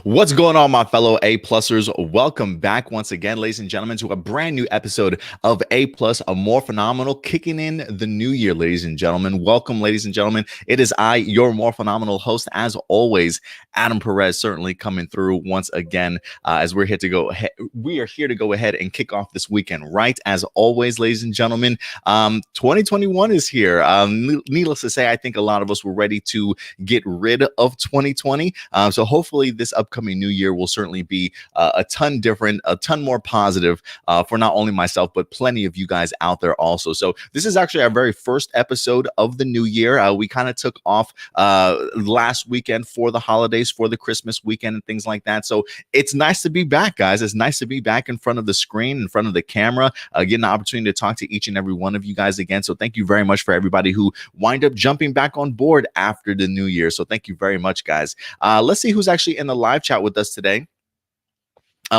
What's going on, my fellow A-Plusers? Welcome back once again, ladies and gentlemen, to a brand new episode of A-Plus, a Morphinominal, kicking in the new year, ladies and gentlemen. Welcome, ladies and gentlemen. It is I, your Morphinominal host, as always, Adam Perez, certainly coming through once again as we are here to go ahead and kick off this weekend, right? As always, ladies and gentlemen, 2021 is here. Needless to say, I think a lot of us were ready to get rid of 2020. So hopefully this upcoming new year will certainly be a ton different, a ton more positive for not only myself, but plenty of you guys out there also. So this is actually our very first episode of the new year. We kind of took off last weekend for the holidays, for the Christmas weekend and things like that. So it's nice to be back, guys. It's nice to be back in front of the screen, in front of the camera, getting the opportunity to talk to each and every one of you guys again. So thank you very much for everybody who wind up jumping back on board after the new year. So thank you very much, guys. Let's see who's actually in the live chat with us today.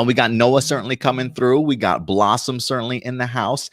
We got Noah certainly coming through. We got Blossom certainly in the house.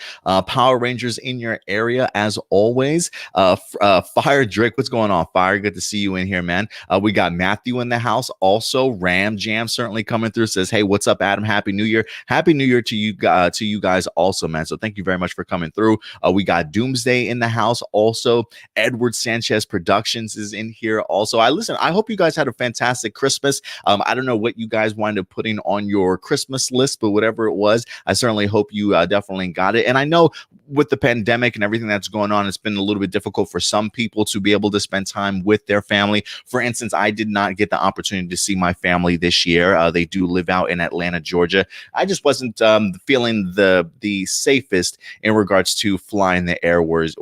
Power Rangers in your area as always. Fire Drake, what's going on, Fire? Good to see you in here, man. We got Matthew in the house also. Ram Jam certainly coming through. Says, hey, what's up, Adam? Happy New Year. Happy New Year to you guys also, man. So thank you very much for coming through. We got Doomsday in the house also. Edward Sanchez Productions is in here also. I hope you guys had a fantastic Christmas. I don't know what you guys wind up putting on your Christmas list, but whatever it was, I certainly hope you definitely got it. And I know with the pandemic and everything that's going on, it's been a little bit difficult for some people to be able to spend time with their family. For instance, I did not get the opportunity to see my family this year. They do live out in Atlanta, Georgia. I just wasn't feeling the safest in regards to flying the airways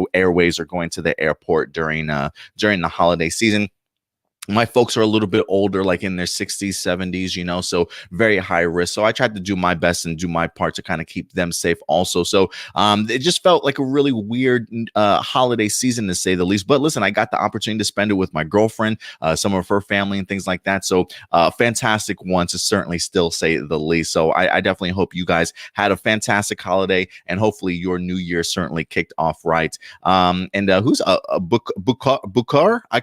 or going to the airport during the holiday season. My folks are a little bit older, like in their 60s, 70s, so very high risk. So I tried to do my best and do my part to kind of keep them safe also. So it just felt like a really weird holiday season, to say the least. But listen, I got the opportunity to spend it with my girlfriend, some of her family and things like that. So fantastic one, to certainly still say the least. So I definitely hope you guys had a fantastic holiday, and hopefully your new year certainly kicked off right. And who's Bukar? I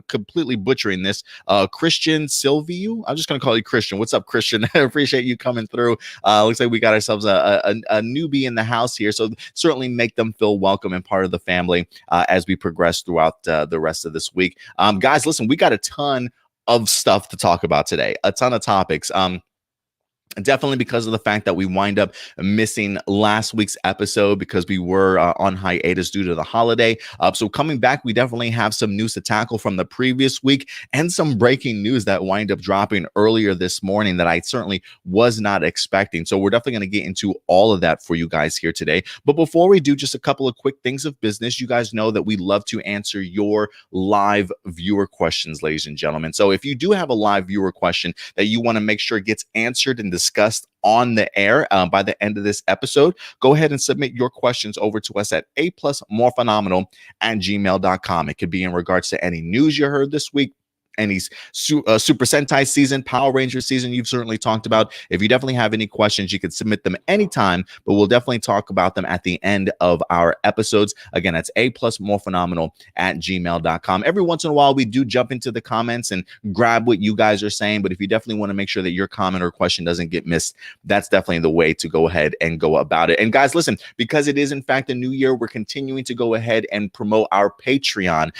completely butchering this. Christian Silviu. I'm just gonna call you Christian. What's up, Christian? I appreciate you coming through. Looks like we got ourselves a newbie in the house here, so certainly make them feel welcome and part of the family as we progress throughout the rest of this week. Guys, listen, we got a ton of stuff to talk about today, a ton of topics. Definitely because of the fact that we wind up missing last week's episode because we were on hiatus due to the holiday. So coming back, we definitely have some news to tackle from the previous week and some breaking news that wind up dropping earlier this morning that I certainly was not expecting. So we're definitely going to get into all of that for you guys here today. But before we do, just a couple of quick things of business. You guys know that we love to answer your live viewer questions, ladies and gentlemen. So if you do have a live viewer question that you want to make sure gets answered and discussed on the air by the end of this episode, go ahead and submit your questions over to us at aplusmorphinominal@gmail.com. It could be in regards to any news you heard this week, any Super Sentai season, Power Rangers season you've certainly talked about. If you definitely have any questions, you can submit them anytime, but we'll definitely talk about them at the end of our episodes. Again, that's aplusmorphinominal@gmail.com. Every once in a while, we do jump into the comments and grab what you guys are saying, but if you definitely want to make sure that your comment or question doesn't get missed, that's definitely the way to go ahead and go about it. And guys, listen, because it is in fact a new year, we're continuing to go ahead and promote our Patreon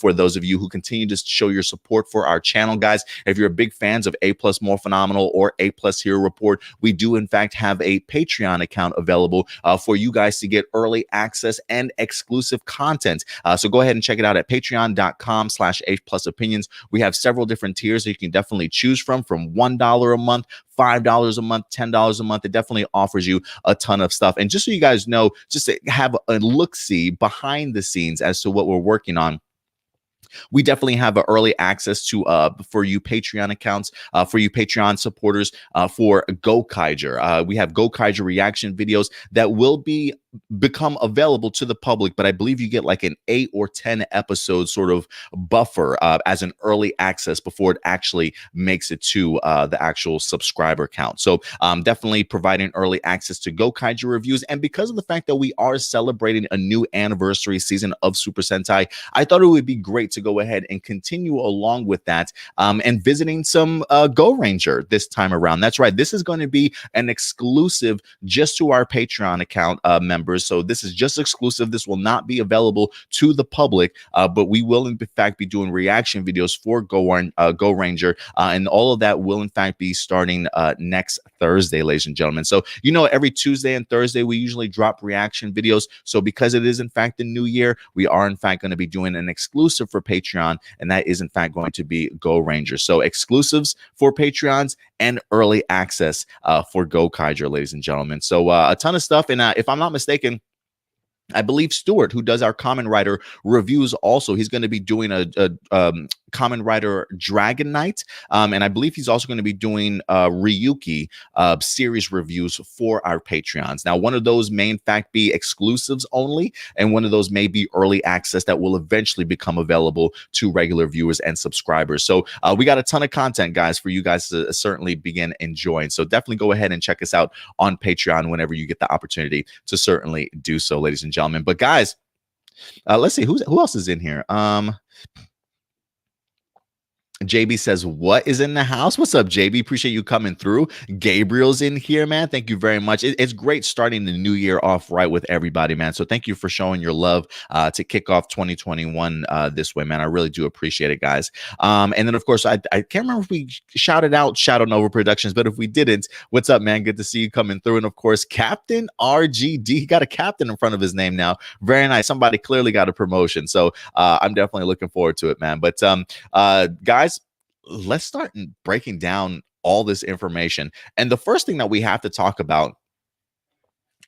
for those of you who continue to show your support for our channel, guys. If you're big fans of A+ Morphinominal or A+ Hero Report, we do in fact have a Patreon account available for you guys to get early access and exclusive content. So go ahead and check it out at patreon.com/A+opinions. We have several different tiers that you can definitely choose from $1 a month, $5 a month, $10 a month. It definitely offers you a ton of stuff. And just so you guys know, just to have a look-see behind the scenes as to what we're working on, we definitely have an early access to for you Patreon accounts, for you Patreon supporters, for Gokaiger. We have Gokaiger reaction videos that will become available to the public, but I believe you get like an 8 or 10 episode sort of buffer as an early access before it actually makes it to the actual subscriber count. So definitely providing early access to Gokaiger reviews. And because of the fact that we are celebrating a new anniversary season of Super Sentai, I thought it would be great to to go ahead and continue along with that, and visiting some Go Ranger this time around. That's right. This is going to be an exclusive just to our Patreon account members. So this is just exclusive. This will not be available to the public, but we will in fact be doing reaction videos for Go Ranger, and all of that will in fact be starting next Thursday, ladies and gentlemen. So every Tuesday and Thursday we usually drop reaction videos. So because it is in fact the new year, we are in fact going to be doing an exclusive for Patreon, and that is in fact going to be Go Ranger. So exclusives for Patreons and early access for Go Kaiser, ladies and gentlemen. So a ton of stuff, and if I'm not mistaken, I believe Stuart, who does our Kamen Rider reviews, also he's going to be doing a Kamen Rider Dragon Knight, and I believe he's also going to be doing Ryuki series reviews for our Patreons. Now, one of those may in fact be exclusives only, and one of those may be early access that will eventually become available to regular viewers and subscribers. So we got a ton of content, guys, for you guys to certainly begin enjoying. So definitely go ahead and check us out on Patreon whenever you get the opportunity to certainly do so, ladies and gentlemen. But guys, let's see who else is in here. JB says, what is in the house? What's up, JB? Appreciate you coming through. Gabriel's in here, man. Thank you very much. It's great starting the new year off right with everybody, man. So thank you for showing your love to kick off 2021 this way, man. I really do appreciate it, guys. And then, of course, I can't remember if we shouted out Shadow Nova Productions, but if we didn't, what's up, man? Good to see you coming through. And, of course, Captain RGD. He got a captain in front of his name now. Very nice. Somebody clearly got a promotion. So I'm definitely looking forward to it, man. But, guys, let's start breaking down all this information. And the first thing that we have to talk about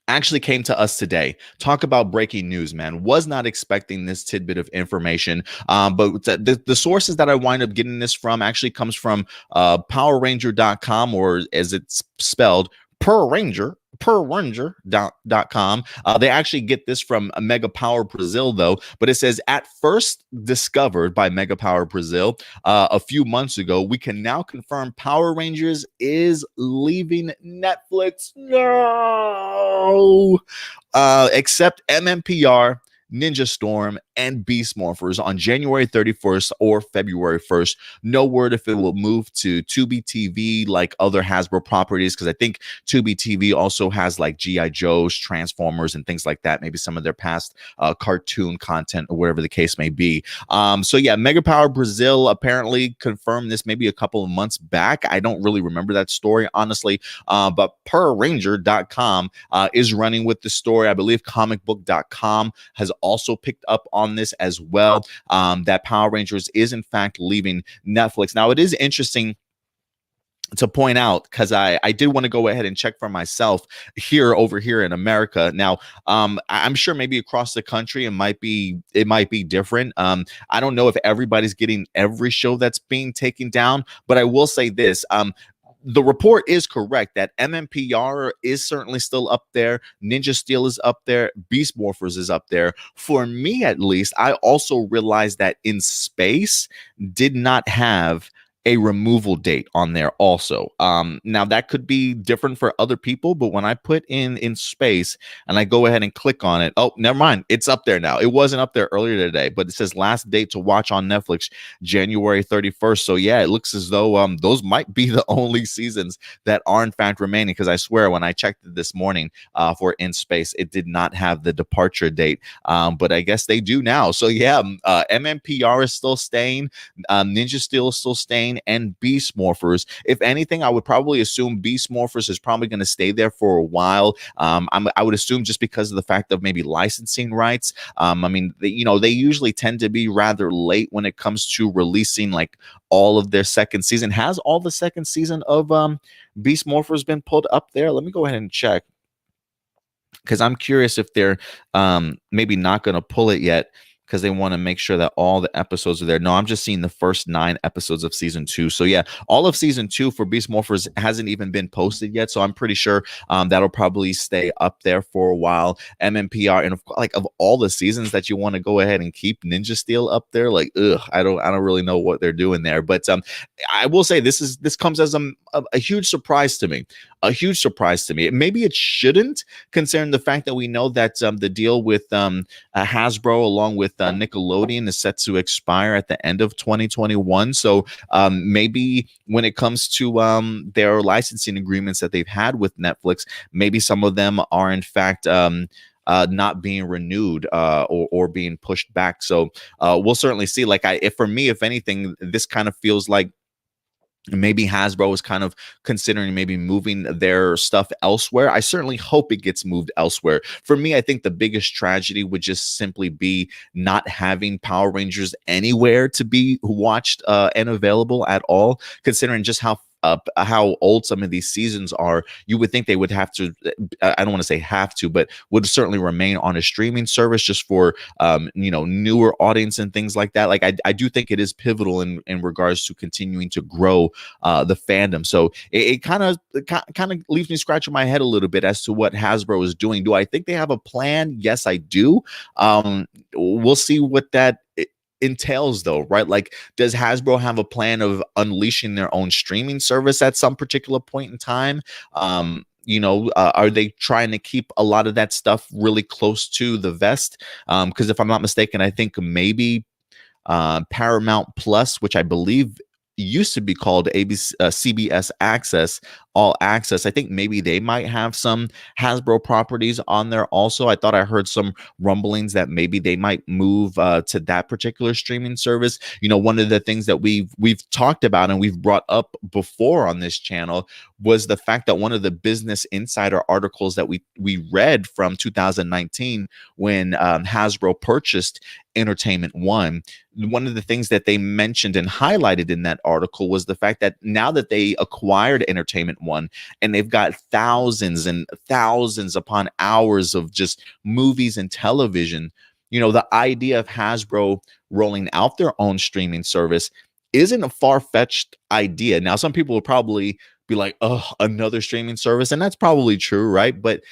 actually came to us today. Talk about breaking news, man. Was not expecting this tidbit of information, but the sources that I wind up getting this from actually comes from powerranger.com, or as it's spelled, perranger.com. They actually get this from Mega Power Brazil, though, but it says, at first discovered by Mega Power Brazil a few months ago, we can now confirm Power Rangers is leaving Netflix. No! Except MMPR, Ninja Storm, and Beast Morphers on January 31st or February 1st. No word if it will move to Tubi TV like other Hasbro properties, because I think Tubi TV also has like G.I. Joe's, Transformers, and things like that. Maybe some of their past cartoon content or whatever the case may be. So yeah, Mega Power Brazil apparently confirmed this maybe a couple of months back. I don't really remember that story, honestly, but perranger.com is running with the story. I believe comicbook.com has also picked up on this as well, that Power Rangers is in fact leaving Netflix. Now, it is interesting to point out, because I did want to go ahead and check for myself over here in America. Now, I'm sure maybe across the country it might be different. I don't know if everybody's getting every show that's being taken down, but I will say this. The report is correct that MMPR is certainly still up there. Ninja Steel is up there. Beast Morphers is up there. For me, at least, I also realized that In Space did not have a removal date on there also. Now that could be different for other people, but when I put in Space and I go ahead and click on it, oh, never mind, it's up there now. It wasn't up there earlier today, but it says last date to watch on Netflix, January 31st. So yeah, it looks as though those might be the only seasons that are in fact remaining, because I swear when I checked it this morning for In Space, it did not have the departure date, but I guess they do now. So yeah, MMPR is still staying, Ninja Steel is still staying, and Beast Morphers. If anything, I would probably assume Beast Morphers is probably going to stay there for a while. I would assume just because of the fact of maybe licensing rights. I mean, they usually tend to be rather late when it comes to releasing like all of their second season. Has all the second season of Beast Morphers been pulled up there? Let me go ahead and check, because I'm curious if they're maybe not going to pull it yet, because they want to make sure that all the episodes are there. No, I'm just seeing the first 9 episodes of season 2. So yeah, all of season 2 for Beast Morphers hasn't even been posted yet. So I'm pretty sure that'll probably stay up there for a while. MMPR, and of all the seasons that you want to go ahead and keep Ninja Steel up there, like, I don't really know what they're doing there. But I will say this comes as a huge surprise to me. a huge surprise to me. Maybe it shouldn't, considering the fact that we know that the deal with Hasbro along with Nickelodeon is set to expire at the end of 2021. So maybe when it comes to their licensing agreements that they've had with Netflix, maybe some of them are in fact not being renewed or being pushed back. So we'll certainly see. Like, if for me, if anything, this kind of feels like maybe Hasbro is kind of considering maybe moving their stuff elsewhere. I certainly hope it gets moved elsewhere. For me, I think the biggest tragedy would just simply be not having Power Rangers anywhere to be watched and available at all, considering just how old some of these seasons are. You would think they would have to, I don't want to say have to, but would certainly remain on a streaming service just for newer audience and things like that. Like, I do think it is pivotal in regards to continuing to grow the fandom. So it kind of leaves me scratching my head a little bit as to what Hasbro is doing. Do I think they have a plan? Yes, I do. We'll see what that entails, though, right? Like, does Hasbro have a plan of unleashing their own streaming service at some particular point in time? Are they trying to keep a lot of that stuff really close to the vest? Because if I'm not mistaken, I think maybe Paramount Plus, which I believe used to be called CBS Access, All Access, I think maybe they might have some Hasbro properties on there also. I thought I heard some rumblings that maybe they might move to that particular streaming service. One of the things that we've talked about and we've brought up before on this channel was the fact that one of the Business Insider articles that we read from 2019 when Hasbro purchased Entertainment One, one of the things that they mentioned and highlighted in that article was the fact that now that they acquired Entertainment One and they've got thousands and thousands upon hours of just movies and television, the idea of Hasbro rolling out their own streaming service isn't a far-fetched idea. Now, some people will probably be like, oh, another streaming service. And that's probably true, right? But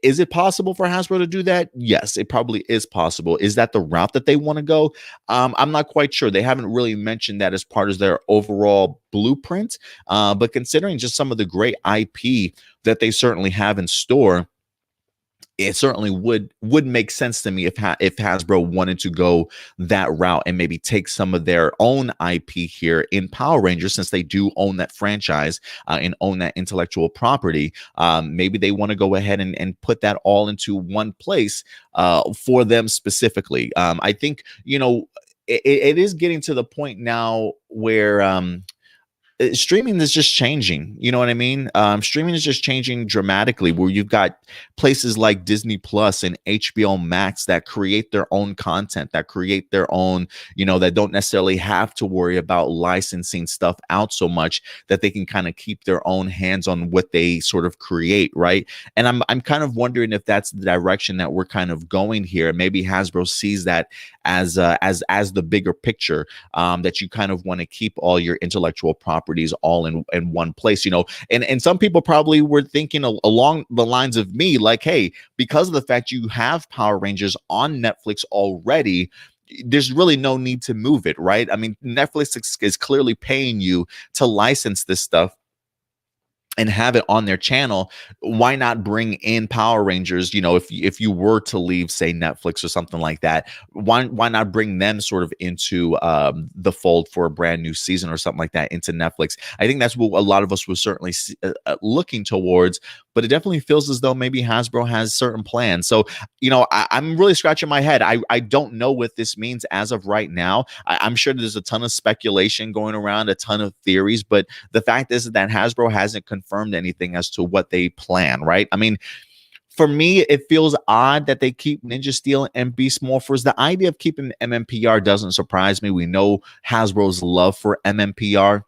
is it possible for Hasbro to do that? Yes, it probably is possible. Is that the route that they want to go? I'm not quite sure. They haven't really mentioned that as part of their overall blueprint. But considering just some of the great IP that they certainly have in store, it certainly would make sense to me if Hasbro wanted to go that route and maybe take some of their own IP here in Power Rangers, since they do own that franchise and own that intellectual property. Maybe they want to go ahead and put that all into one place for them specifically. I think, it is getting to the point now where streaming is just changing. You know what I mean? Streaming is just changing dramatically, where you've got places like Disney Plus and HBO Max that create their own content, that create their own, that don't necessarily have to worry about licensing stuff out so much, that they can kind of keep their own hands on what they sort of create, right? And I'm kind of wondering if that's the direction that we're kind of going here. Maybe Hasbro sees that as the bigger picture, that you kind of want to keep all your intellectual properties all in one place, and some people probably were thinking along the lines of me, like, hey, because of the fact you have Power Rangers on Netflix already, there's really no need to move it, right? I mean, Netflix is clearly paying you to license this stuff and have it on their channel. Why not bring in Power Rangers? If you were to leave, say, Netflix or something like that, why not bring them sort of into the fold for a brand new season or something like that into Netflix? I think that's what a lot of us were certainly looking towards, but it definitely feels as though maybe Hasbro has certain plans. So, I'm really scratching my head. I don't know what this means as of right now. I'm sure there's a ton of speculation going around, a ton of theories, but the fact is that Hasbro hasn't confirmed anything as to what they plan, right? I mean, for me, it feels odd that they keep Ninja Steel and Beast Morphers. The idea of keeping MMPR doesn't surprise me. We know Hasbro's love for MMPR.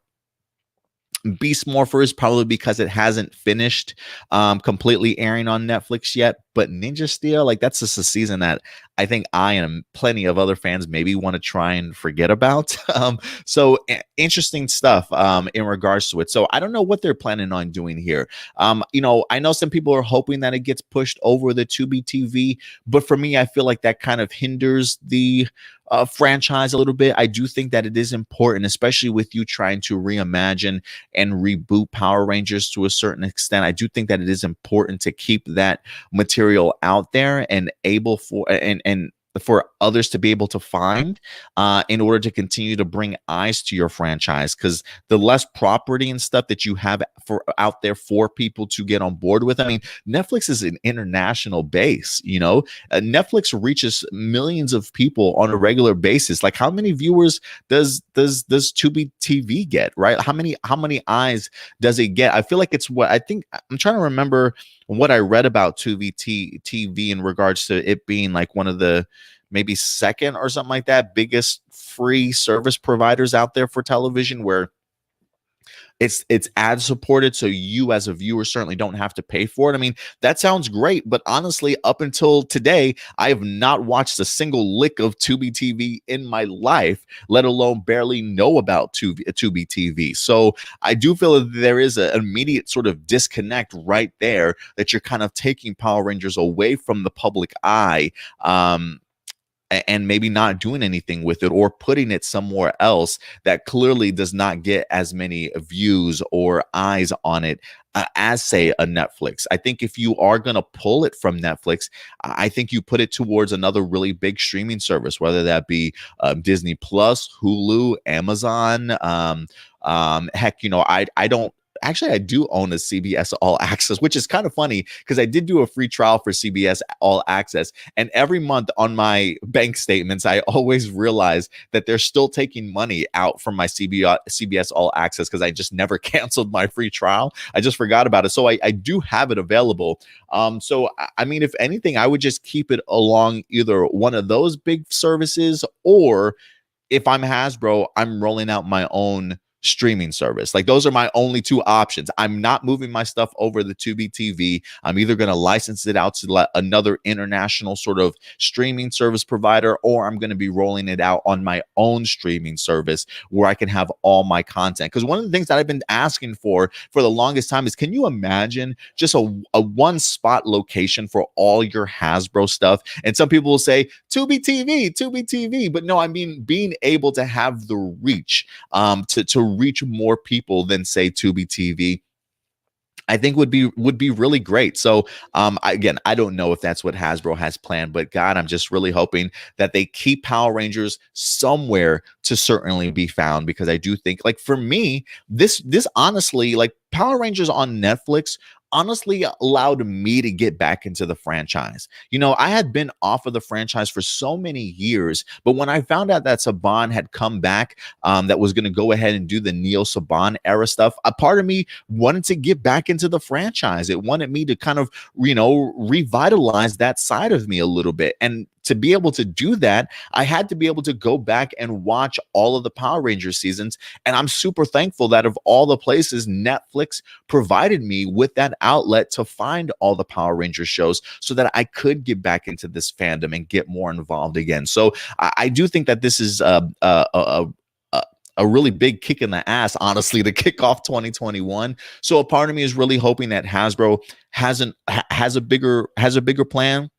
Beast Morphers probably because it hasn't finished completely airing on Netflix yet, but Ninja Steel, like, that's just a season that I think I and plenty of other fans maybe want to try and forget about. So interesting stuff in regards to it. So I don't know what they're planning on doing here. I know some people are hoping that it gets pushed over the Tubi TV, but for me, I feel like that kind of hinders the franchise a little bit. I do think that it is important, especially with you trying to reimagine and reboot Power Rangers to a certain extent. I do think that it is important to keep that material out there and able for and for others to be able to find in order to continue to bring eyes to your franchise, because the less property and stuff that you have for out there for people to get on board with. I mean, Netflix is an international base, Netflix reaches millions of people on a regular basis. Like, how many viewers does Tubi TV get, right? How many eyes does it get? I feel like it's what I think. I'm trying to remember what I read about Tubi TV in regards to it being like one of the maybe second or something like that biggest free service providers out there for television, where it's ad supported, so you as a viewer certainly don't have to pay for it. I mean, that sounds great, but honestly, up until today, I have not watched a single lick of Tubi TV in my life, let alone barely know about Tubi TV. So I do feel that there is an immediate sort of disconnect right there, that you're kind of taking Power Rangers away from the public eye. And maybe not doing anything with it, or putting it somewhere else that clearly does not get as many views or eyes on it as, say, a Netflix. I think if you are going to pull it from Netflix, I think you put it towards another really big streaming service, whether that be Disney Plus, Hulu, Amazon. Heck, I don't. Actually, I do own a CBS All Access, which is kind of funny because I did do a free trial for CBS All Access. And every month on my bank statements, I always realize that they're still taking money out from my CBS All Access, because I just never canceled my free trial. I just forgot about it. So I do have it available. So, I mean, if anything, I would just keep it along either one of those big services, or if I'm Hasbro, I'm rolling out my own streaming service. Like, those are my only two options. I'm not moving my stuff over the Tubi TV. I'm either going to license it out to another international sort of streaming service provider, or I'm going to be rolling it out on my own streaming service where I can have all my content. Because one of the things that I've been asking for the longest time is, can you imagine just a one spot location for all your Hasbro stuff? And some people will say Tubi TV, but no, I mean, being able to have the reach to reach more people than, say, Tubi TV, I think would be really great. So again, I don't know if that's what Hasbro has planned, but God, I'm just really hoping that they keep Power Rangers somewhere to certainly be found, because I do think, like, for me, this honestly, like, Power Rangers on Netflix honestly allowed me to get back into the franchise. I had been off of the franchise for so many years, but when I found out that Saban had come back, that was going to go ahead and do the Neo Saban era stuff, a part of me wanted to get back into the franchise. It wanted me to kind of, revitalize that side of me a little bit. And to be able to do that, I had to be able to go back and watch all of the Power Rangers seasons. And I'm super thankful that of all the places, Netflix provided me with that outlet to find all the Power Rangers shows, so that I could get back into this fandom and get more involved again. So I do think that this is a really big kick in the ass, honestly, to kick off 2021. So a part of me is really hoping that Hasbro has a bigger plan.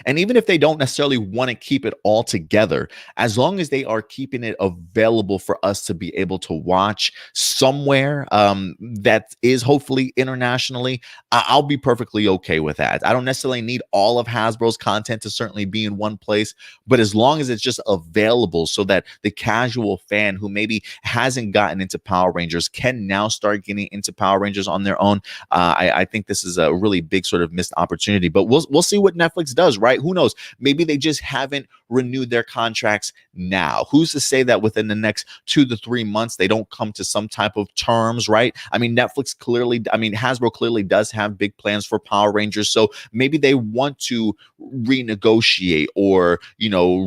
And even if they don't necessarily want to keep it all together, as long as they are keeping it available for us to be able to watch somewhere that is hopefully internationally, I'll be perfectly okay with that. I don't necessarily need all of Hasbro's content to certainly be in one place, but as long as it's just available, so that the casual fan who maybe hasn't gotten into Power Rangers can now start getting into Power Rangers on their own, I think this is a really big sort of missed opportunity. But we'll see what Netflix does, right? Who knows? Maybe they just haven't renewed their contracts now. Who's to say that within the next 2 to 3 months they don't come to some type of terms, right? I mean, Hasbro clearly does have big plans for Power Rangers, so maybe they want to renegotiate or,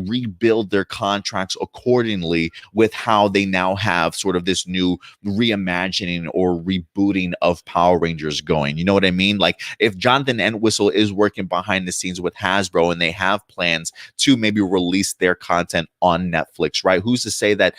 rebuild their contracts accordingly with how they now have sort of this new reimagining or rebooting of Power Rangers going. You know what I mean? Like, if Jonathan Entwistle is working behind the scenes with Hasbro and they have plans to maybe release their content on Netflix, right? Who's to say that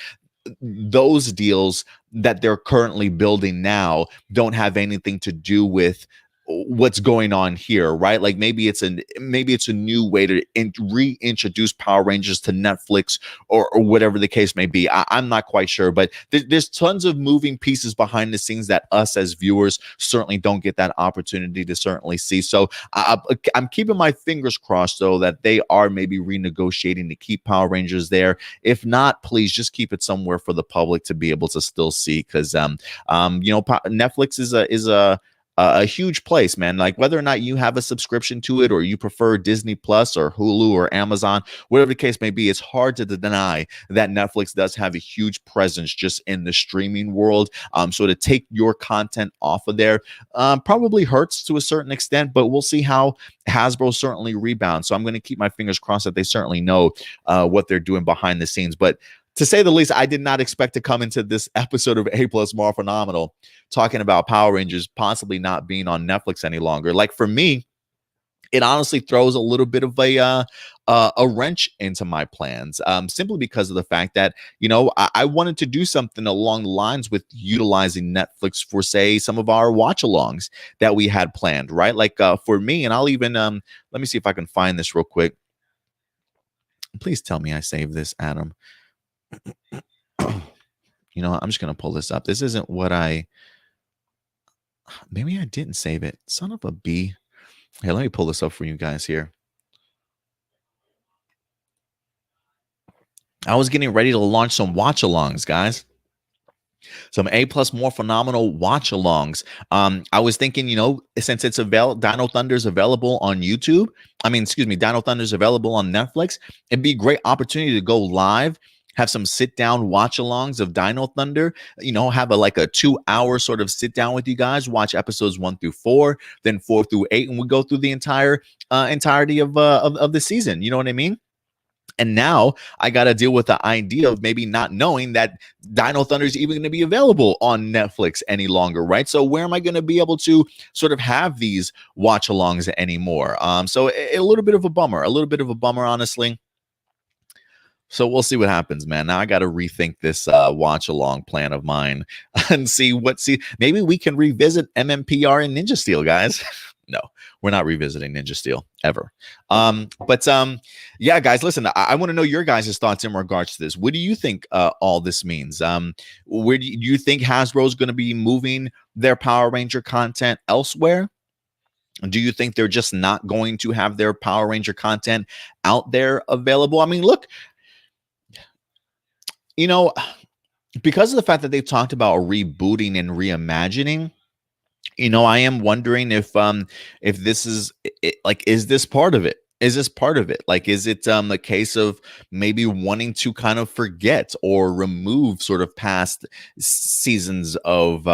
those deals that they're currently building now don't have anything to do with what's going on here, right? Like maybe it's a new way to reintroduce Power Rangers to Netflix, or whatever the case may be. I'm not quite sure, but there's tons of moving pieces behind the scenes that us as viewers certainly don't get that opportunity to certainly see. So I'm keeping my fingers crossed, though, that they are maybe renegotiating to keep Power Rangers there. If not, please just keep it somewhere for the public to be able to still see, because Netflix is a huge place, man. Like whether or not you have a subscription to it, or you prefer Disney Plus or Hulu or Amazon, whatever the case may be, it's hard to deny that Netflix does have a huge presence just in the streaming world. So to take your content off of there probably hurts to a certain extent, but we'll see how Hasbro certainly rebounds. So I'm going to keep my fingers crossed that they certainly know what they're doing behind the scenes. But to say the least, I did not expect to come into this episode of A Plus Morphinominal talking about Power Rangers possibly not being on Netflix any longer. Like for me, it honestly throws a little bit of a wrench into my plans, simply because of the fact that, I wanted to do something along the lines with utilizing Netflix for, say, some of our watch-alongs that we had planned, right? Like for me, and I'll even, let me see if I can find this real quick. Please tell me I saved this, Adam. I'm just going to pull this up. This isn't what maybe I didn't save it. Son of a B. Hey, let me pull this up for you guys here. I was getting ready to launch some watch-alongs, guys. Some A Plus Morphinominal watch-alongs. I was thinking, since it's Dino Thunder's available on YouTube, Dino Thunder's available on Netflix, it'd be a great opportunity to go live, have some sit-down watch-alongs of Dino Thunder, have a 2-hour sort of sit-down with you guys, watch episodes 1 through 4, then 4 through 8, and we go through the entirety of the season. You know what I mean? And now I got to deal with the idea of maybe not knowing that Dino Thunder is even going to be available on Netflix any longer, right? So where am I going to be able to sort of have these watch-alongs anymore? So a little bit of a bummer, honestly. So we'll see what happens, man. Now I got to rethink this watch-along plan of mine and see maybe we can revisit MMPR and Ninja Steel, guys. No, we're not revisiting Ninja Steel ever. Yeah, guys, listen, I want to know your guys' thoughts in regards to this. What do you think all this means? Where do you think Hasbro is going to be moving their Power Ranger content elsewhere? Do you think they're just not going to have their Power Ranger content out there available? I mean, look, because of the fact that they've talked about rebooting and reimagining, I am wondering if this is is this part of it? Is this part of it? Like, is it a case of maybe wanting to kind of forget or remove sort of past seasons of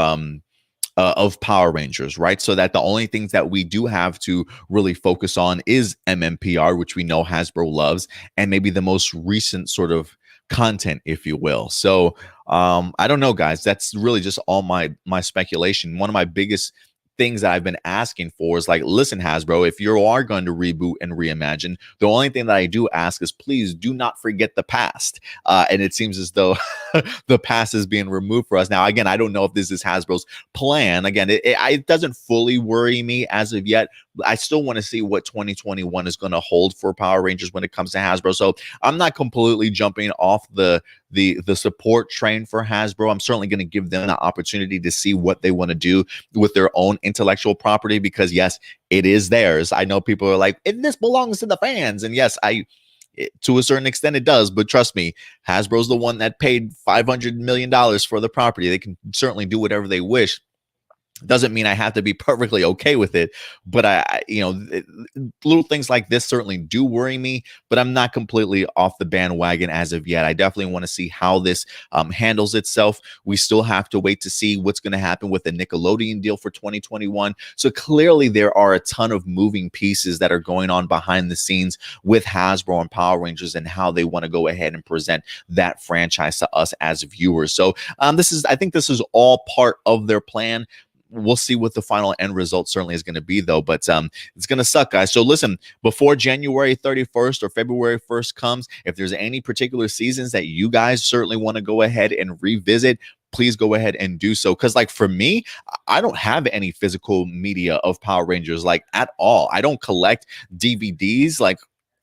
Power Rangers, right? So that the only things that we do have to really focus on is MMPR, which we know Hasbro loves, and maybe the most recent sort of content, if you will. So I don't know, guys. That's really just all my speculation. One of my biggest things that I've been asking for is listen, Hasbro, if you are going to reboot and reimagine, the only thing that I do ask is please do not forget the past. And it seems as though the past is being removed for us. Now, again, I don't know if this is Hasbro's plan. Again, it doesn't fully worry me as of yet. I still want to see what 2021 is going to hold for Power Rangers when it comes to Hasbro. So I'm not completely jumping off the support train for Hasbro. I'm certainly going to give them an opportunity to see what they want to do with their own intellectual property, because yes, it is theirs. I know people are like, this belongs to the fans. And yes, to a certain extent it does, but trust me, Hasbro's the one that paid $500 million for the property. They can certainly do whatever they wish. Doesn't mean I have to be perfectly okay with it, but little things like this certainly do worry me, but I'm not completely off the bandwagon as of yet. I definitely want to see how this handles itself. We still have to wait to see what's going to happen with the Nickelodeon deal for 2021. So clearly there are a ton of moving pieces that are going on behind the scenes with Hasbro and Power Rangers and how they want to go ahead and present that franchise to us as viewers. So I think this is all part of their plan. we'll see what the final end result certainly is going to be, though. But it's going to suck, guys. So listen, before January 31st or February 1st comes, if there's any particular seasons that you guys certainly want to go ahead and revisit, please go ahead and do so. Because like for me, I don't have any physical media of Power Rangers like at all. I don't collect DVDs. Like,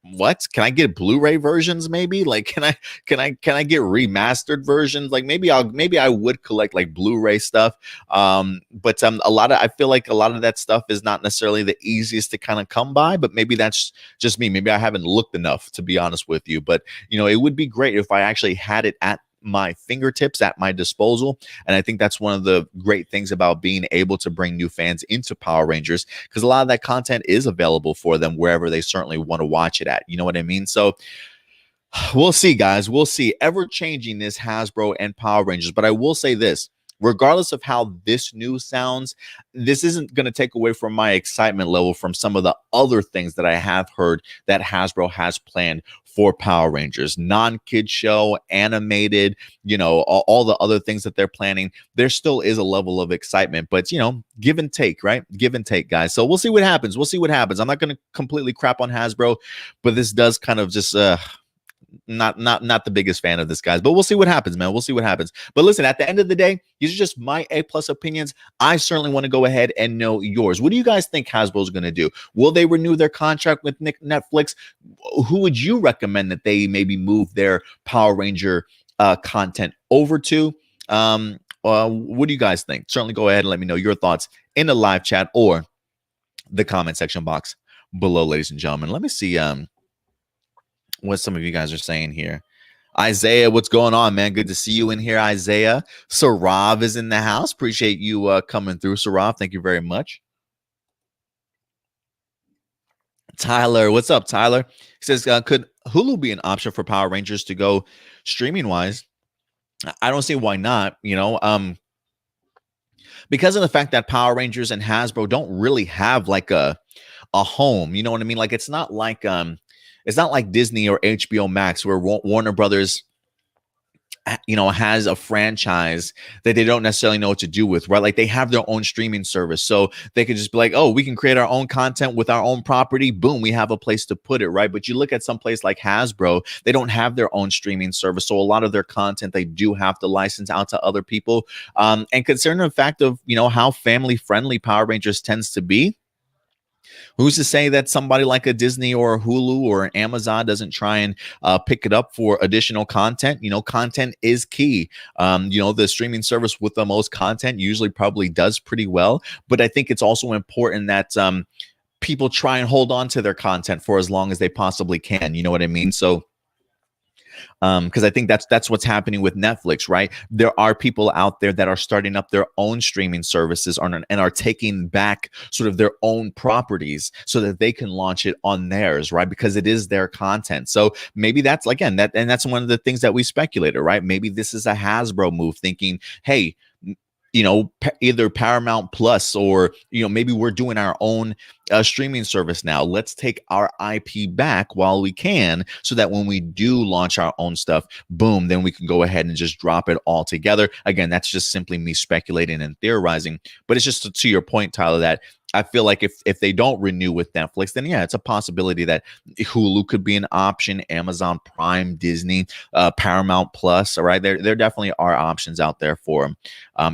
what can I get? Blu-ray versions, maybe? Like, can I get remastered versions? Like, maybe I would collect like Blu-ray stuff. But I feel like a lot of that stuff is not necessarily the easiest to kind of come by. But maybe that's just me. Maybe I haven't looked enough, to be honest with you. But it would be great if I actually had it at my fingertips, at my disposal. And I think that's one of the great things about being able to bring new fans into Power Rangers, because a lot of that content is available for them wherever they certainly want to watch it at. You know what I mean? So we'll see, guys. We'll see. Ever changing this Hasbro and Power Rangers. But I will say this. Regardless of how this news sounds, this isn't going to take away from my excitement level from some of the other things that I have heard that Hasbro has planned for Power Rangers. Non-kid show, animated, all the other things that they're planning. There still is a level of excitement, but, give and take, right? Give and take, guys. So we'll see what happens. We'll see what happens. I'm not going to completely crap on Hasbro, but this does kind of just... not the biggest fan of this, guys, but we'll see what happens, man. We'll see what happens. But listen, at the end of the day, these are just my A+ opinions. I certainly want to go ahead and know yours. What do you guys think Hasbro is going to do? Will they renew their contract with Netflix? Who would you recommend that they maybe move their Power Ranger content over to? What do you guys think? Certainly go ahead and let me know your thoughts in the live chat or the comment section box below, ladies and gentlemen. Let me see what some of you guys are saying here. Isaiah, what's going on, man? Good to see you in here, Isaiah. Sarav is in the house. Appreciate you coming through, Sarav. Thank you very much. Tyler, what's up, Tyler? He says, could Hulu be an option for Power Rangers to go streaming-wise? I don't see why not, because of the fact that Power Rangers and Hasbro don't really have like a home. You know what I mean? Like, it's not like Disney or HBO Max, where Warner Brothers, has a franchise that they don't necessarily know what to do with, right? Like, they have their own streaming service, so they can just be like, oh, we can create our own content with our own property. Boom, we have a place to put it, right? But you look at some place like Hasbro, they don't have their own streaming service, so a lot of their content they do have to license out to other people. And considering the fact of how family friendly Power Rangers tends to be, who's to say that somebody like a Disney or a Hulu or an Amazon doesn't try and pick it up for additional content? Content is key. The streaming service with the most content usually probably does pretty well. But I think it's also important that people try and hold on to their content for as long as they possibly can. You know what I mean? So because I think that's what's happening with Netflix, right? There are people out there that are starting up their own streaming services and are taking back sort of their own properties so that they can launch it on theirs, right? Because it is their content. So maybe that's, again, that's one of the things that we speculated, right? Maybe this is a Hasbro move, thinking, hey, either Paramount Plus or, maybe we're doing our own streaming service now. Let's take our IP back while we can, so that when we do launch our own stuff, boom, then we can go ahead and just drop it all together. Again, that's just simply me speculating and theorizing. But it's just to your point, Tyler, that I feel like if they don't renew with Netflix, then yeah, it's a possibility that Hulu could be an option, Amazon Prime, Disney, Paramount Plus. All right, there definitely are options out there for them.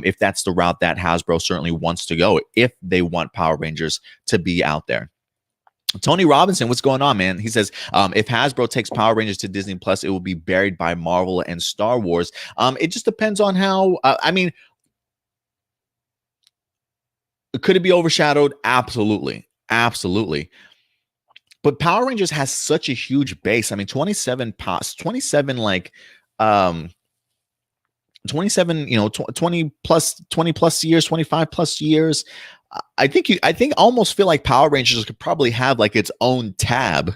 If that's the route that Hasbro certainly wants to go, if they want Power Rangers to be out there. Tony Robinson, what's going on, man? He says, if Hasbro takes Power Rangers to Disney Plus, it will be buried by Marvel and Star Wars. It just depends on how, could it be overshadowed? Absolutely. Absolutely. But Power Rangers has such a huge base. 27 like 27, 20 plus years, 25 plus years. I think I almost feel like Power Rangers could probably have like its own tab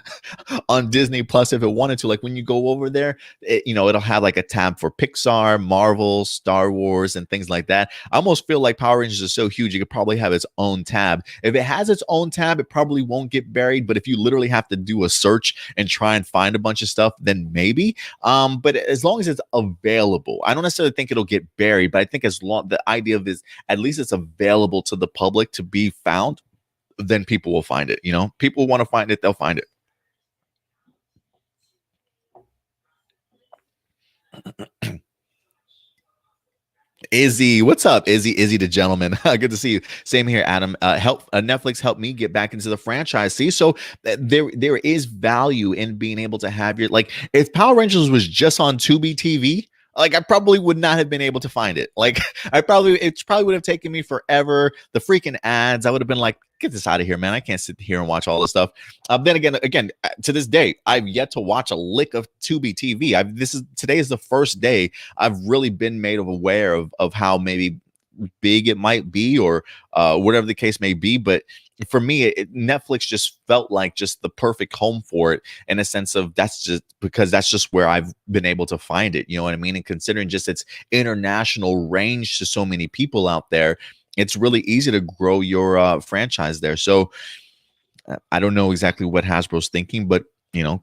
on Disney Plus if it wanted to. Like when you go over there, it'll have like a tab for Pixar, Marvel, Star Wars, and things like that. I almost feel like Power Rangers is so huge, it could probably have its own tab. If it has its own tab, it probably won't get buried. But if you literally have to do a search and try and find a bunch of stuff, then maybe. But as long as it's available, I don't necessarily think it'll get buried. But I think as long the idea of is at least it's available to the public to be found, then people will find it. People want to find it, they'll find it. Izzy, what's up, Izzy? Izzy the gentleman. Good to see you. Same here, Adam. Netflix helped me get back into the franchise. See, so there is value in being able to have your like. If Power Rangers was just on Tubi TV, like I probably would not have been able to find it. Like it probably would have taken me forever. The freaking ads, I would have been like, get this out of here, man. I can't sit here and watch all this stuff. Then again, to this day, I've yet to watch a lick of Tubi TV. Today is the first day I've really been made aware of how maybe big it might be or whatever the case may be. But for me, Netflix just felt like just the perfect home for it in a sense of that's just where I've been able to find it. You know what I mean? And considering just its international range to so many people out there, it's really easy to grow your franchise there. So I don't know exactly what Hasbro's thinking, but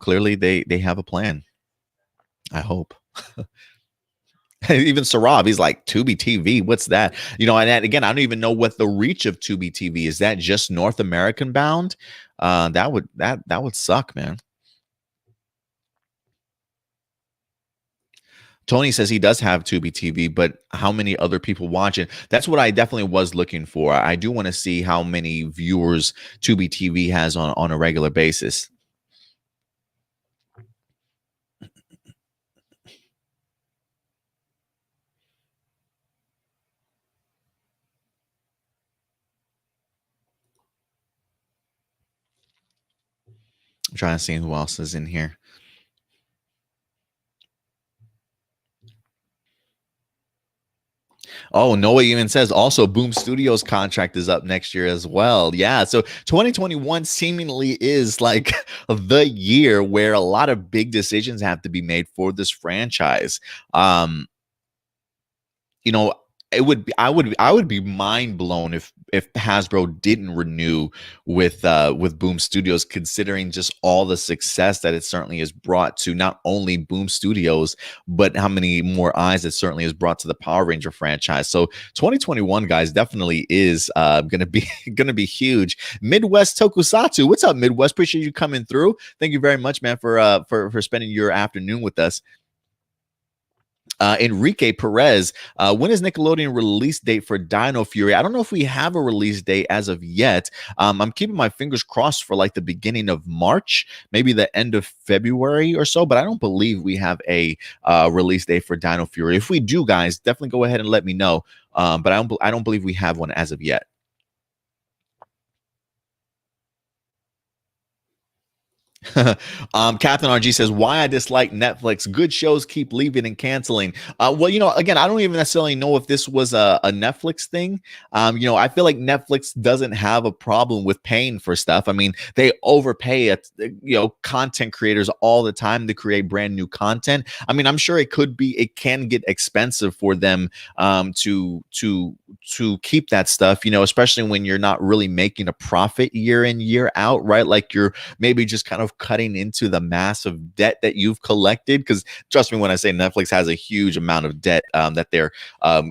clearly they have a plan. I hope. Even Sarab, he's like, Tubi TV, what's that? And again, I don't even know what the reach of Tubi TV is. That just North American bound? That would suck, man. Tony says he does have Tubi TV, but how many other people watch it? That's what I definitely was looking for. I do want to see how many viewers Tubi TV has on a regular basis. I'm trying to see who else is in here. Oh, Noah even says also Boom Studios contract is up next year as well. Yeah. So 2021 seemingly is like the year where a lot of big decisions have to be made for this franchise. It would be I would be mind blown if Hasbro didn't renew with Boom Studios, considering just all the success that it certainly has brought to not only Boom Studios, but how many more eyes it certainly has brought to the Power Ranger franchise. So 2021, guys, definitely is gonna be huge. Midwest Tokusatsu, what's up, Midwest? Appreciate you coming through. Thank you very much, man, for spending your afternoon with us. Enrique Perez, when is Nickelodeon release date for Dino Fury? I don't know if we have a release date as of yet. I'm keeping my fingers crossed for like the beginning of March, maybe the end of February or so, but I don't believe we have a release date for Dino Fury. If we do, guys, definitely go ahead and let me know. But I don't believe we have one as of yet. Captain RG says, why I dislike Netflix. Good shows keep leaving and canceling. Well, again, I don't even necessarily know if this was a Netflix thing. I feel like Netflix doesn't have a problem with paying for stuff. I mean, they overpay content creators all the time to create brand new content. I mean, I'm sure it can get expensive for them to keep that stuff, especially when you're not really making a profit year in, year out, right? Like you're maybe just kind of cutting into the massive debt that you've collected. Because trust me when I say Netflix has a huge amount of debt that they're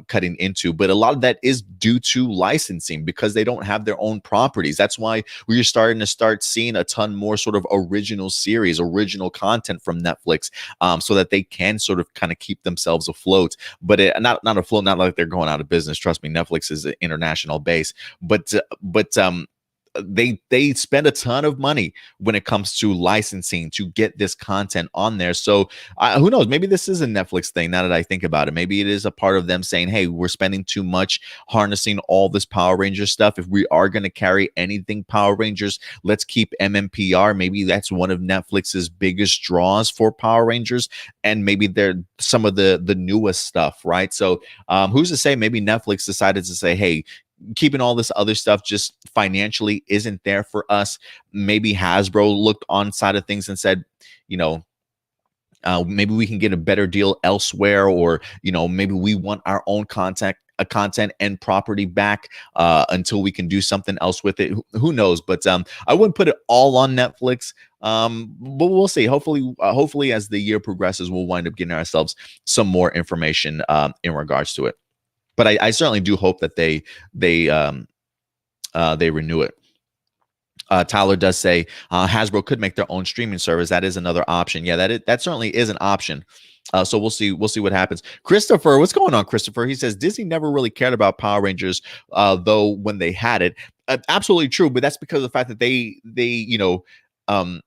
cutting into, but a lot of that is due to licensing because they don't have their own properties. That's why we're starting to seeing a ton more sort of original series, original content from Netflix, so that they can sort of kind of keep themselves afloat. But not afloat, not like they're going out of business. Trust me, Netflix is an international base, but they spend a ton of money when it comes to licensing to get this content on there. So who knows? Maybe this is a Netflix thing. Now that I think about it, maybe it is a part of them saying, "Hey, we're spending too much harnessing all this Power Rangers stuff. If we are going to carry anything Power Rangers, let's keep MMPR. Maybe that's one of Netflix's biggest draws for Power Rangers, and maybe they're some of the newest stuff, right? So who's to say? Maybe Netflix decided to say, "Hey, keeping all this other stuff just financially isn't there for us. Maybe Hasbro looked on side of things and said, you know, maybe we can get a better deal elsewhere, or maybe we want our own content and property back until we can do something else with it. Who knows? But I wouldn't put it all on Netflix. But we'll see. Hopefully, as the year progresses, we'll wind up getting ourselves some more information in regards to it. But I certainly do hope that they renew it. Tyler does say Hasbro could make their own streaming service. That is another option. Yeah, that certainly is an option. So we'll see what happens. Christopher, what's going on, Christopher? He says Disney never really cared about Power Rangers, though when they had it. Absolutely true, but that's because of the fact that um,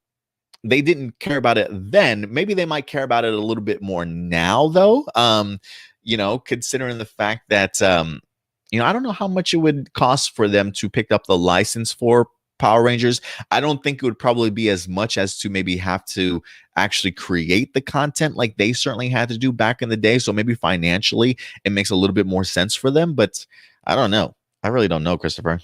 they didn't care about it then. Maybe they might care about it a little bit more now, though. Considering the fact that I don't know how much it would cost for them to pick up the license for Power Rangers. I don't think it would probably be as much as to maybe have to actually create the content like they certainly had to do back in the day. So maybe financially it makes a little bit more sense for them, but I don't know. I really don't know, Christopher.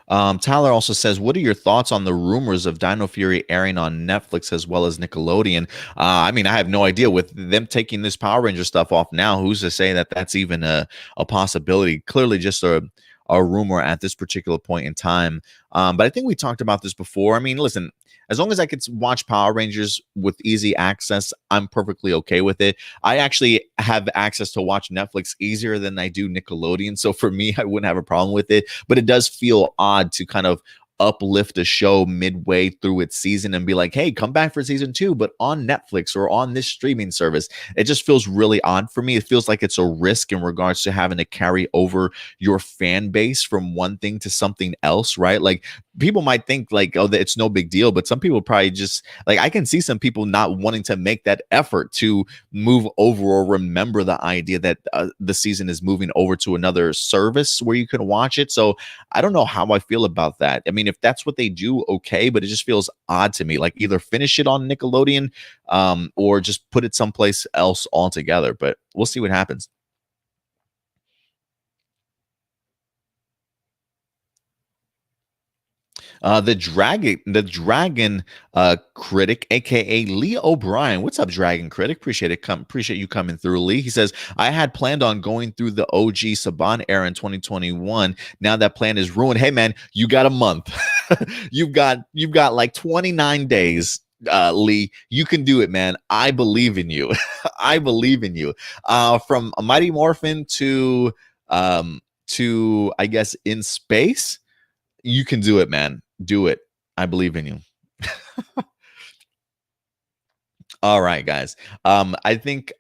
Tyler also says, "What are your thoughts on the rumors of Dino Fury airing on Netflix as well as Nickelodeon?" I mean, I have no idea with them taking this Power Ranger stuff off now. Who's to say that that's even a possibility? Clearly, just a rumor at this particular point in time. But I think we talked about this before. I mean, listen, as long as I could watch Power Rangers with easy access, I'm perfectly okay with it. I actually have access to watch Netflix easier than I do Nickelodeon. So for me, I wouldn't have a problem with it. But it does feel odd to kind of uplift a show midway through its season and be like, hey, come back for season 2, but on Netflix or on this streaming service. It just feels really odd for me. It feels like it's a risk in regards to having to carry over your fan base from one thing to something else, right? Like, people might think like, oh, it's no big deal, but some people probably just like, I can see some people not wanting to make that effort to move over or remember the idea that the season is moving over to another service where you can watch it. So I don't know how I feel about that. I mean, if that's what they do, okay, but it just feels odd to me. Like, either finish it on Nickelodeon, or just put it someplace else altogether. But we'll see what happens. The dragon critic, aka Lee O'Brien. What's up, Dragon Critic? Appreciate you coming through, Lee. He says, I had planned on going through the OG Saban era in 2021. Now that plan is ruined. Hey man, you got a month. you've got like 29 days. Lee, you can do it, man. I believe in you. I believe in you. From a Mighty Morphin to I guess in space, you can do it, man. Do it. I believe in you. All right, guys. I think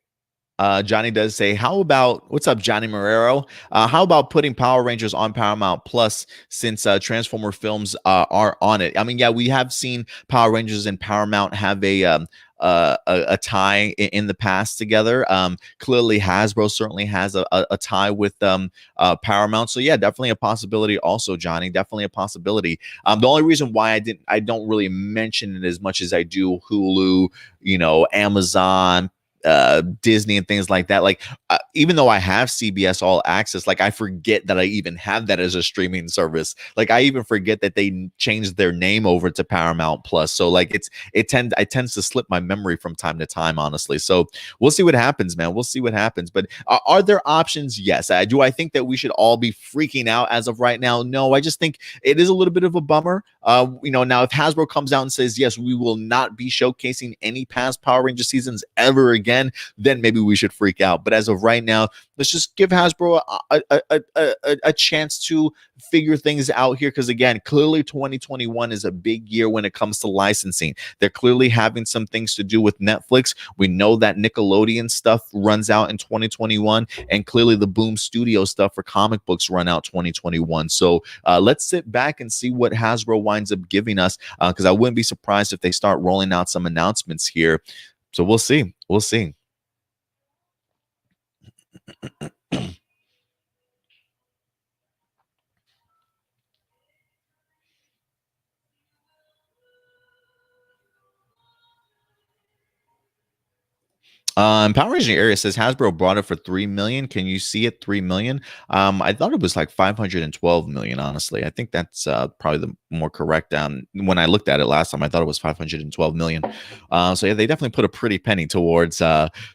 Johnny does say, how about what's up, Johnny Marrero? How about putting Power Rangers on Paramount Plus since Transformer films are on it? I mean, yeah, we have seen Power Rangers and Paramount have a tie in the past together. Clearly, Hasbro certainly has a tie with Paramount. So yeah, definitely a possibility. Also, Johnny, definitely a possibility. The only reason why I don't really mention it as much as I do Hulu, Amazon, Disney and things like that. Like, even though I have CBS All Access, like, I forget that I even have that as a streaming service. Like, I even forget that they changed their name over to Paramount Plus. So like, it tends to slip my memory from time to time, honestly. So we'll see what happens, man. We'll see what happens. But are there options? Yes. I think that we should all be freaking out as of right now. No, I just think it is a little bit of a bummer. Now if Hasbro comes out and says, yes, we will not be showcasing any past Power Ranger seasons ever again, then maybe we should freak out. But as of right now, let's just give Hasbro a chance to figure things out here. Because again, clearly 2021 is a big year when it comes to licensing. They're clearly having some things to do with Netflix. We know that Nickelodeon stuff runs out in 2021, and clearly the Boom Studio stuff for comic books run out 2021. So let's sit back and see what Hasbro winds up giving us, because I wouldn't be surprised if they start rolling out some announcements here. So we'll see. We'll see. Power Rangers area says Hasbro bought it for 3 million. Can you see it? 3 million. I thought it was like 512 million. Honestly, I think that's probably the more correct. When I looked at it last time, I thought it was 512 million. So yeah, they definitely put a pretty penny towards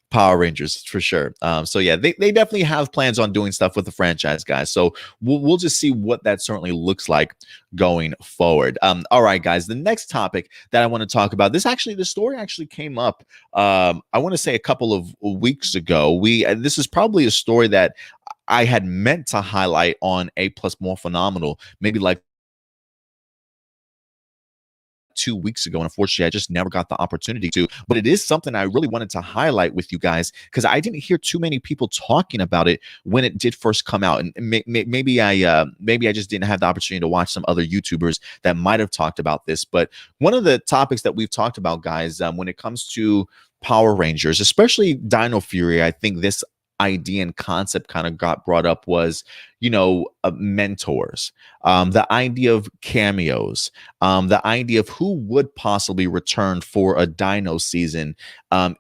Power Rangers for sure. So yeah, they definitely have plans on doing stuff with the franchise, guys. So we'll just see what that certainly looks like going forward. All right, guys. The next topic that I want to talk about. The story actually came up. I want to say a couple of weeks ago. This is probably a story that I had meant to highlight on A Plus Morphinominal, maybe like 2 weeks ago, and unfortunately I just never got the opportunity to. But it is something I really wanted to highlight with you guys, because I didn't hear too many people talking about it when it did first come out, and maybe I just didn't have the opportunity to watch some other YouTubers that might have talked about this. But one of the topics that we've talked about, guys, when it comes to Power Rangers, especially Dino Fury, I think this idea and concept kind of got brought up was, mentors, the idea of cameos, the idea of who would possibly return for a Dino season,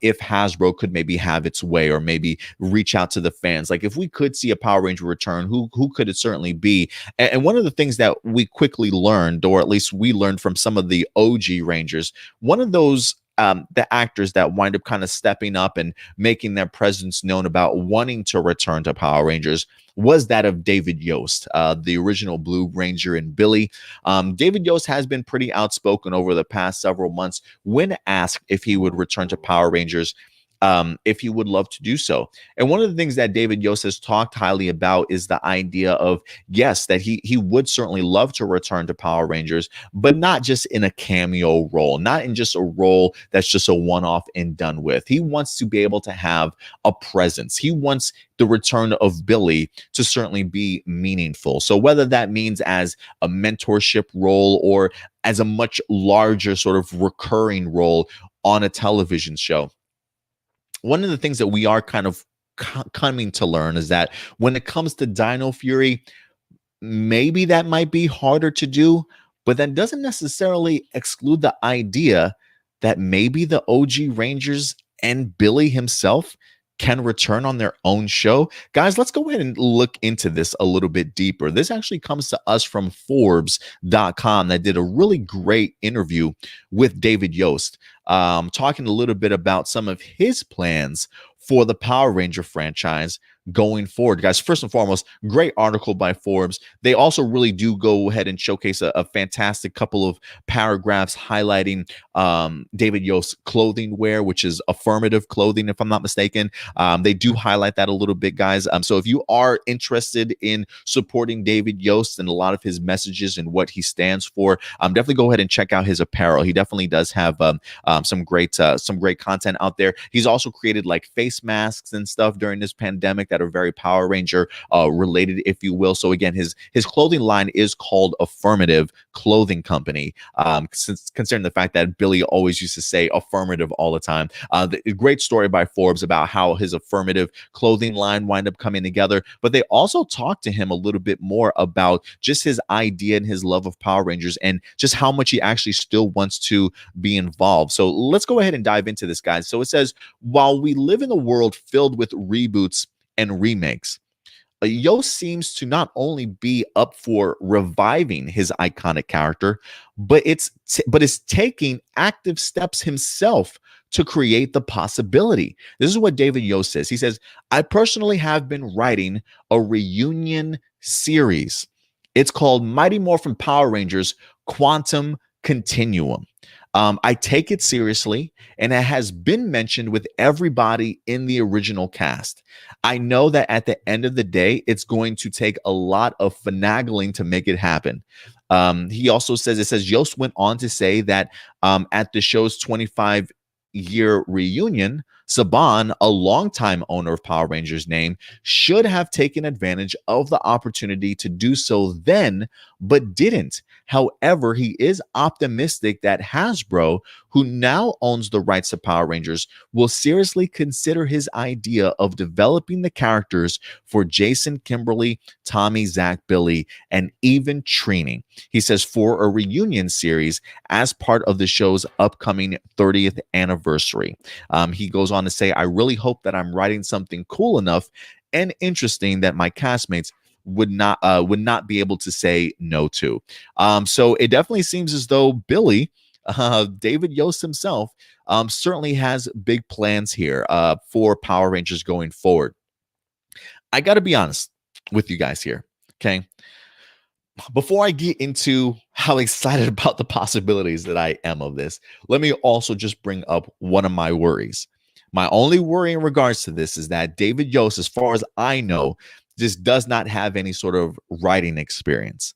if Hasbro could maybe have its way, or maybe reach out to the fans. Like, if we could see a Power Ranger return, who could it certainly be? And one of the things that we quickly learned, or at least we learned from some of the OG Rangers, one of those the actors that wind up kind of stepping up and making their presence known about wanting to return to Power Rangers was that of David Yost, the original Blue Ranger and Billy. David Yost has been pretty outspoken over the past several months when asked if he would return to Power Rangers, if he would love to do so. And one of the things that David Yost has talked highly about is the idea of, yes, that he would certainly love to return to Power Rangers, but not just in a cameo role, not in just a role that's just a one-off and done with. He wants to be able to have a presence. He wants the return of Billy to certainly be meaningful. So whether that means as a mentorship role, or as a much larger sort of recurring role on a television show. One of the things that we are kind of coming to learn is that when it comes to Dino Fury, maybe that might be harder to do, but that doesn't necessarily exclude the idea that maybe the OG Rangers and Billy himself can return on their own show. Guys, let's go ahead and look into this a little bit deeper. This actually comes to us from Forbes.com, that did a really great interview with David Yost, talking a little bit about some of his plans for the Power Ranger franchise going forward. Guys, first and foremost, great article by Forbes. They also really do go ahead and showcase a fantastic couple of paragraphs highlighting David Yost's clothing wear, which is affirmative clothing, if I'm not mistaken. They do highlight that a little bit, guys. So if you are interested in supporting David Yost and a lot of his messages and what he stands for, definitely go ahead and check out his apparel. He definitely does have some great content out there. He's also created like face masks and stuff during this pandemic that are very Power Ranger related, if you will. So again, his clothing line is called Affirmative Clothing Company, considering the fact that Billy always used to say affirmative all the time. The great story by Forbes about how his Affirmative clothing line wind up coming together, but they also talked to him a little bit more about just his idea and his love of Power Rangers, and just how much he actually still wants to be involved. So let's go ahead and dive into this, guys. So it says, while we live in a world filled with reboots and remakes, Yost seems to not only be up for reviving his iconic character, but is taking active steps himself to create the possibility. This is what David Yost says. He says, I personally have been writing a reunion series. It's called Mighty Morphin Power Rangers Quantum Continuum. I take it seriously, and it has been mentioned with everybody in the original cast. I know that at the end of the day, it's going to take a lot of finagling to make it happen. He also says, Yost went on to say that at the show's 25-year reunion, Saban, a longtime owner of Power Rangers name, should have taken advantage of the opportunity to do so then, but didn't. However, he is optimistic that Hasbro, who now owns the rights to Power Rangers, will seriously consider his idea of developing the characters for Jason, Kimberly, Tommy, Zach, Billy, and even Trini. He says for a reunion series as part of the show's upcoming 30th anniversary. He goes on to say, I really hope that I'm writing something cool enough and interesting that my castmates would not be able to say no to. So it definitely seems as though Billy, David Yost himself, certainly has big plans here for Power Rangers going forward. I got to be honest with you guys here, okay? Before I get into how excited about the possibilities that I am of this, let me also just bring up one of my worries. My only worry in regards to this is that David Yost, as far as I know, just does not have any sort of writing experience.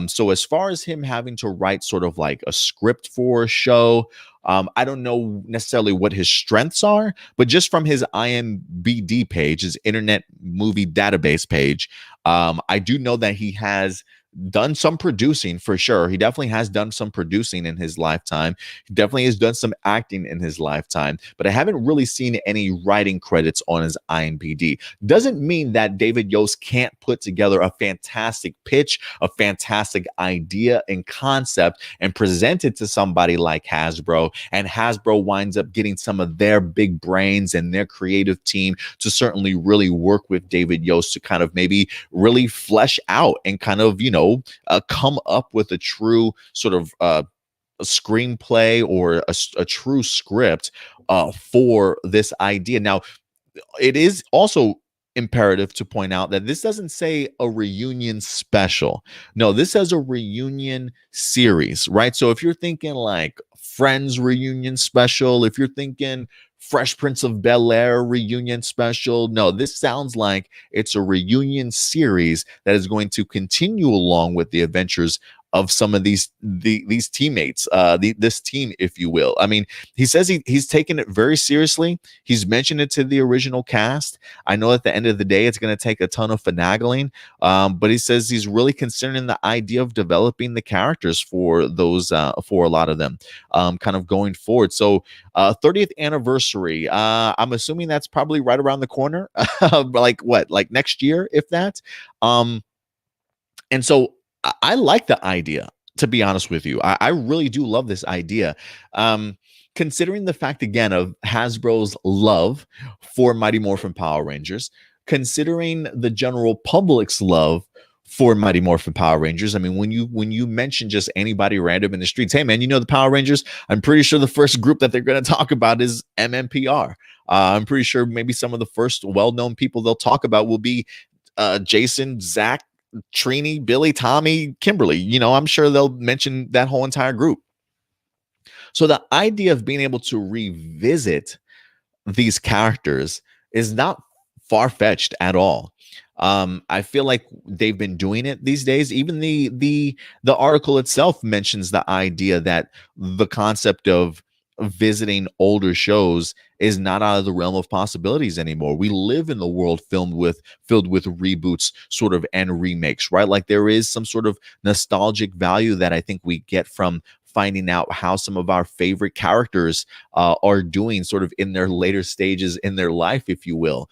So as far as him having to write sort of like a script for a show, I don't know necessarily what his strengths are, but just from his IMBD page, his Internet Movie Database page, I do know that he has done some producing for sure. He definitely has done some producing in his lifetime. He definitely has done some acting in his lifetime, but I haven't really seen any writing credits on his IMDb. Doesn't mean that David Yost can't put together a fantastic pitch, a fantastic idea and concept and present it to somebody like Hasbro, and Hasbro winds up getting some of their big brains and their creative team to certainly really work with David Yost to kind of maybe really flesh out and kind of, come up with a true sort of a screenplay or a true script for this idea. Now, it is also imperative to point out that this doesn't say a reunion special. No, this says a reunion series, right? So if you're thinking like Friends reunion special, if you're thinking Fresh Prince of Bel-Air reunion special, no, this sounds like it's a reunion series that is going to continue along with the adventures of some of these teammates, this team, if you will. I mean, he says he's taken it very seriously. He's mentioned it to the original cast. I know at the end of the day, it's going to take a ton of finagling, but he says he's really considering the idea of developing the characters for those, for a lot of them, kind of going forward. So 30th anniversary, I'm assuming that's probably right around the corner, like what, like next year, if that. And so I like the idea, to be honest with you. I really do love this idea. Considering the fact, again, of Hasbro's love for Mighty Morphin Power Rangers, considering the general public's love for Mighty Morphin Power Rangers. I mean, when you mention just anybody random in the streets, hey man, the Power Rangers, I'm pretty sure the first group that they're going to talk about is MMPR. I'm pretty sure maybe some of the first well-known people they'll talk about will be Jason, Zach, Trini, Billy, Tommy, Kimberly. I'm sure they'll mention that whole entire group. So the idea of being able to revisit these characters is not far-fetched at all. I feel like they've been doing it these days. Even the article itself mentions the idea that the concept of visiting older shows is not out of the realm of possibilities anymore. We live in the world filled with reboots, sort of, and remakes, right? Like there is some sort of nostalgic value that I think we get from finding out how some of our favorite characters are doing sort of in their later stages in their life, if you will.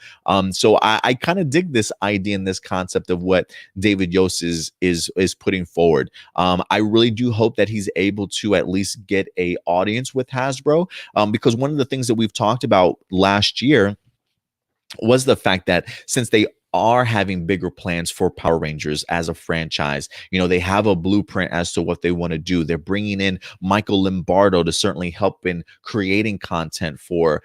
So I kind of dig this idea and this concept of what David Yost is putting forward. I really do hope that he's able to at least get a audience with Hasbro, because one of the things that we've talked about last year was the fact that since they are having bigger plans for Power Rangers as a franchise, they have a blueprint as to what they want to do. They're bringing in Michael Lombardo to certainly help in creating content for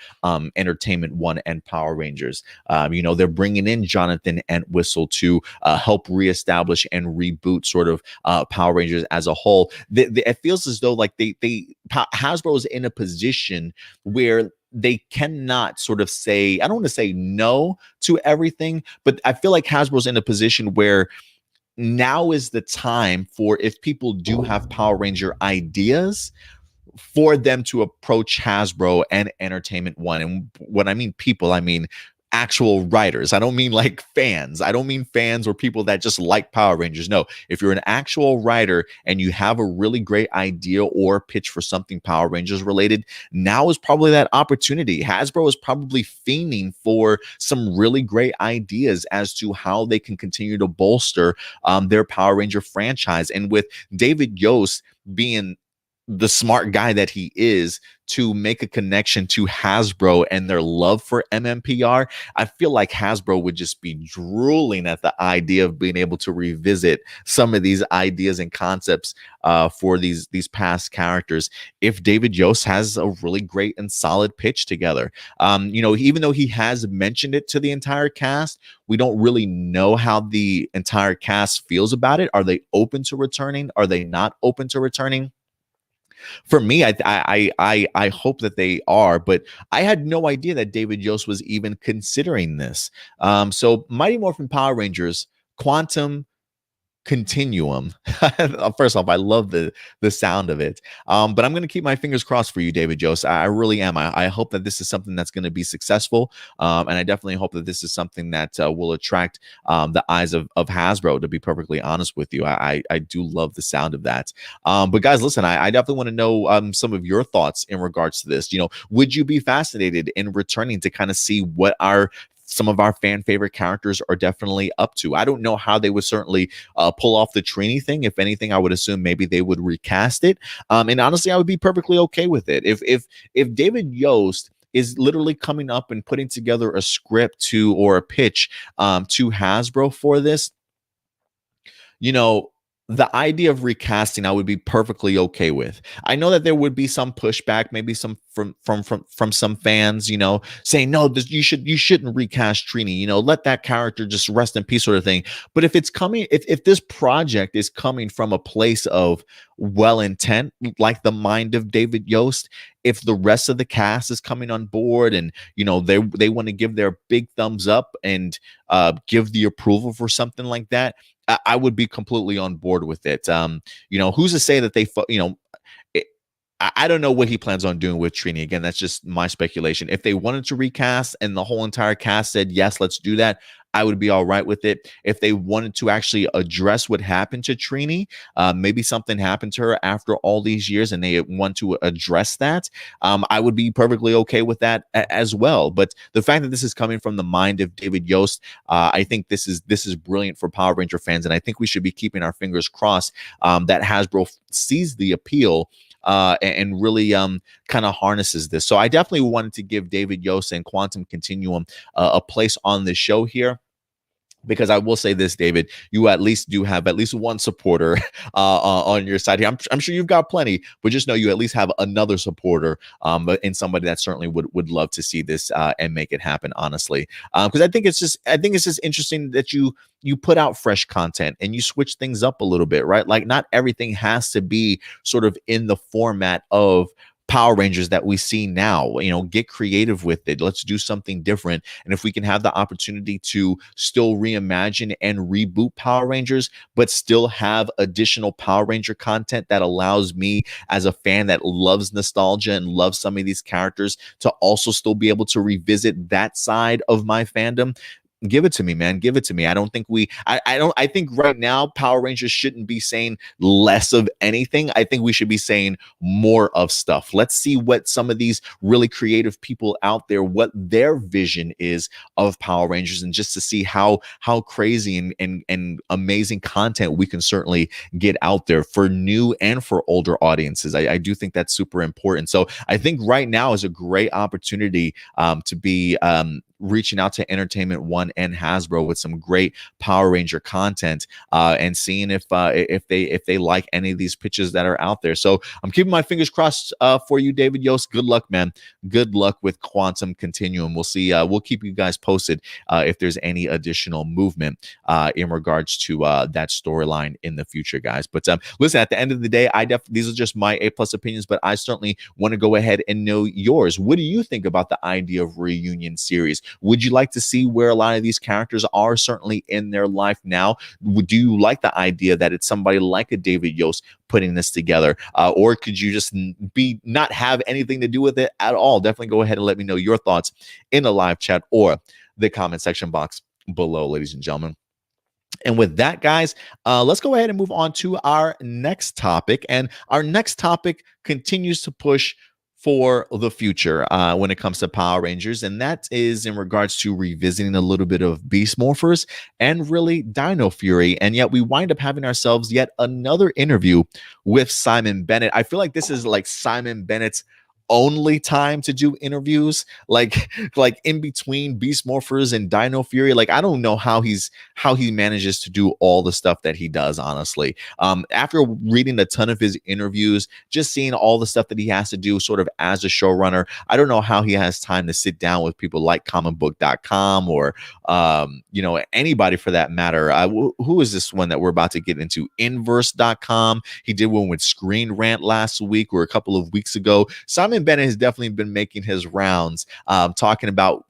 Entertainment One and Power Rangers. They're bringing in Jonathan Entwistle to help reestablish and reboot sort of Power Rangers as a whole. It feels as though like Hasbro is in a position where they cannot sort of say, I don't want to say no to everything, but I feel like Hasbro's in a position where now is the time for, if people do have Power Ranger ideas, for them to approach Hasbro and Entertainment One. And when I mean people, I mean actual writers. I don't mean like fans. I don't mean fans or people that just like Power Rangers. No, if you're an actual writer and you have a really great idea or pitch for something Power Rangers related, now is probably that opportunity. Hasbro is probably fiending for some really great ideas as to how they can continue to bolster their Power Ranger franchise. And with David Yost being the smart guy that he is, to make a connection to Hasbro and their love for MMPR, I feel like Hasbro would just be drooling at the idea of being able to revisit some of these ideas and concepts for these past characters if David Yost has a really great and solid pitch together. Even though he has mentioned it to the entire cast, we don't really know how the entire cast feels about it. Are they open to returning? Are they not open to returning? For me, I hope that they are, but I had no idea that David Yost was even considering this. So Mighty Morphin Power Rangers Quantum Continuum. First off, I love the sound of it. But I'm going to keep my fingers crossed for you, David Yost. I really am. I hope that this is something that's going to be successful. And I definitely hope that this is something that will attract the eyes of Hasbro, to be perfectly honest with you. I do love the sound of that. But guys, listen, I definitely want to know some of your thoughts in regards to this. Would you be fascinated in returning to kind of see what some of our fan favorite characters are definitely up to? I don't know how they would certainly pull off the Trini thing. If anything, I would assume maybe they would recast it. And honestly, I would be perfectly okay with it. If David Yost is literally coming up and putting together a script or a pitch to Hasbro for this, the idea of recasting, I would be perfectly okay with. I know that there would be some pushback, maybe some from some fans, saying no, you shouldn't recast Trini. Let that character just rest in peace, sort of thing. But if it's coming, if this project is coming from a place of well intent, like the mind of David Yost, if the rest of the cast is coming on board and they want to give their big thumbs up and give the approval for something like that, I would be completely on board with it. Who's to say that I don't know what he plans on doing with Trini. Again, that's just my speculation. If they wanted to recast and the whole entire cast said, yes, let's do that, I would be all right with it. If they wanted to actually address what happened to Trini, maybe something happened to her after all these years and they want to address that, I would be perfectly okay with that as well. But the fact that this is coming from the mind of David Yost, I think this is brilliant for Power Ranger fans. And I think we should be keeping our fingers crossed that Hasbro sees the appeal and really kind of harnesses this. So I definitely wanted to give David Yost and Quantum Continuum a place on the show here. Because I will say this, David, you at least do have at least one supporter on your side here. I'm sure you've got plenty, but just know you at least have another supporter and somebody that certainly would love to see this and make it happen, honestly. Because I think it's just interesting that you put out fresh content and you switch things up a little bit, right? Like not everything has to be sort of in the format of Power Rangers that we see now. Get creative with it. Let's do something different. And if we can have the opportunity to still reimagine and reboot Power Rangers, but still have additional Power Ranger content that allows me as a fan that loves nostalgia and loves some of these characters to also still be able to revisit that side of my fandom, give it to me, man. Give it to me. I don't think I think right now Power Rangers shouldn't be saying less of anything. I think we should be saying more of stuff. Let's see what some of these really creative people out there, what their vision is of Power Rangers, and just to see how crazy and amazing content we can certainly get out there for new and for older audiences. I do think that's super important. So I think right now is a great opportunity to be reaching out to Entertainment One and Hasbro with some great Power Ranger content and seeing if they like any of these pitches that are out there. So I'm keeping my fingers crossed for you, David Yost. Good luck, man. Good luck with Quantum Continuum. We'll see. We'll keep you guys posted if there's any additional movement in regards to that storyline in the future, guys. But listen, at the end of the day, these are just my A+ opinions, but I certainly want to go ahead and know yours. What do you think about the idea of reunion series? Would you like to see where a lot of these characters are certainly in their life now? Do you like the idea that it's somebody like a David Yost putting this together? Or could you just not have anything to do with it at all? Definitely go ahead and let me know your thoughts in the live chat or the comment section box below, ladies and gentlemen. And with that, guys, let's go ahead and move on to our next topic. And our next topic continues to push for the future when it comes to Power Rangers. And that is in regards to revisiting a little bit of Beast Morphers and really Dino Fury. And yet we wind up having ourselves yet another interview with Simon Bennett. I feel like this is like Simon Bennett's only time to do interviews, like in between Beast Morphers and Dino Fury. Like, I don't know how he manages to do all the stuff that he does, honestly. After reading a ton of his interviews, just seeing all the stuff that he has to do sort of as a showrunner, I don't know how he has time to sit down with people like comicbook.com or anybody for that matter. Who is this one that we're about to get into? Inverse.com. He did one with Screen Rant last week or a couple of weeks ago. Simon Bennett has definitely been making his rounds, talking about,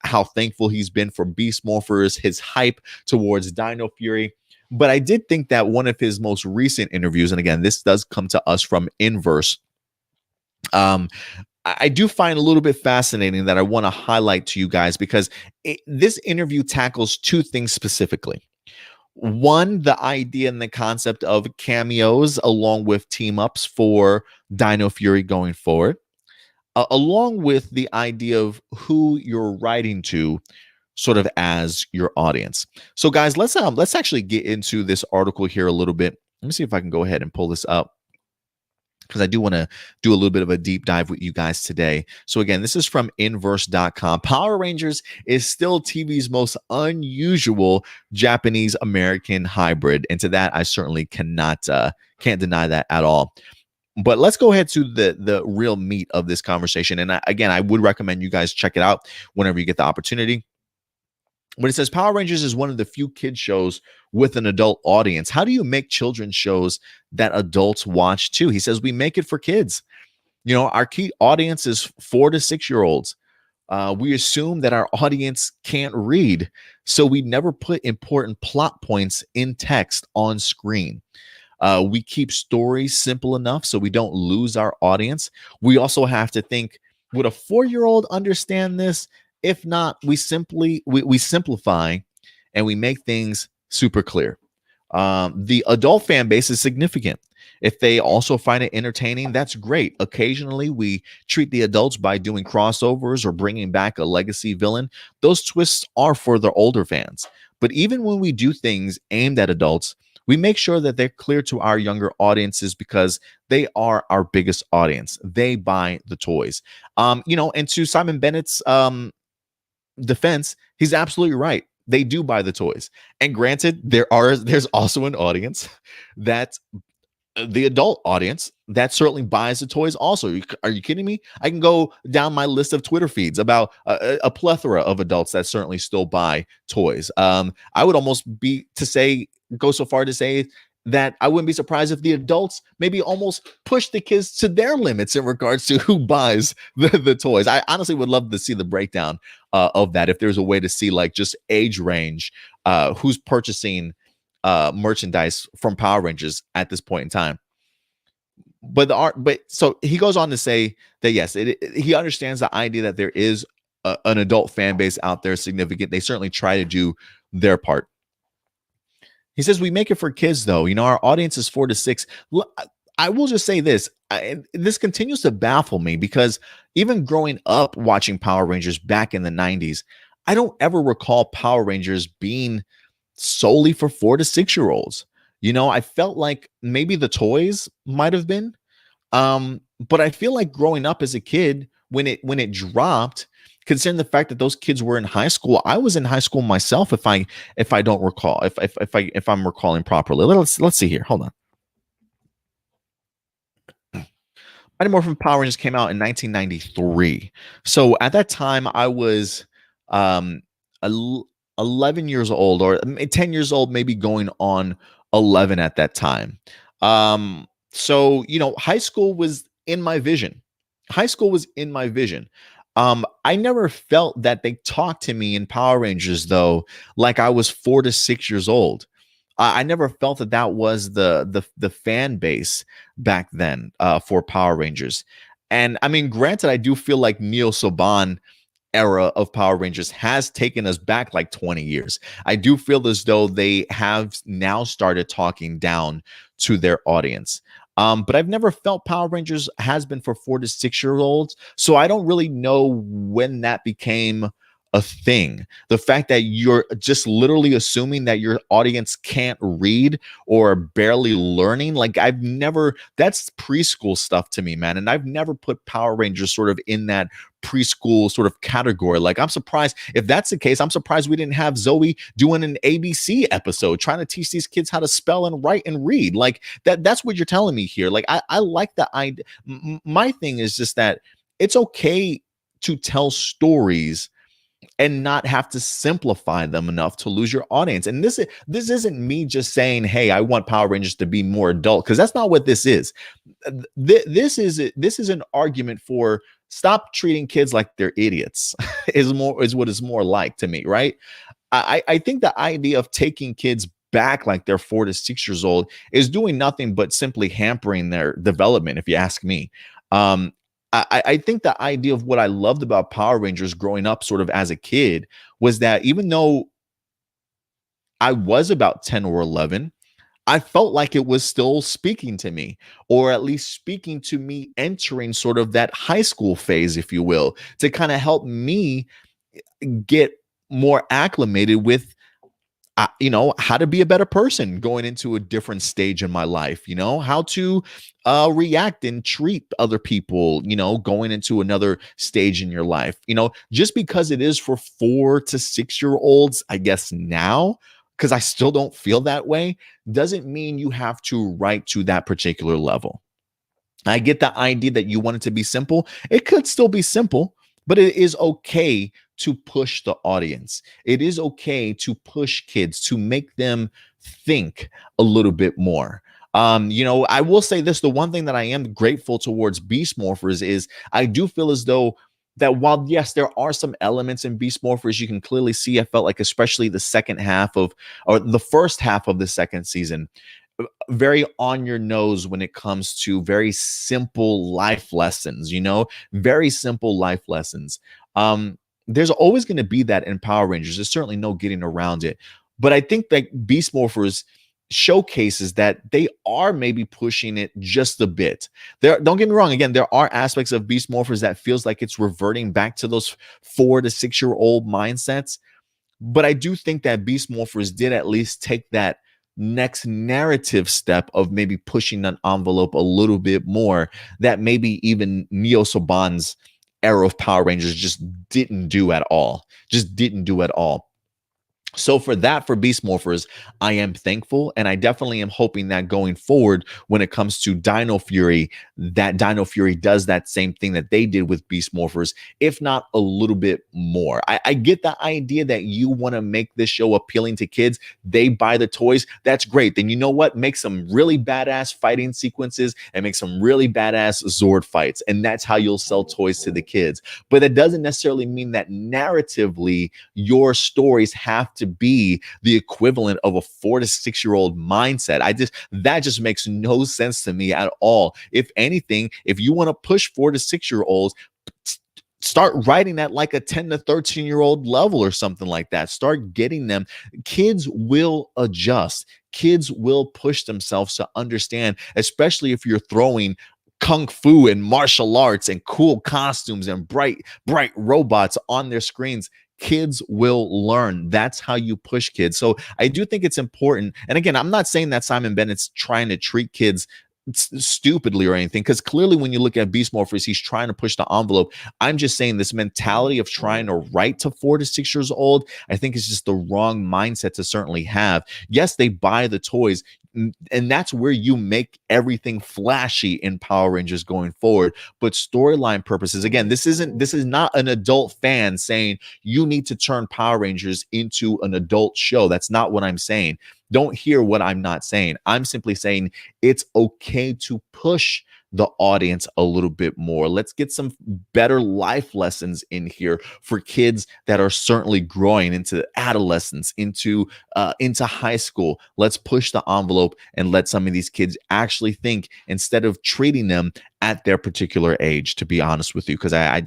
how thankful he's been for Beast Morphers, his hype towards Dino Fury. But I did think that one of his most recent interviews, and again, this does come to us from Inverse, I do find a little bit fascinating that I want to highlight to you guys, because this interview tackles two things specifically. One, the idea and the concept of cameos along with team ups for Dino Fury going forward, along with the idea of who you're writing to sort of as your audience. So guys, let's actually get into this article here a little bit. Let me see if I can go ahead and pull this up, because I do want to do a little bit of a deep dive with you guys today. So again, this is from inverse.com. Power Rangers is still TV's most unusual Japanese-American hybrid. And to that, I certainly can't deny that at all. But let's go ahead to the real meat of this conversation. And again, I would recommend you guys check it out whenever you get the opportunity. When it says Power Rangers is one of the few kids shows with an adult audience, how do you make children's shows that adults watch too? He says, we make it for kids. Our key audience is 4 to 6 year olds. We assume that our audience can't read, so we never put important plot points in text on screen. We keep stories simple enough so we don't lose our audience. We also have to think, would a 4-year-old understand this? If not, we simplify and we make things super clear. The adult fan base is significant. If they also find it entertaining, that's great. Occasionally, we treat the adults by doing crossovers or bringing back a legacy villain. Those twists are for the older fans. But even when we do things aimed at adults, we make sure that they're clear to our younger audiences, because they are our biggest audience. They buy the toys. And to Simon Bennett's defense, he's absolutely right. They do buy the toys. And granted, there's also an audience that's the adult audience that certainly buys the toys also. Are you kidding me? I can go down my list of Twitter feeds about a plethora of adults that certainly still buy toys. I would almost go so far to say that I wouldn't be surprised if the adults maybe almost push the kids to their limits in regards to who buys the toys. I honestly would love to see the breakdown of that, if there's a way to see like just age range, who's purchasing merchandise from Power Rangers at this point in time. But so he goes on to say that yes, he understands the idea that there is an adult fan base out there significant. They certainly try to do their part. He says, we make it for kids, though. Our audience is 4 to 6. I will just say this. This continues to baffle me, because even growing up watching Power Rangers back in the 90s, I don't ever recall Power Rangers being solely for 4 to 6 year olds. I felt like maybe the toys might have been. But I feel like growing up as a kid, when it dropped, considering the fact that those kids were in high school, I was in high school myself. If I don't recall, if I'm recalling properly, let's see here. Hold on. Mighty Morphin Power Rangers came out in 1993. So at that time, I was 11 years old, or 10 years old, maybe going on 11 at that time. So high school was in my vision. I never felt that they talked to me in Power Rangers, though, like I was 4 to 6 years old. I never felt that was the fan base back then for Power Rangers. And I mean, granted, I do feel like Neo Saban era of Power Rangers has taken us back like 20 years. I do feel as though they have now started talking down to their audience. But I've never felt Power Rangers has been for 4 to 6 year olds. So I don't really know when that became a thing. The fact that you're just literally assuming that your audience can't read or barely learning, like I've never, that's preschool stuff to me, man. And I've never put Power Rangers sort of in that preschool sort of category. Like I'm surprised if that's the case. I'm surprised we didn't have Zoe doing an ABC episode trying to teach these kids how to spell and write and read. Like that's what you're telling me here. Like I like the idea. My thing is just that it's okay to tell stories and not have to simplify them enough to lose your audience. And this isn't me just saying, hey, I want Power Rangers to be more adult, because that's not what this is. This is an argument for stop treating kids like they're idiots is what is more like to me, right? I think the idea of taking kids back like they're 4 to 6 years old is doing nothing but simply hampering their development, if you ask me. I think the idea of what I loved about Power Rangers growing up sort of as a kid was that even though I was about 10 or 11, I felt like it was still speaking to me, or at least speaking to me entering sort of that high school phase, if you will, to kind of help me get more acclimated with how to be a better person going into a different stage in my life, how to react and treat other people, going into another stage in your life, just because it is for 4 to 6 year olds, I guess now, because I still don't feel that way, doesn't mean you have to write to that particular level. I get the idea that you want it to be simple. It could still be simple, but it is okay to push the audience. It is okay to push kids, to make them think a little bit more. I will say this, the one thing that I am grateful towards Beast Morphers is I do feel as though that while, yes, there are some elements in Beast Morphers you can clearly see, I felt like especially the first half of the second season, very on your nose when it comes to very simple life lessons, very simple life lessons. There's always going to be that in Power Rangers. There's certainly no getting around it. But I think that Beast Morphers showcases that they are maybe pushing it just a bit. Don't get me wrong. Again, there are aspects of Beast Morphers that feels like it's reverting back to those 4 to 6 year old mindsets. But I do think that Beast Morphers did at least take that next narrative step of maybe pushing that envelope a little bit more that maybe even Neo Saban's era of Power Rangers just didn't do at all. So for Beast Morphers, I am thankful, and I definitely am hoping that going forward, when it comes to Dino Fury, that Dino Fury does that same thing that they did with Beast Morphers, if not a little bit more. I get the idea that you want to make this show appealing to kids. They buy the toys. That's great. Then you know what? Make some really badass fighting sequences and make some really badass Zord fights. And that's how you'll sell toys to the kids. But that doesn't necessarily mean that narratively your stories have to be the equivalent of a 4 to 6 year old mindset. That just makes no sense to me at all. If anything, if you want to push 4 to 6 year olds, start writing at like a 10 to 13-year-old level or something like that. Start getting them. Kids will adjust. Kids will push themselves to understand, especially if you're throwing kung fu and martial arts and cool costumes and bright robots on their screens. Kids will learn. That's how you push kids. So I do think it's important. And again, I'm not saying that Simon Bennett's trying to treat kids stupidly or anything, because clearly when you look at Beast Morphers, he's trying to push the envelope. I'm just saying this mentality of trying to write to 4 to 6 years old, I think is just the wrong mindset to certainly have. Yes, they buy the toys, and that's where you make everything flashy in Power Rangers going forward. But storyline purposes, again, this is not an adult fan saying you need to turn Power Rangers into an adult show. That's not what I'm saying. Don't hear what I'm not saying. I'm simply saying it's okay to push the audience a little bit more. Let's get some better life lessons in here for kids that are certainly growing into adolescence, into high school. Let's push the envelope and let some of these kids actually think, instead of treating them at their particular age, to be honest with you, because I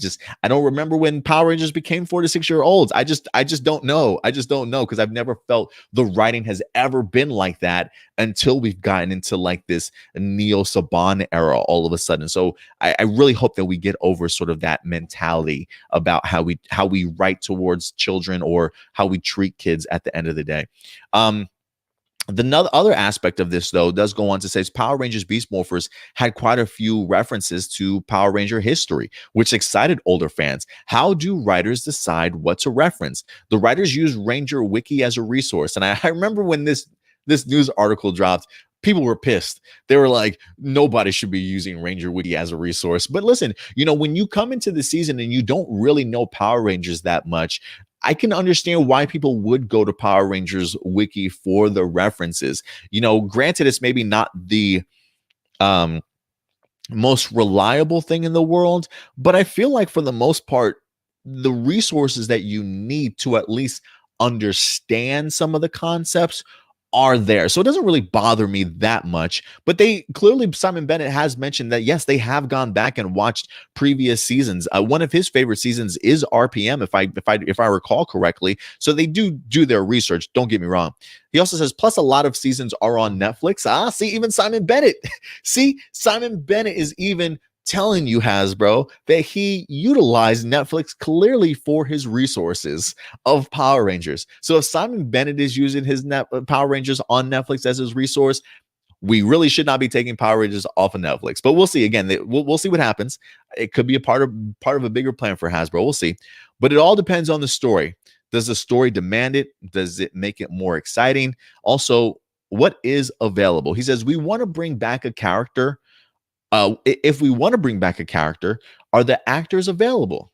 don't remember when Power Rangers became 4 to 6 year olds. I just don't know. I just don't know, because I've never felt the writing has ever been like that until we've gotten into like this Neo Saban era all of a sudden. So I really hope that we get over sort of that mentality about how we write towards children, or how we treat kids at the end of the day. The other aspect of this, though, does go on to say Power Rangers Beast Morphers had quite a few references to Power Ranger history, which excited older fans. How do writers decide what to reference? The writers use Ranger Wiki as a resource. And I remember when this news article dropped, people were pissed. They were like, nobody should be using Ranger Wiki as a resource. But listen, when you come into the season and you don't really know Power Rangers that much, I can understand why people would go to Power Rangers Wiki for the references. Granted, it's maybe not the most reliable thing in the world, but I feel like for the most part, the resources that you need to at least understand some of the concepts are there. So it doesn't really bother me that much. But Simon Bennett has mentioned that, yes, they have gone back and watched previous seasons. One of his favorite seasons is RPM, if I recall correctly. So they do their research. Don't get me wrong. He also says, plus a lot of seasons are on Netflix. See, even Simon Bennett. See, Simon Bennett is even telling you, Hasbro, that he utilized Netflix clearly for his resources of Power Rangers. So if Simon Bennett is using his Power Rangers on Netflix as his resource, we really should not be taking Power Rangers off of Netflix. But we'll see. Again, we'll see what happens. It could be a part of a bigger plan for Hasbro. We'll see. But it all depends on the story. Does the story demand it? Does it make it more exciting? Also, what is available? He says, we want to bring back a character. If we want to bring back a character, are the actors available?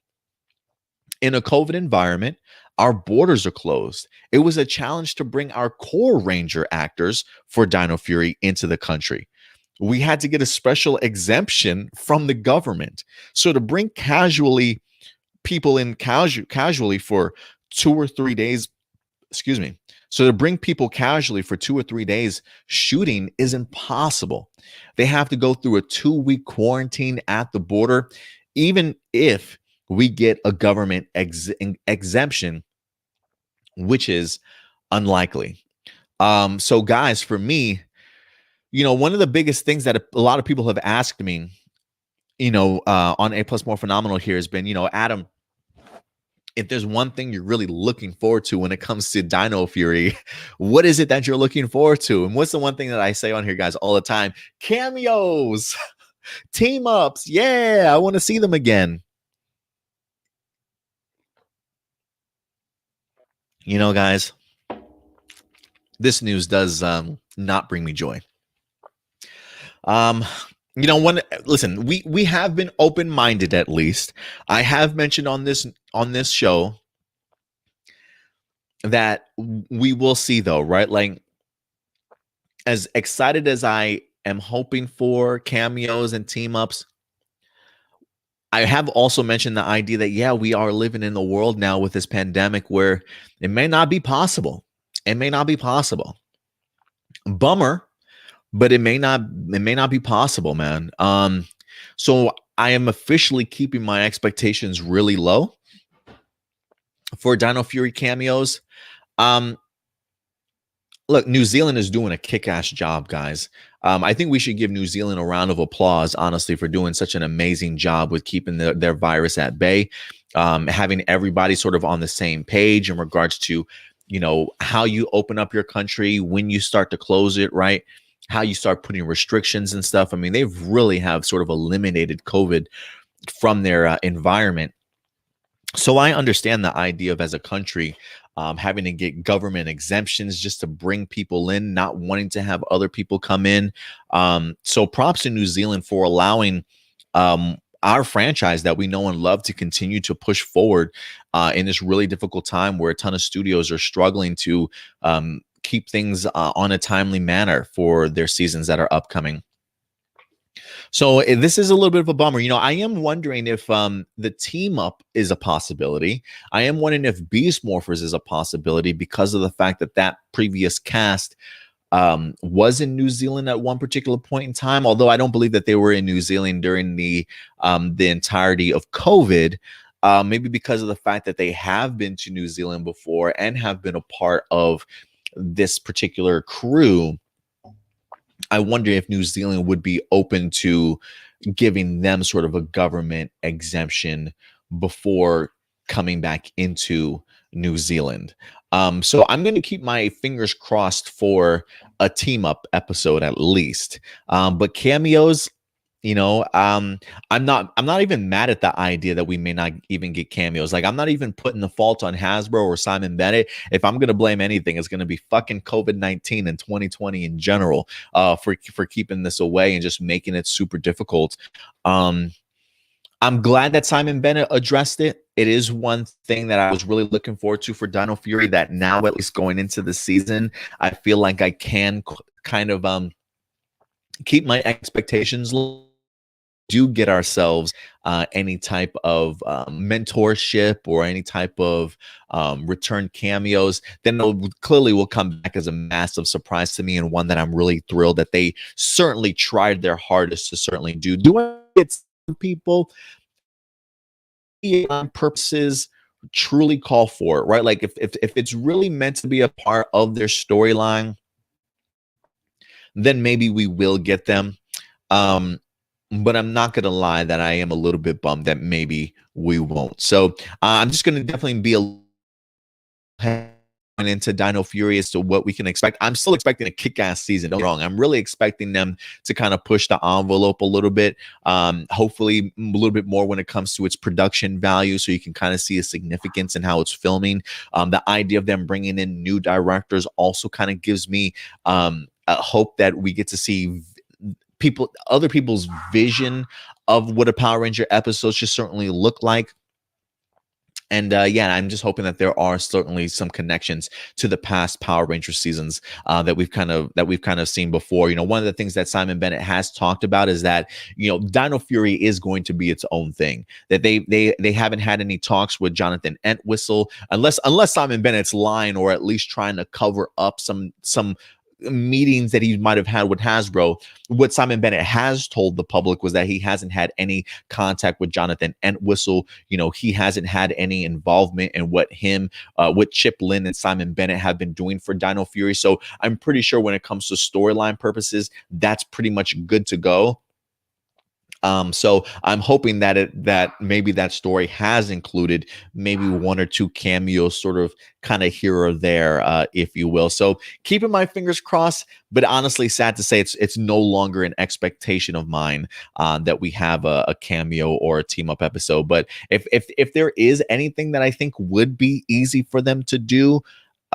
In a COVID environment, our borders are closed. It was a challenge to bring our core Ranger actors for Dino Fury into the country. We had to get a special exemption from the government. So to bring people in casually for 2 or 3 days, So to bring people casually for 2 or 3 days shooting is impossible. They have to go through a 2-week quarantine at the border. Even if we get a government exemption, which is unlikely. So guys, for me, one of the biggest things that a lot of people have asked me, on A+ Morphinominal here has been, Adam, if there's one thing you're really looking forward to when it comes to Dino Fury, what is it that you're looking forward to? And what's the one thing that I say on here, guys, all the time? Cameos, team ups. Yeah, I want to see them again. Guys, this news does not bring me joy. Listen, we have been open-minded, at least. I have mentioned on this show that we will see, though, right? Like, as excited as I am hoping for cameos and team-ups, I have also mentioned the idea that, yeah, we are living in a world now with this pandemic where it may not be possible. It may not be possible. Bummer. But it may not be possible, man. So I am officially keeping my expectations really low for Dino Fury cameos. Look, New Zealand is doing a kick-ass job, guys. I think we should give New Zealand a round of applause, honestly, for doing such an amazing job with keeping their virus at bay, having everybody sort of on the same page in regards to, how you open up your country, when you start to close it, right? How you start putting restrictions and stuff. I mean, they've really have sort of eliminated COVID from their environment. So I understand the idea of, as a country, having to get government exemptions just to bring people in, not wanting to have other people come in. So props to New Zealand for allowing our franchise that we know and love to continue to push forward in this really difficult time where a ton of studios are struggling to keep things on a timely manner for their seasons that are upcoming. So this is a little bit of a bummer. I am wondering if the team up is a possibility. I am wondering if Beast Morphers is a possibility because of the fact that previous cast was in New Zealand at one particular point in time, although I don't believe that they were in New Zealand during the entirety of COVID. Maybe because of the fact that they have been to New Zealand before and have been a part of this particular crew. I wonder if New Zealand would be open to giving them sort of a government exemption before coming back into New Zealand. So I'm going to keep my fingers crossed for a team up episode at least. But cameos, I'm not even mad at the idea that we may not even get cameos. Like, I'm not even putting the fault on Hasbro or Simon Bennett. If I'm gonna blame anything, it's gonna be fucking COVID-19 and 2020 in general, for keeping this away and just making it super difficult. I'm glad that Simon Bennett addressed it. It is one thing that I was really looking forward to for Dino Fury, that now, at least going into the season, I feel like I can kind of keep my expectations low. Do get ourselves any type of mentorship or any type of return cameos, then it clearly will come back as a massive surprise to me, and one that I'm really thrilled that they certainly tried their hardest to certainly do. Do I get some people on purposes truly call for it, right? Like, if it's really meant to be a part of their storyline, then maybe we will get them. But I'm not going to lie that I am a little bit bummed that maybe we won't. So I'm just going to definitely be into Dino Fury as to what we can expect. I'm still expecting a kick-ass season. Don't get me wrong. I'm really expecting them to kind of push the envelope a little bit. Hopefully a little bit more when it comes to its production value, so you can kind of see a significance in how it's filming. The idea of them bringing in new directors also kind of gives me a hope that we get to see other people's vision of what a Power Ranger episode should certainly look like. And yeah, I'm just hoping that there are certainly some connections to the past Power Ranger seasons that we've kind of seen before. One of the things that Simon Bennett has talked about is that Dino Fury is going to be its own thing. That they haven't had any talks with Jonathan Entwistle, unless Simon Bennett's lying or at least trying to cover up some meetings that he might have had with Hasbro. What Simon Bennett has told the public was that he hasn't had any contact with Jonathan Entwistle. He hasn't had any involvement in what Chip Lynn and Simon Bennett have been doing for Dino Fury. So I'm pretty sure when it comes to storyline purposes, that's pretty much good to go. So I'm hoping that maybe that story has included maybe one or two cameos, sort of kind of here or there, if you will. So keeping my fingers crossed, but honestly, sad to say, it's no longer an expectation of mine that we have a cameo or a team up episode. But if there is anything that I think would be easy for them to do,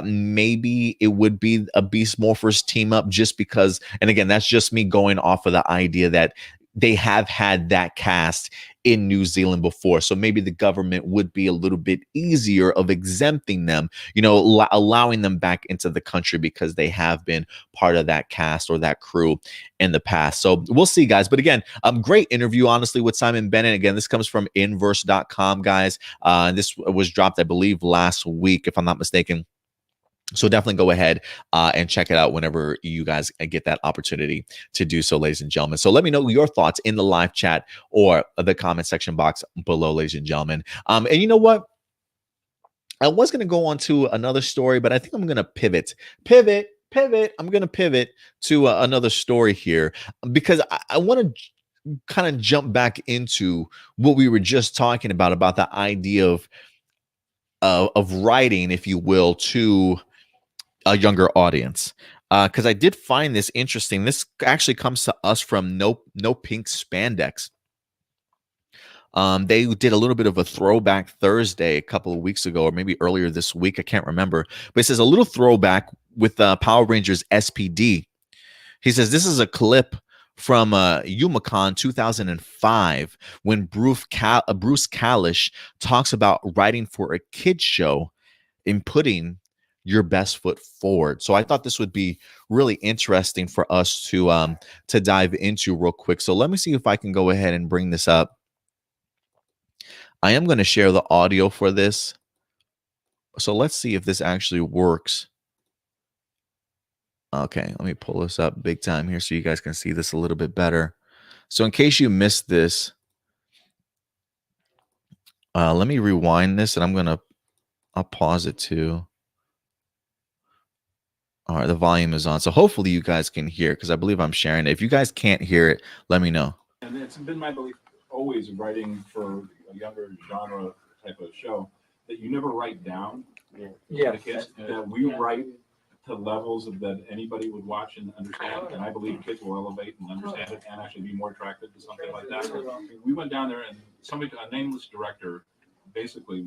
maybe it would be a Beast Morphers team up, just because, and again, that's just me going off of the idea that they have had that cast in New Zealand before. So maybe the government would be a little bit easier of exempting them, allowing them back into the country because they have been part of that cast or that crew in the past. So we'll see, guys. But again, great interview, honestly, with Simon Bennett. Again, this comes from inverse.com, guys. This was dropped, I believe, last week, if I'm not mistaken. So definitely go ahead and check it out whenever you guys get that opportunity to do so, ladies and gentlemen. So let me know your thoughts in the live chat or the comment section box below, ladies and gentlemen. And you know what? I was going to go on to another story, but I think I'm going to pivot. I'm going to pivot to another story here, because I want to kind of jump back into what we were just talking about the idea of writing, if you will, to a younger audience, because I did find this interesting. This actually comes to us from No Pink Spandex. They did a little bit of a throwback Thursday a couple of weeks ago, or maybe earlier this week, I can't remember, but it says a little throwback with Power Rangers SPD. He says this is a clip from Yumacon 2005 when Bruce Kalish talks about writing for a kids show and putting your best foot forward. So I thought this would be really interesting for us to dive into real quick. So let me see if I can go ahead and bring this up. I am going to share the audio for this. So let's see if this actually works. Okay, let me pull this up big time here so you guys can see this a little bit better. So in case you missed this, let me rewind this, and I'll pause it too. All right, the volume is on, so hopefully you guys can hear because I believe I'm sharing it. If you guys can't hear it, let me know. And it's been my belief always writing for a younger genre type of show that you never write down the kids, that we write to levels that anybody would watch and understand. And I believe kids will elevate and understand it and actually be more attracted to something like that. We went down there and a nameless director, basically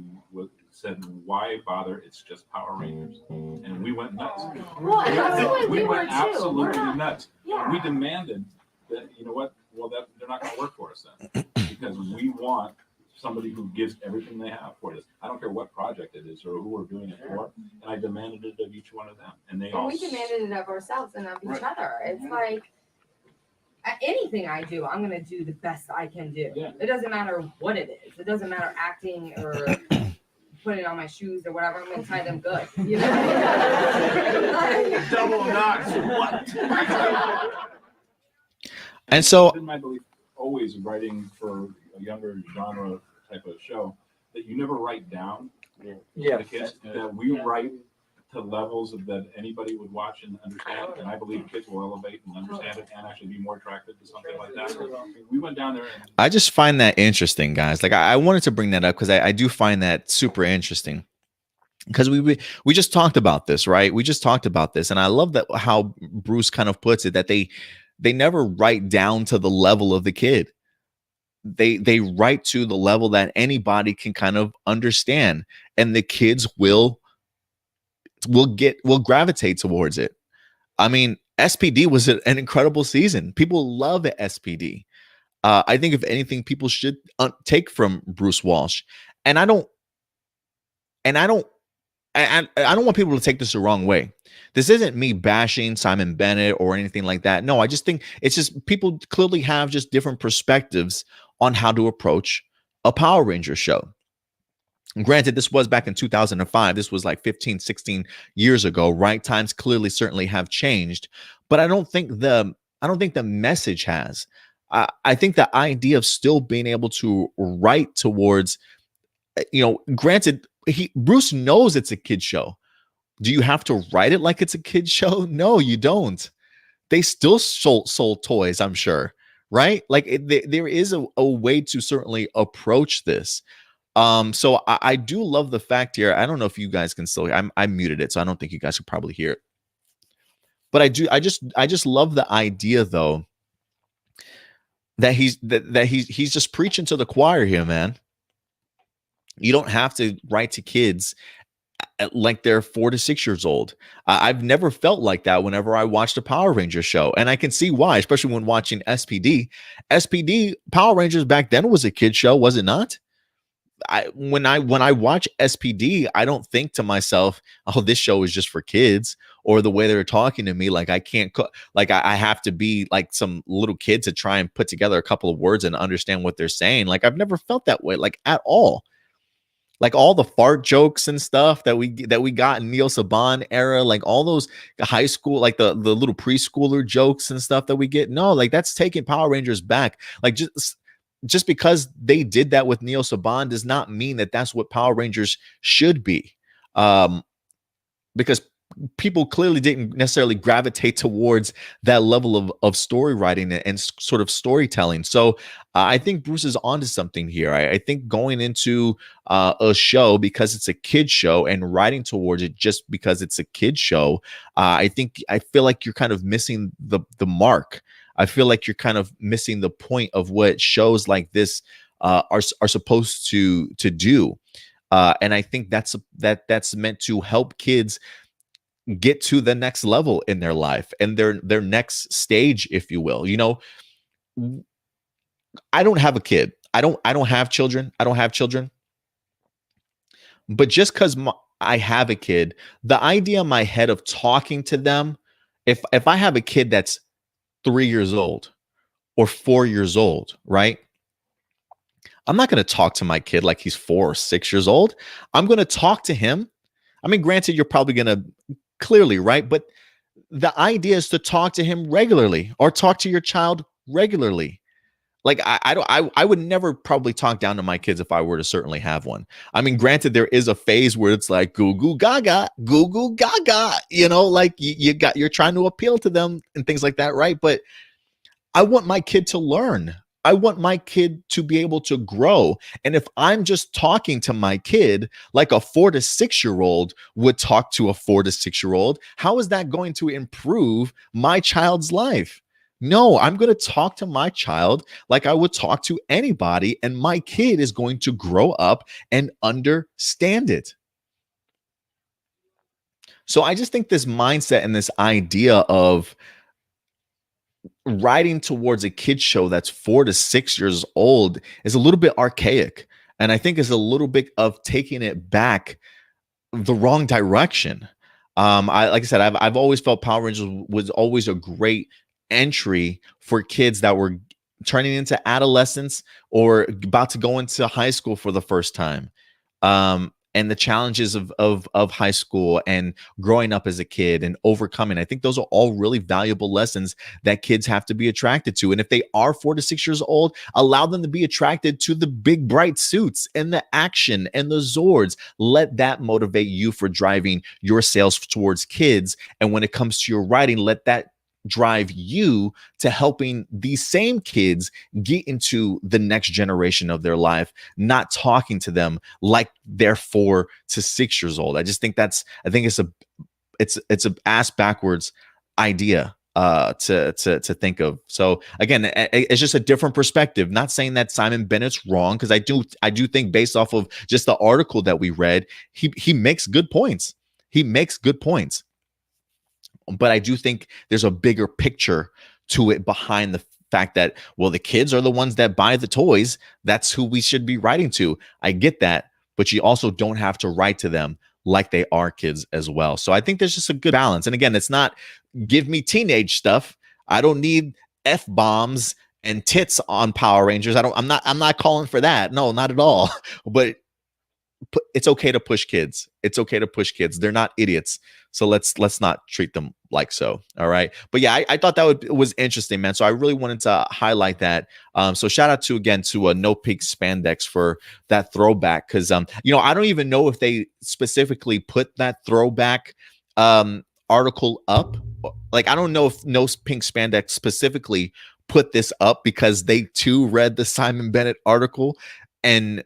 said, "Why bother? It's just Power Rangers." And we went nuts. Well, we went absolutely nuts. Yeah. We demanded that, you know what? Well, they're not going to work for us then, because we want somebody who gives everything they have for this. I don't care what project it is or who we're doing it for. And I demanded it of each one of them, and we demanded it of ourselves and of each other. It's like anything I do, I'm going to do the best I can do. Yeah. It doesn't matter what it is. It doesn't matter acting or putting on my shoes or whatever. I'm going to tie them good. You know? Double knots. What? And so, it's been my belief always writing for a younger genre type of show that you never write down the kids, that we write to levels that anybody would watch and understand. And I believe kids will elevate and understand it and actually be more attracted to something like that. We went down there and I just find that interesting, guys. Like I wanted to bring that up because I do find that super interesting. Because we just talked about this, right? We just talked about this, and I love that how Bruce kind of puts it, that they never write down to the level of the kid. They write to the level that anybody can kind of understand, and the kids will gravitate towards it. I mean, SPD was an incredible season. People love SPD. I think if anything, people should take from Bruce Walsh, and I don't want people to take this the wrong way. This isn't me bashing Simon Bennett or anything like that. No, I just think it's just people clearly have just different perspectives on how to approach a Power Rangers show. And granted, this was back in 2005. This was like 15, 16 years ago, right? Times clearly certainly have changed, but I don't think the message has. I think the idea of still being able to write towards, granted, Bruce knows it's a kid show. Do you have to write it like it's a kid show? No, you don't. They still sold toys, I'm sure, right? Like there is a way to certainly approach this. So I do love the fact here. I don't know if you guys can still hear. I muted it, so I don't think you guys could probably hear it. But I just love the idea though that he's just preaching to the choir here, man. You don't have to write to kids like they're 4 to 6 years old. I've never felt like that whenever I watched a Power Rangers show, and I can see why, especially when watching SPD. SPD Power Rangers back then was a kid show, was it not? When I watch SPD, I don't think to myself, "Oh, this show is just for kids," or the way they're talking to me, like I can't cook, like I have to be like some little kid to try and put together a couple of words and understand what they're saying. Like I've never felt that way, like at all. Like all the fart jokes and stuff that we got in Neil Saban era, like all those high school, like the little preschooler jokes and stuff that we get. No, like that's taking Power Rangers back. Like just because they did that with Neil Saban does not mean that that's what Power Rangers should be. Because people clearly didn't necessarily gravitate towards that level of story writing and sort of storytelling. So I think Bruce is onto something here. I think going into a show because it's a kid show and writing towards it just because it's a kid show, I feel like you're kind of missing the mark. I feel like you're kind of missing the point of what shows like this are supposed to do. And I think that's meant to help kids get to the next level in their life and their next stage, if you will. I don't have a kid. I don't have children. I don't have children. But just because I have a kid, the idea in my head of talking to them, if I have a kid that's 3 years old or 4 years old, right? I'm not going to talk to my kid like he's 4 or 6 years old. I'm going to talk to him. I mean, granted, you're probably going to clearly, right? But the idea is to talk to him regularly or talk to your child regularly. Like I would never probably talk down to my kids if I were to certainly have one. I mean, granted, there is a phase where it's like goo goo gaga, like you're trying to appeal to them and things like that, right? But I want my kid to learn. I want my kid to be able to grow. And if I'm just talking to my kid like a 4 to 6 year old would talk to a 4 to 6 year old, how is that going to improve my child's life? No, I'm going to talk to my child like I would talk to anybody, and my kid is going to grow up and understand it. So I just think this mindset and this idea of writing towards a kid's show that's 4 to 6 years old is a little bit archaic. And I think is a little bit of taking it back the wrong direction. Like I said, I've always felt Power Rangers was always a great entry for kids that were turning into adolescence or about to go into high school for the first time. And the challenges of high school and growing up as a kid and overcoming. I think those are all really valuable lessons that kids have to be attracted to. And if they are 4 to 6 years old, allow them to be attracted to the big bright suits and the action and the Zords. Let that motivate you for driving your sales towards kids. And when it comes to your writing, let that drive you to helping these same kids get into the next generation of their life, not talking to them like they're 4 to 6 years old. I just think it's a ass backwards idea to think of. So again, it's just a different perspective. Not saying that Simon Bennett's wrong, because I do think based off of just the article that we read, he makes good points. He makes good points. But I do think there's a bigger picture to it behind the fact that, well, the kids are the ones that buy the toys. That's who we should be writing to. I get that, but you also don't have to write to them like they are kids as well. So I think there's just a good balance. And again, it's not give me teenage stuff. I don't need F-bombs and tits on Power Rangers. I'm not calling for that. No, not at all. But it's okay to push kids. It's okay to push kids. They're not idiots. So let's not treat them like so. All right. But yeah, I thought that was interesting, man. So I really wanted to highlight that. So shout out to No Peak Spandex for that throwback. Cause I don't even know if they specifically put that throwback article up. Like, I don't know if No Pink Spandex specifically put this up because they too read the Simon Bennett article and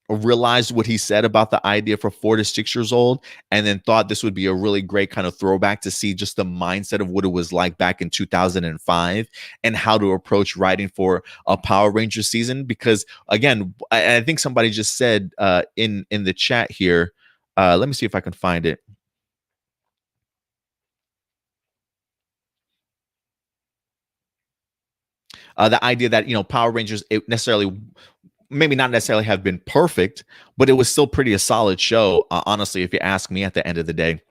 realized what he said about the idea for 4 to 6 years old, and then thought this would be a really great kind of throwback to see just the mindset of what it was like back in 2005 and how to approach writing for a Power Rangers season. Because again, I think somebody just said in the chat here, let me see if I can find it. The idea that, Power Rangers, it maybe not necessarily have been perfect, but it was still pretty a solid show, honestly, if you ask me at the end of the day.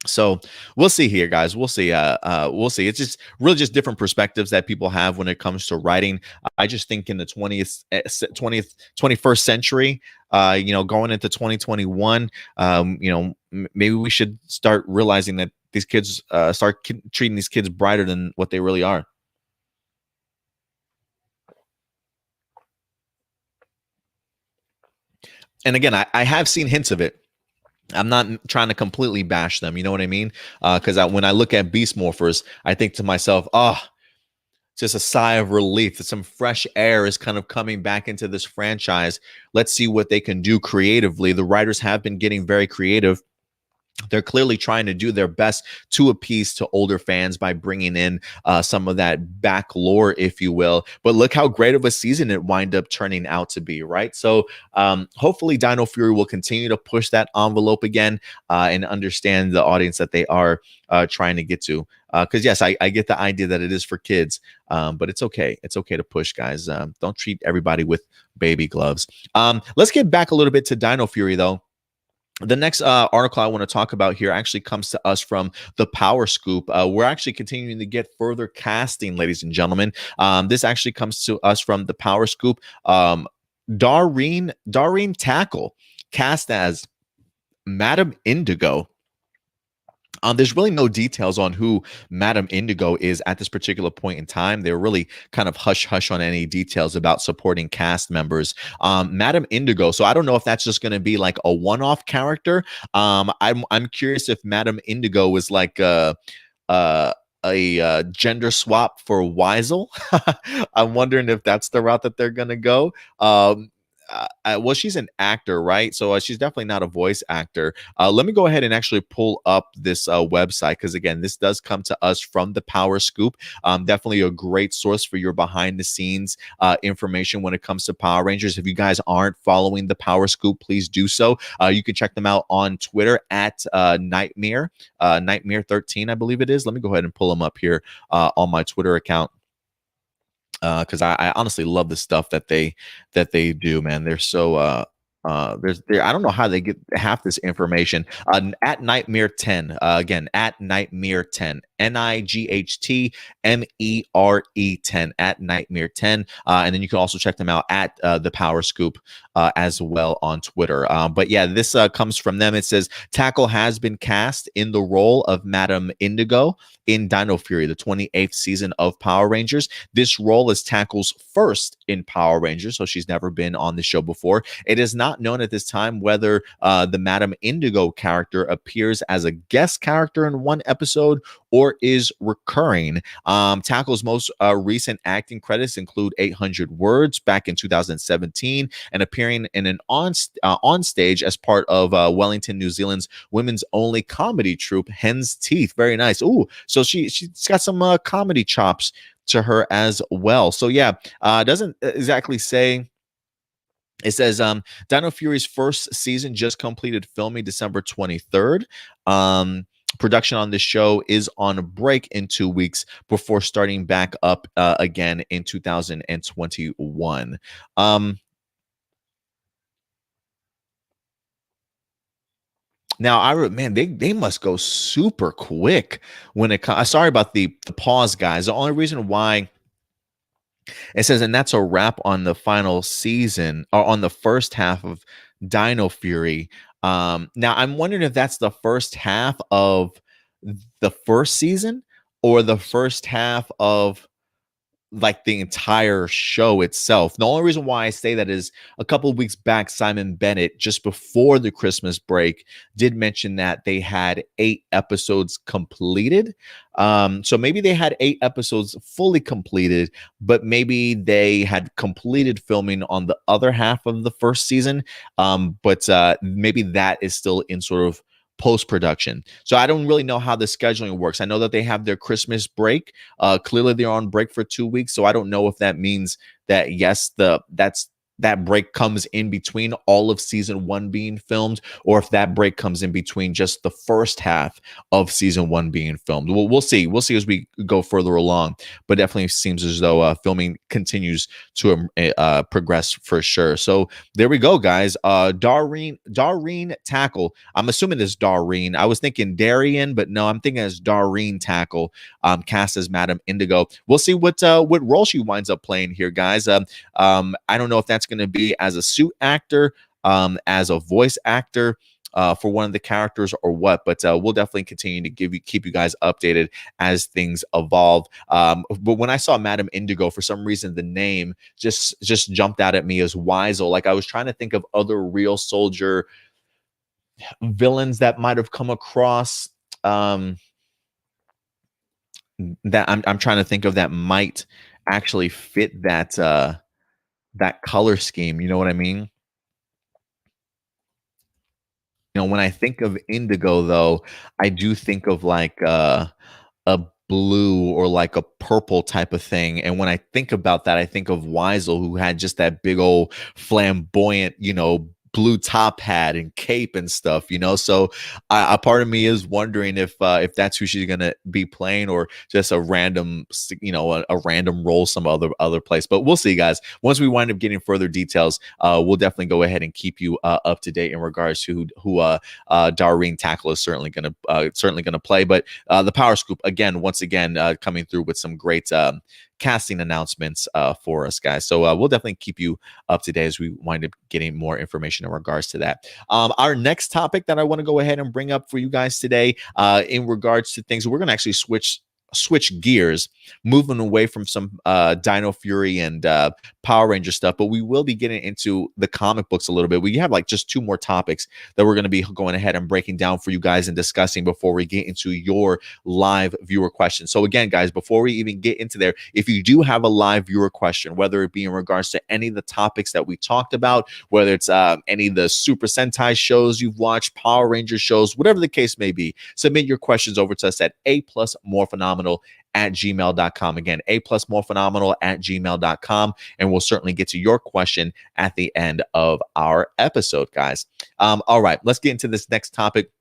So we'll see here, guys. We'll see. We'll see. It's just really just different perspectives that people have when it comes to writing. I just think in the 21st century, going into 2021, maybe we should start realizing that these kids start treating these kids brighter than what they really are. And again, I have seen hints of it. I'm not trying to completely bash them. You know what I mean? Because when I look at Beast Morphers, I think to myself, just a sigh of relief that some fresh air is kind of coming back into this franchise. Let's see what they can do creatively. The writers have been getting very creative. They're clearly trying to do their best to appease to older fans by bringing in some of that back lore, if you will. But look how great of a season it wind up turning out to be, right? So hopefully Dino Fury will continue to push that envelope again and understand the audience that they are trying to get to. Because yes, I get the idea that it is for kids, but it's okay. It's okay to push, guys. Don't treat everybody with baby gloves. Let's get back a little bit to Dino Fury, though. The next article I want to talk about here actually comes to us from the Power Scoop. We're actually continuing to get further casting, ladies and gentlemen. This actually comes to us from the Power Scoop. Darlene Tackle, cast as Madam Indigo. There's really no details on who Madame Indigo is at this particular point in time. They're really kind of hush hush on any details about supporting cast members. Madame Indigo. So I don't know if that's just going to be like a one-off character. I'm curious if Madame Indigo is like uh, gender swap for Weisel. I'm wondering if that's the route that they're gonna go. Well, she's an actor, right? So she's definitely not a voice actor. Let me go ahead and actually pull up this website because again, this does come to us from the Power Scoop. Definitely a great source for your behind the scenes information when it comes to Power Rangers. If you guys aren't following the Power Scoop, please do so. You can check them out on Twitter at Nightmare 13, I believe it is. Let me go ahead and pull them up here on my Twitter account. Because I honestly love the stuff that they do, man. They're so I don't know how they get half this information. At Nightmare 10, again at Nightmare 10, NIGHTMERE 10 at Nightmare 10, and then you can also check them out at the Power Scoop as well on Twitter. But yeah, this comes from them. It says Tackle has been cast in the role of Madame Indigo in Dino Fury, the 28th season of Power Rangers. This role is Tackle's first in Power Rangers, so she's never been on the show before. It is not known at this time whether the Madame Indigo character appears as a guest character in one episode or is recurring. Tackle's most recent acting credits include 800 Words back in 2017 and appearing in an on stage as part of Wellington, New Zealand's women's only comedy troupe, Hen's Teeth. Very nice. Ooh, so she's got some comedy chops to her as well. So yeah, doesn't exactly say. It says Dino Fury's first season just completed filming December 23rd. Production on this show is on a break in 2 weeks before starting back up again in 2021. Now, man, they must go super quick when it comes. Sorry about the pause, guys. The only reason why it says, and that's a wrap on the final season or on the first half of Dino Fury. Now, I'm wondering if that's the first half of the first season or the first half of like the entire show itself. The only reason why I say that is a couple of weeks back, Simon Bennett, just before the Christmas break, did mention that they had 8 episodes completed. So maybe they had 8 episodes fully completed, but maybe they had completed filming on the other half of the first season. But maybe that is still in sort of post-production. So I don't really know how the scheduling works. I know that they have their Christmas break. Clearly they're on break for 2 weeks. So I don't know if that means that, yes, that break comes in between all of season 1 being filmed, or if that break comes in between just the first half of season 1 being filmed. We'll see. We'll see as we go further along, but definitely seems as though filming continues to progress for sure. So there we go, guys. Darreen Tackle. I'm assuming it's Darreen. I was thinking Darian, but no, I'm thinking it's Darreen Tackle, cast as Madame Indigo. We'll see what role she winds up playing here, guys. I don't know if that's going to be as a suit actor, as a voice actor for one of the characters or what, but we'll definitely continue to keep you guys updated as things evolve. But when I saw Madame Indigo, for some reason the name just jumped out at me as Weisel. Like I was trying to think of other Real Soldier villains that might have come across that I'm trying to think of that might actually fit that color scheme. You know what I mean? You know, when I think of Indigo, though, I do think of like a blue or like a purple type of thing. And when I think about that, I think of Weisel, who had just that big old flamboyant, blue top hat and cape and stuff, so a part of me is wondering if that's who she's gonna be playing, or just a random a random role some other place. But we'll see, guys. Once we wind up getting further details, we'll definitely go ahead and keep you up to date in regards to who Darreen Tackle is certainly gonna play. But the Power Scoop, once again coming through with some great casting announcements for us, guys. So we'll definitely keep you up to date as we wind up getting more information in regards to that. Our next topic that I want to go ahead and bring up for you guys today, in regards to things, we're going to actually switch gears, moving away from some Dino Fury and Power Ranger stuff, but we will be getting into the comic books a little bit. We have like just two more topics that we're going to be going ahead and breaking down for you guys and discussing before we get into your live viewer questions. So again, guys, before we even get into there, if you do have a live viewer question, whether it be in regards to any of the topics that we talked about, whether it's any of the Super Sentai shows you've watched, Power Ranger shows, whatever the case may be, submit your questions over to us at aplusmorphinominal@gmail.com. Again, aplusmorphinominal@gmail.com, and we'll certainly get to your question at the end of our episode, guys. All right, let's get into this next topic.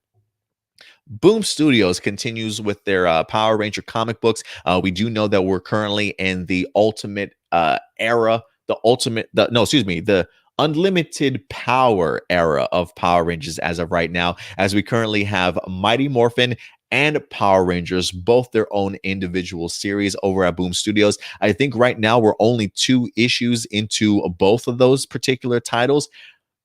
Boom Studios continues with their Power Ranger comic books. We do know that we're currently in the ultimate era, the unlimited power era of Power Rangers as of right now, as we currently have Mighty Morphin and Power Rangers, both their own individual series over at Boom Studios. I think right now we're only 2 issues into both of those particular titles,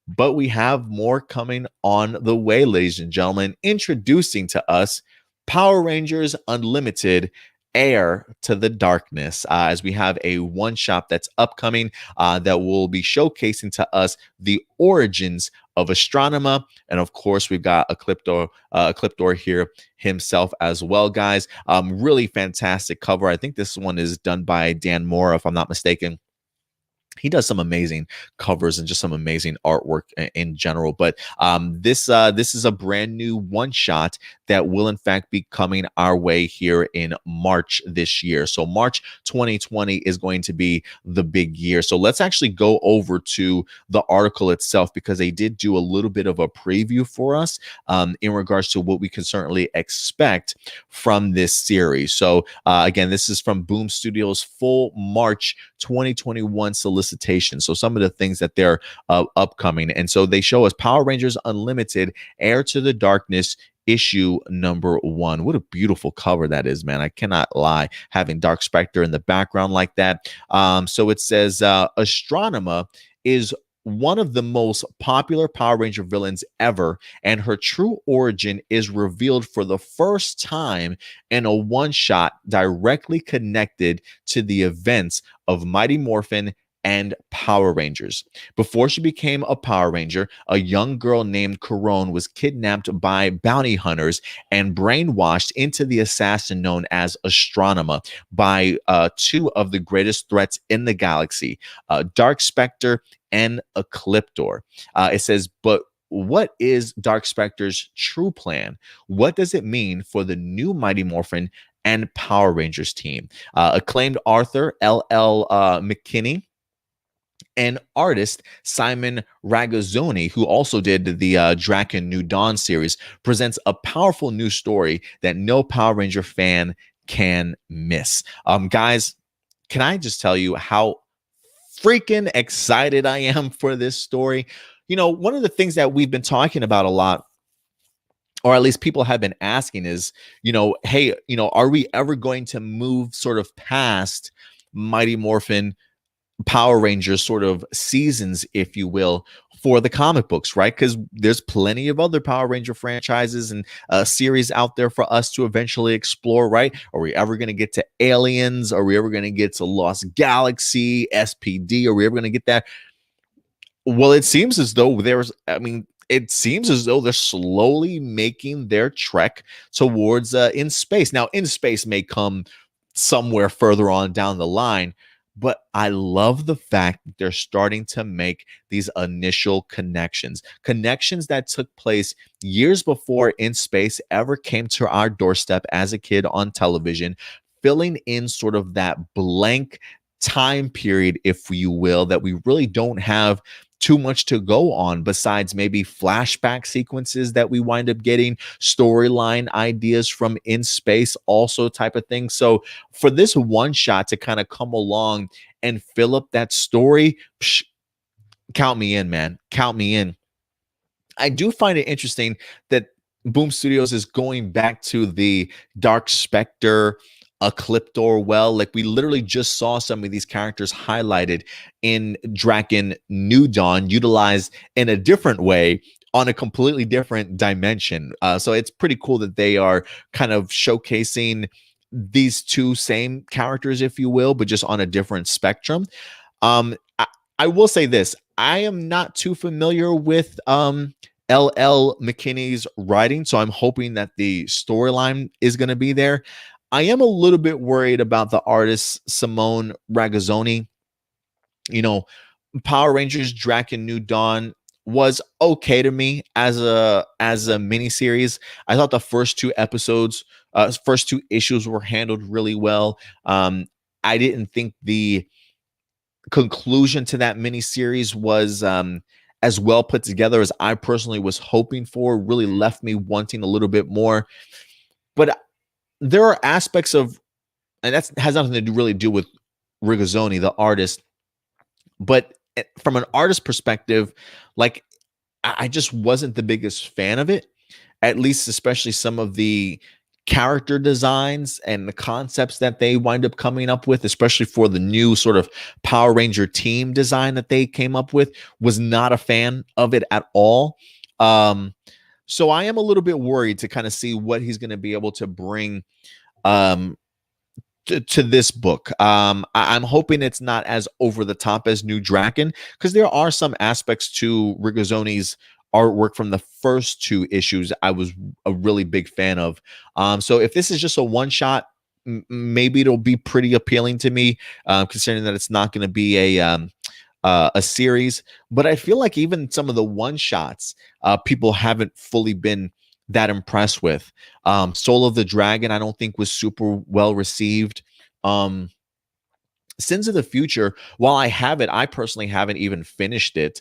but we have more coming on the way, ladies and gentlemen. Introducing to us Power Rangers Unlimited, Heir to the Darkness, as we have a one-shot that's upcoming that will be showcasing to us the origins of Astronema, and of course we've got Ecliptor here himself as well, guys. Really fantastic cover. I think this one is done by Dan Mora, if I'm not mistaken. He does some amazing covers and just some amazing artwork in general. But this is a brand new one-shot that will in fact be coming our way here in March this year. So March 2020 is going to be the big year. So let's actually go over to the article itself, because they did do a little bit of a preview for us in regards to what we can certainly expect from this series. So again, this is from Boom Studios' full March 2021 solicitation. So some of the things that they're upcoming. And so they show us Power Rangers Unlimited, Heir to the Darkness, issue number 1. What a beautiful cover that is, man. I cannot lie, having Dark Spectre in the background like that. So it says Astronema is one of the most popular Power Ranger villains ever, and her true origin is revealed for the first time in a one-shot directly connected to the events of Mighty Morphin and Power Rangers. Before she became a Power Ranger, a young girl named Corone was kidnapped by bounty hunters and brainwashed into the assassin known as Astronema by 2 of the greatest threats in the galaxy, Dark Spectre and Ecliptor. It says, but what is Dark Spectre's true plan? What does it mean for the new Mighty Morphin and Power Rangers team? Acclaimed author L.L. McKinney and artist Simon Ragazzoni, who also did the Draken New Dawn series, presents a powerful new story that no Power Ranger fan can miss. Guys, can I just tell you how freaking excited I am for this story? You know, one of the things that we've been talking about a lot, or at least people have been asking, is, you know, hey, you know, are we ever going to move sort of past Mighty Morphin, Power Rangers sort of seasons, if you will, for the comic books, right? Because there's plenty of other Power Ranger franchises and series out there for us to eventually explore, right? Are we ever going to get to Aliens? Are we ever going to get to Lost Galaxy, SPD? Are we ever going to get that? Well, it seems as though it seems as though they're slowly making their trek towards In Space. Now, In Space may come somewhere further on down the line, but I love the fact that they're starting to make these initial connections that took place years before In Space ever came to our doorstep as a kid on television, filling in sort of that blank time period, if you will, that we really don't have too much to go on besides maybe flashback sequences that we wind up getting, storyline ideas from In Space, also type of thing. So for this one shot to kind of come along and fill up that story, count me in, man. Count me in. I do find it interesting that Boom Studios is going back to the Dark Spectre Ecliptor well. Like, we literally just saw some of these characters highlighted in Draken New Dawn, utilized in a different way on a completely different dimension. So it's pretty cool that they are kind of showcasing these two same characters, if you will, but just on a different spectrum. I will say this: I am not too familiar with LL McKinney's writing, so I'm hoping that the storyline is going to be there. I am a little bit worried about the artist Simone Ragazzoni. You know, Power Rangers Draken New Dawn was okay to me as a mini series. I thought the first two episodes, first two issues were handled really well. I didn't think the conclusion to that mini series was as well put together as I personally was hoping for. Really left me wanting a little bit more. But there are aspects of, and that has nothing to really do with Rigazzoni, the artist, but from an artist perspective, like, I just wasn't the biggest fan of it, at least especially some of the character designs and the concepts that they wind up coming up with, especially for the new sort of Power Ranger team design that they came up with. Was not a fan of it at all. So I am a little bit worried to kind of see what he's going to be able to bring to this book. I'm hoping it's not as over the top as New Draken, because there are some aspects to Rigazzoni's artwork from the first two issues I was a really big fan of. So if this is just a one shot, maybe it'll be pretty appealing to me, considering that it's not going to be a series. But I feel like even some of the one shots, people haven't fully been that impressed with. Soul of the Dragon, I don't think was super well received. Sins of the Future, while I have it, I personally haven't even finished it.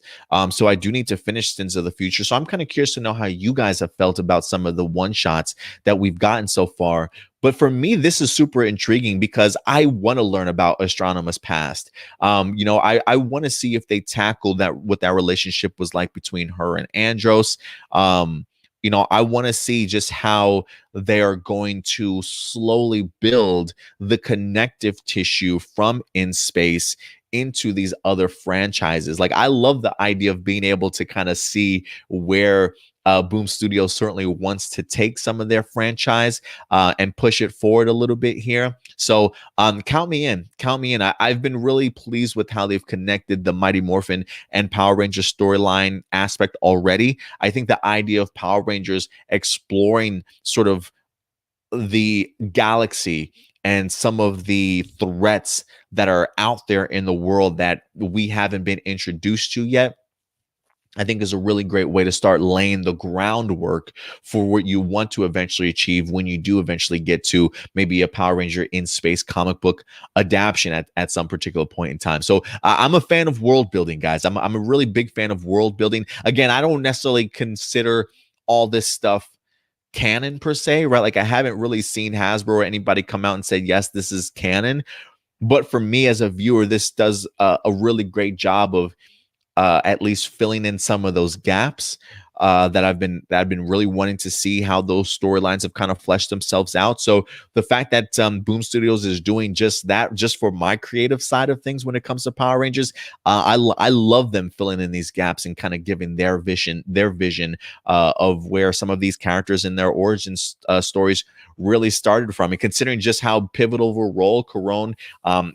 So I do need to finish Sins of the Future. So I'm kind of curious to know how you guys have felt about some of the one shots that we've gotten so far. But for me, this is super intriguing because I want to learn about Astronema's past. I want to see if they tackle that, what that relationship was like between her and Andros. I want to see just how they are going to slowly build the connective tissue from In Space into these other franchises. Like, I love the idea of being able to kind of see where Boom Studios certainly wants to take some of their franchise and push it forward a little bit here. So count me in. I've been really pleased with how they've connected the Mighty Morphin and Power Rangers storyline aspect already. I think the idea of Power Rangers exploring sort of the galaxy and some of the threats that are out there in the world that we haven't been introduced to yet, I think is a really great way to start laying the groundwork for what you want to eventually achieve when you do eventually get to maybe a Power Ranger in Space comic book adaptation at some particular point in time. So I'm a fan of world building, guys. I'm a really big fan of world building. Again, I don't necessarily consider all this stuff canon per se, right? Like, I haven't really seen Hasbro or anybody come out and say, yes, this is canon. But for me as a viewer, this does a really great job of at least filling in some of those gaps that I've been really wanting to see how those storylines have kind of fleshed themselves out. So the fact that Boom Studios is doing just that, just for my creative side of things when it comes to Power Rangers, I love them filling in these gaps and kind of giving their vision of where some of these characters in their origin stories really started from. And considering just how pivotal of a role Corone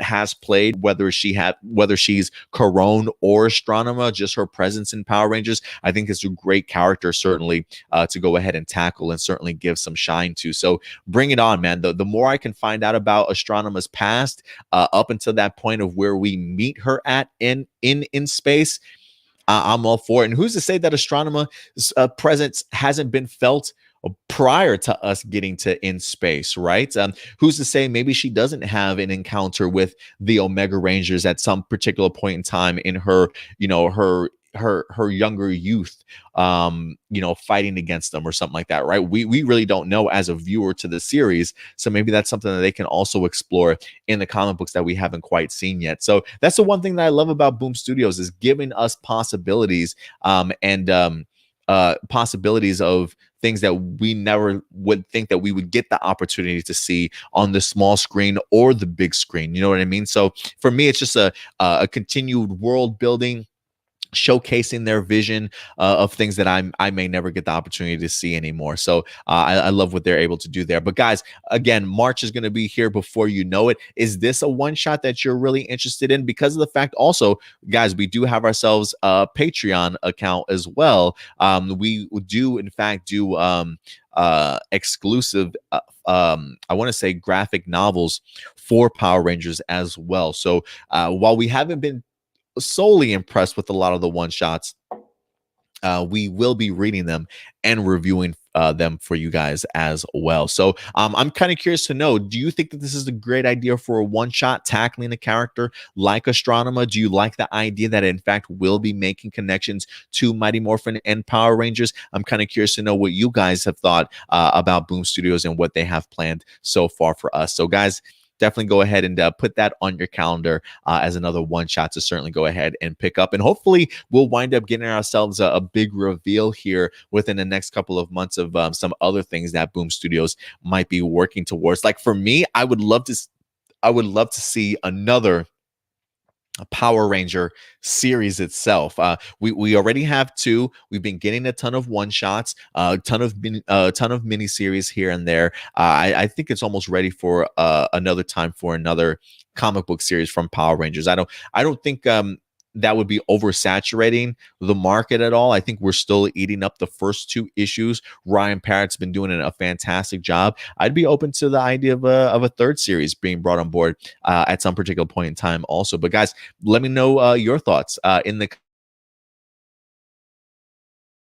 has played, whether she's Corone or Astronema, just her presence in Power Rangers, I think is a great character certainly to go ahead and tackle and certainly give some shine to. So bring it on, man. The more I can find out about Astronema's past up until that point of where we meet her at in space, I'm all for it. And who's to say that Astronema's presence hasn't been felt prior to us getting to In Space, right? Who's to say maybe she doesn't have an encounter with the Omega Rangers at some particular point in time in her, her younger youth, fighting against them or something like that, right? We really don't know as a viewer to the series. So maybe that's something that they can also explore in the comic books that we haven't quite seen yet. So that's the one thing that I love about Boom Studios, is giving us possibilities and possibilities of things that we never would think that we would get the opportunity to see on the small screen or the big screen. You know what I mean? So for me, it's just a continued world building, showcasing their vision of things that I may never get the opportunity to see anymore. So I love what they're able to do there. But guys, again, March is going to be here before you know it. Is this a one shot that you're really interested in? Because of the fact also, guys, we do have ourselves a Patreon account as well. We do in fact do exclusive I want to say graphic novels for Power Rangers as well. So while we haven't been solely impressed with a lot of the one shots, we will be reading them and reviewing them for you guys as well. So I'm kind of curious to know, do you think that this is a great idea for a one shot tackling a character like Astronema? Do you like the idea that it in fact will be making connections to Mighty Morphin and Power Rangers? I'm kind of curious to know what you guys have thought about Boom Studios and what they have planned so far for us. So guys, definitely go ahead and put that on your calendar as another one shot to certainly go ahead and pick up. And hopefully we'll wind up getting ourselves a big reveal here within the next couple of months of some other things that Boom Studios might be working towards. Like for me, I would love to see another Power Ranger series itself. We already have two. We've been getting a ton of one shots, a ton of mini series here and there. I think it's almost ready for another time for another comic book series from Power Rangers. I don't think that would be oversaturating the market at all. I think we're still eating up the first two issues. Ryan Parrott's been doing a fantastic job. I'd be open to the idea of a third series being brought on board at some particular point in time also. But guys, let me know your thoughts in the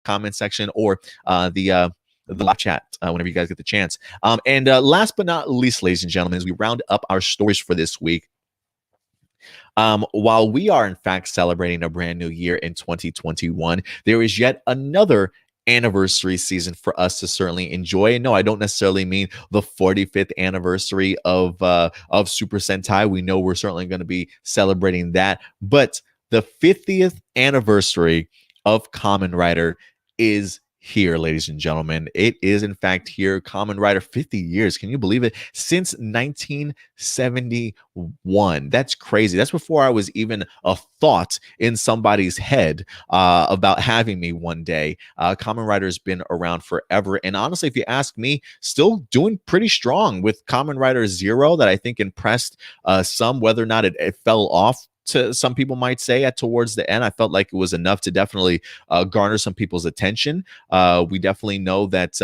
comment section or the live chat whenever you guys get the chance. And last but not least, ladies and gentlemen, as we round up our stories for this week, while we are in fact celebrating a brand new year in 2021, there is yet another anniversary season for us to certainly enjoy. And no, I don't necessarily mean the 45th anniversary of Super Sentai. We know we're certainly going to be celebrating that, but the 50th anniversary of Kamen Rider is here, ladies and gentlemen. It is in fact here. Kamen Rider, 50 years. Can you believe it? Since 1971. That's crazy. That's before I was even a thought in somebody's head about having me one day. Kamen Rider has been around forever. And honestly, if you ask me, still doing pretty strong with Kamen Rider Zero, that I think impressed some, whether or not it fell off to some people might say at towards the end. I felt like it was enough to definitely garner some people's attention. We definitely know that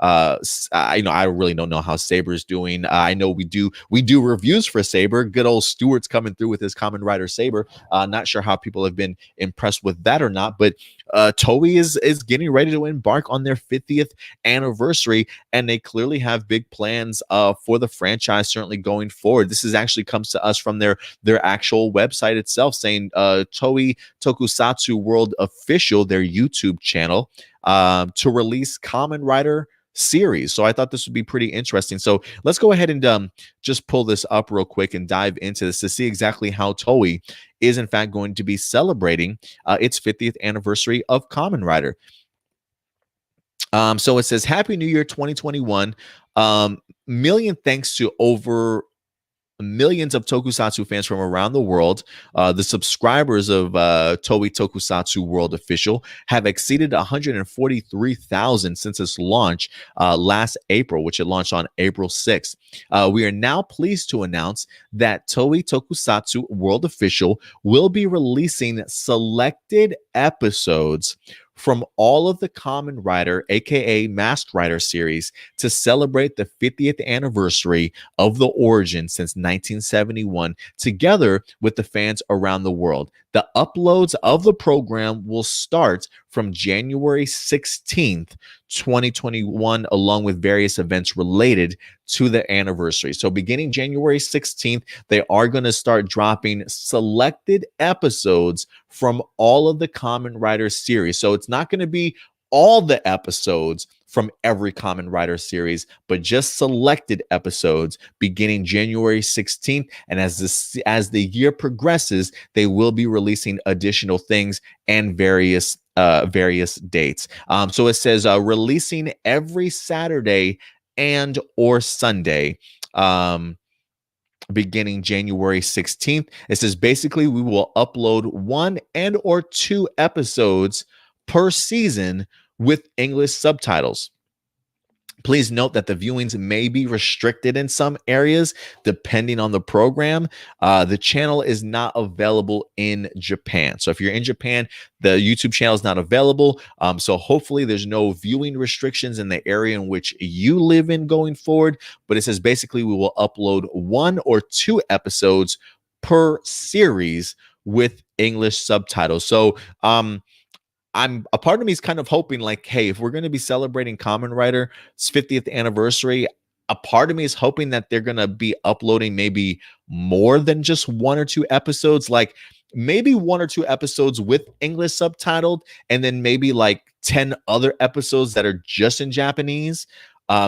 I really don't know how Saber's doing. I know we do reviews for Saber. Good old Stewart's coming through with his Kamen Rider Saber. Not sure how people have been impressed with that or not, but Toei is getting ready to embark on their 50th anniversary, and they clearly have big plans for the franchise certainly going forward. This actually comes to us from their actual website itself, saying Toei Tokusatsu World Official, their YouTube channel, to release Kamen Rider series. So I thought this would be pretty interesting. So let's go ahead and just pull this up real quick and dive into this to see exactly how Toei is in fact going to be celebrating its 50th anniversary of Kamen Rider. So it says, Happy New Year 2021. Million thanks to over millions of Tokusatsu fans from around the world. The subscribers of Toei Tokusatsu World Official have exceeded 143,000 since its launch last April, which it launched on April 6th. We are now pleased to announce that Toei Tokusatsu World Official will be releasing selected episodes from all of the Kamen Rider, aka Masked Rider series, to celebrate the 50th anniversary of the origin since 1971, together with the fans around the world. The uploads of the program will start from January 16th, 2021, along with various events related to the anniversary. So beginning January 16th, they are going to start dropping selected episodes from all of the Kamen Rider series. So it's not going to be all the episodes from every Kamen Rider series, but just selected episodes beginning January 16th. And as the year progresses, they will be releasing additional things and various various dates. So it says releasing every Saturday and or Sunday. Beginning January 16th. It says basically we will upload 1 and or 2 episodes per season with English subtitles. Please note that the viewings may be restricted in some areas depending on the program. The channel is not available in Japan. So if you're in Japan, the YouTube channel is not available. So hopefully there's no viewing restrictions in the area in which you live in going forward. But it says basically we will upload 1 or 2 episodes per series with English subtitles. So a part of me is kind of hoping like, hey, if we're going to be celebrating Kamen Rider's 50th anniversary, a part of me is hoping that they're going to be uploading maybe more than just 1 or 2 episodes, like maybe 1 or 2 episodes with English subtitled, and then maybe like 10 other episodes that are just in Japanese.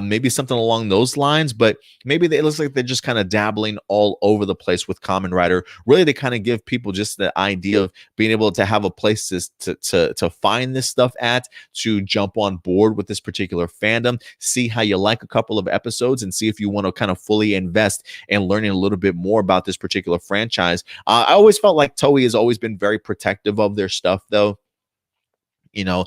Maybe something along those lines, but maybe it looks like they're just kind of dabbling all over the place with Kamen Rider. Really, they kind of give people just the idea of being able to have a place to find this stuff at, to jump on board with this particular fandom, see how you like a couple of episodes, and see if you want to kind of fully invest in learning a little bit more about this particular franchise. I always felt like Toei has always been very protective of their stuff, though. You know,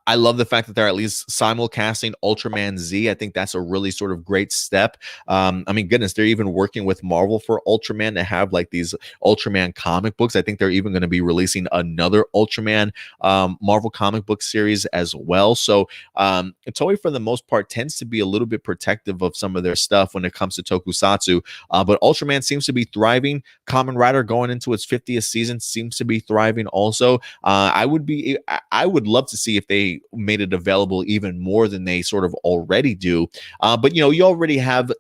I love the fact that they're at least simulcasting Ultraman Z. I think that's a really sort of great step. I mean, goodness, they're even working with Marvel for Ultraman to have like these Ultraman comic books. I think they're even going to be releasing another Ultraman Marvel comic book series as well. So Toei, for the most part, tends to be a little bit protective of some of their stuff when it comes to tokusatsu. But Ultraman seems to be thriving. Kamen Rider going into its 50th season seems to be thriving also. I would love to see if they made it available even more than they sort of already do. But you know, you already have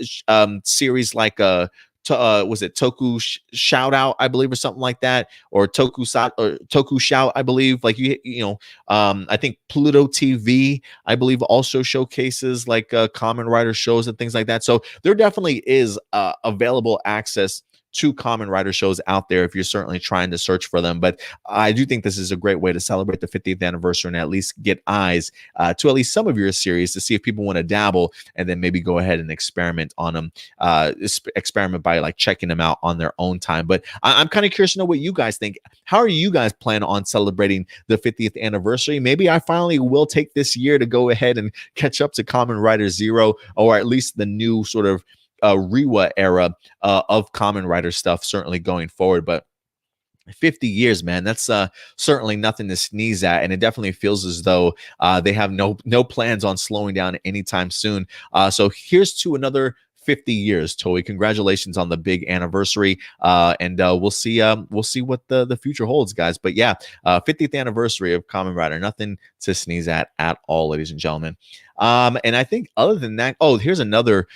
series like was it Toku Shout Out, I believe, or something like that, or Toku Shout, I believe. Like I think Pluto TV, I believe, also showcases like Kamen Rider shows and things like that. So there definitely is available access to Kamen Rider shows out there if you're certainly trying to search for them. But I do think this is a great way to celebrate the 50th anniversary and at least get eyes to at least some of your series to see if people want to dabble, and then maybe go ahead and experiment on them. Experiment by like checking them out on their own time. But I'm kind of curious to know what you guys think. How are you guys planning on celebrating the 50th anniversary? Maybe I finally will take this year to go ahead and catch up to Kamen Rider Zero, or at least the new sort of Rewa era of Kamen Rider stuff, certainly going forward. But 50 years, man, that's certainly nothing to sneeze at, and it definitely feels as though they have no plans on slowing down anytime soon. So here's to another 50 years, Toei. Congratulations on the big anniversary, and we'll see what the future holds, guys. But yeah, 50th anniversary of Kamen Rider, nothing to sneeze at all, ladies and gentlemen. And I think other than that, here's another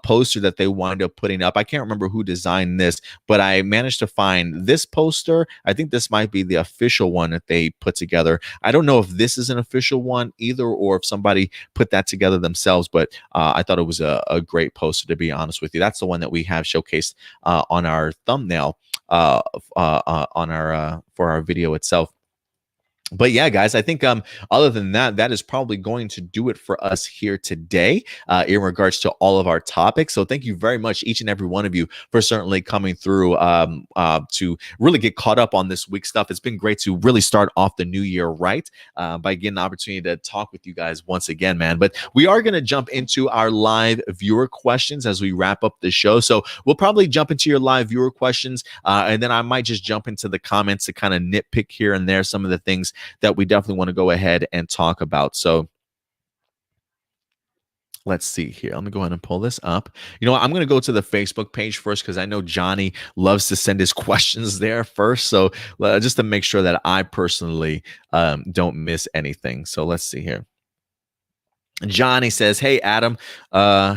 poster that they wind up putting up. I can't remember who designed this, but I managed to find this poster. I think this might be the official one that they put together. I don't know if this is an official one either, or if somebody put that together themselves, but I thought it was a great poster, to be honest with you. That's the one that we have showcased on our thumbnail for our video itself. But yeah, guys, I think other than that, that is probably going to do it for us here today in regards to all of our topics. So thank you very much, each and every one of you, for certainly coming through to really get caught up on this week's stuff. It's been great to really start off the new year right by getting the opportunity to talk with you guys once again, man. But we are going to jump into our live viewer questions as we wrap up the show. So we'll probably jump into your live viewer questions, and then I might just jump into the comments to kind of nitpick here and there some of the things that we definitely want to go ahead and talk about. So let's see here. Let me go ahead and pull this up. You know what? I'm going to go to the Facebook page first, because I know Johnny loves to send his questions there first. So just to make sure that I personally don't miss anything. So let's see here. Johnny says, hey, Adam.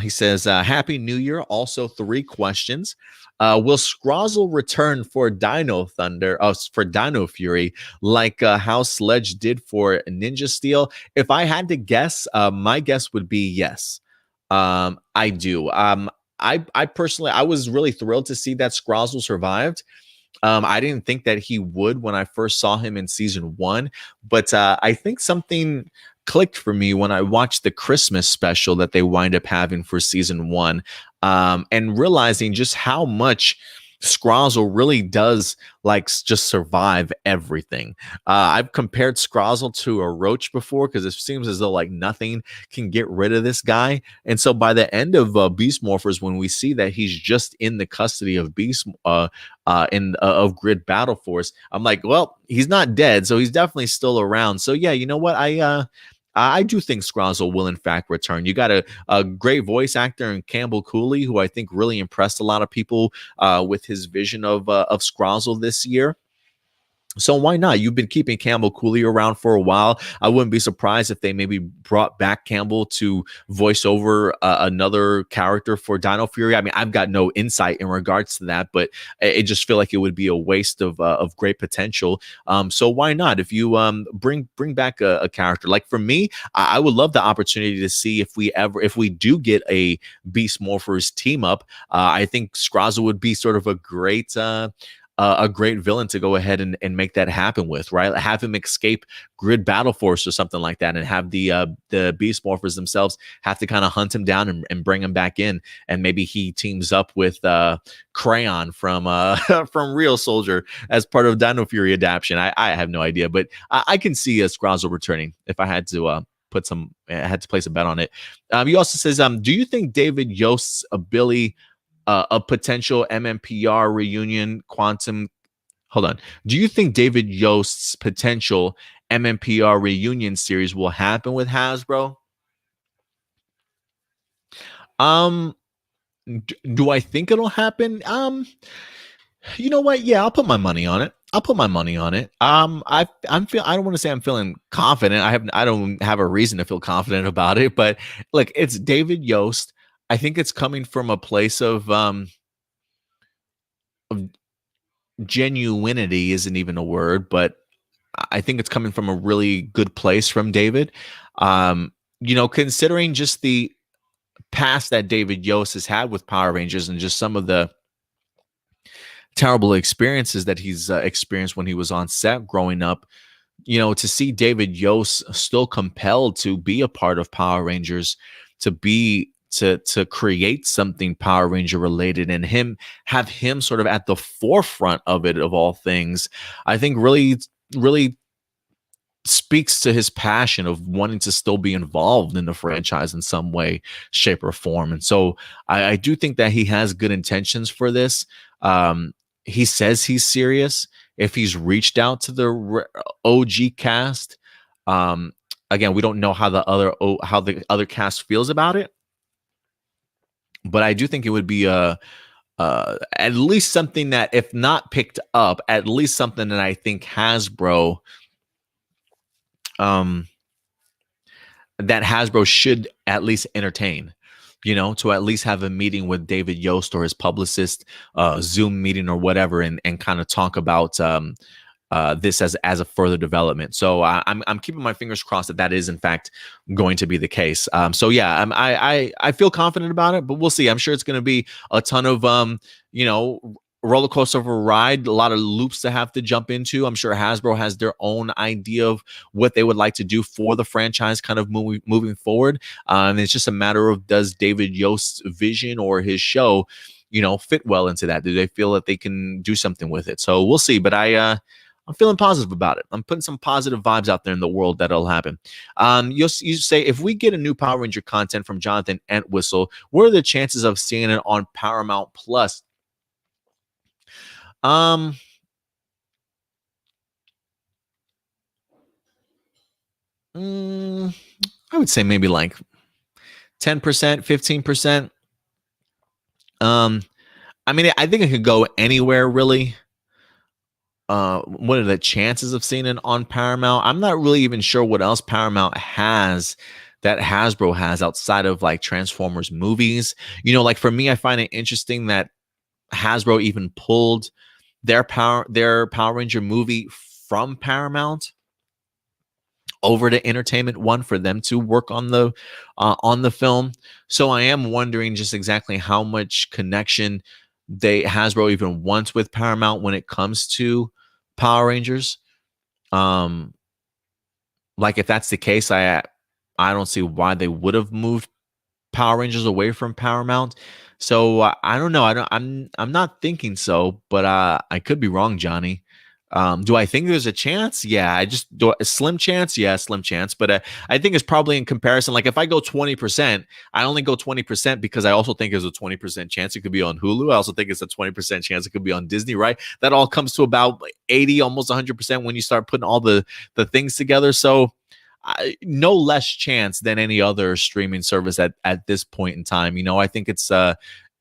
He says, Happy New Year. Also, 3 questions. Will Scrozzle return for Dino Thunder, for Dino Fury, like how Sledge did for Ninja Steel? If I had to guess, my guess would be yes. I do. I personally, I was really thrilled to see that Scrozzle survived. I didn't think that he would when I first saw him in season 1, but I think something clicked for me when I watched the Christmas special that they wind up having for season 1, and realizing just how much Scrozzle really does just survive everything. I've compared Scrozzle to a roach before because it seems as though like nothing can get rid of this guy. And so by the end of Beast Morphers, when we see that he's just in the custody of of Grid Battle Force, I'm like, well, he's not dead, so he's definitely still around. So yeah, you know what? I do think Scrozzle will in fact return. You got a great voice actor in Campbell Cooley, who I think really impressed a lot of people with his vision of Scrozzle this year. So why not? You've been keeping Campbell Cooley around for a while. I wouldn't be surprised if they maybe brought back Campbell to voice over another character for Dino Fury. I mean, I've got no insight in regards to that, but it just feel like it would be a waste of great potential. So why not? If you bring back a character, like for me, I would love the opportunity to see if we do get a Beast Morphers team up. I think Scrozzle would be sort of a great villain to go ahead and make that happen with, right? Have him escape Grid Battle Force or something like that, and have the Beast Morphers themselves have to kind of hunt him down and bring him back in, and maybe he teams up with Crayon from from Real Soldier as part of Dino Fury adaptation. I have no idea, but I can see a Scrozzle returning if I had to had to place a bet on it. He also says, do you think David Yost's ability a potential MMPR reunion quantum? Hold on. Do you think David Yost's potential MMPR reunion series will happen with Hasbro? Do I think it'll happen? You know what? Yeah, I'll put my money on it. I don't want to say I'm feeling confident. I don't have a reason to feel confident about it, but look, it's David Yost. I think it's coming from a place of genuinity isn't even a word, but I think it's coming from a really good place from David. Considering just the past that David Yost has had with Power Rangers and just some of the terrible experiences that he's experienced when he was on set growing up, to see David Yost still compelled to be a part of Power Rangers, to create something Power Ranger related, and have him sort of at the forefront of it, of all things, I think really speaks to his passion of wanting to still be involved in the franchise in some way, shape, or form. And so I do think that he has good intentions for this. He says he's serious. If he's reached out to the OG cast, again, we don't know how the other cast feels about it. But I do think it would be at least something that, if not picked up, at least something that I think Hasbro, that Hasbro should at least entertain. To at least have a meeting with David Yost or his publicist, Zoom meeting or whatever, and kind of talk about this as a further development. So I'm keeping my fingers crossed that is in fact going to be the case. So yeah, I feel confident about it, but we'll see. I'm sure it's going to be a ton of roller coaster of a ride, a lot of loops to have to jump into. I'm sure Hasbro has their own idea of what they would like to do for the franchise kind of moving forward. And it's just a matter of, does David Yost's vision or his show, fit well into that? Do they feel that they can do something with it? So we'll see. But I'm feeling positive about it. I'm putting some positive vibes out there in the world that it'll happen. You say, if we get a new Power Ranger content from Jonathan Entwistle, what are the chances of seeing it on Paramount Plus? I would say maybe like 10%, 15%. I mean, I think it could go anywhere, really. What are the chances of seeing it on Paramount? I'm not really even sure what else Paramount has that Hasbro has outside of like Transformers movies. Like for me, I find it interesting that Hasbro even pulled their Power Ranger movie from Paramount over to Entertainment One for them to work on the film. So I am wondering just exactly how much connection Hasbro even once with Paramount when it comes to Power Rangers. Like if that's the case, I don't see why they would have moved Power Rangers away from Paramount. So I don't know. I'm not thinking so, but I could be wrong, Johnny. Do I think there's a chance? Yeah, I just do a slim chance. Yeah, slim chance. But I think it's probably in comparison. Like if I go 20%, I only go 20% because I also think there's a 20% chance it could be on Hulu. I also think it's a 20% chance it could be on Disney, right? That all comes to about 80, almost 100% when you start putting all the things together. So no less chance than any other streaming service at this point in time. I think it's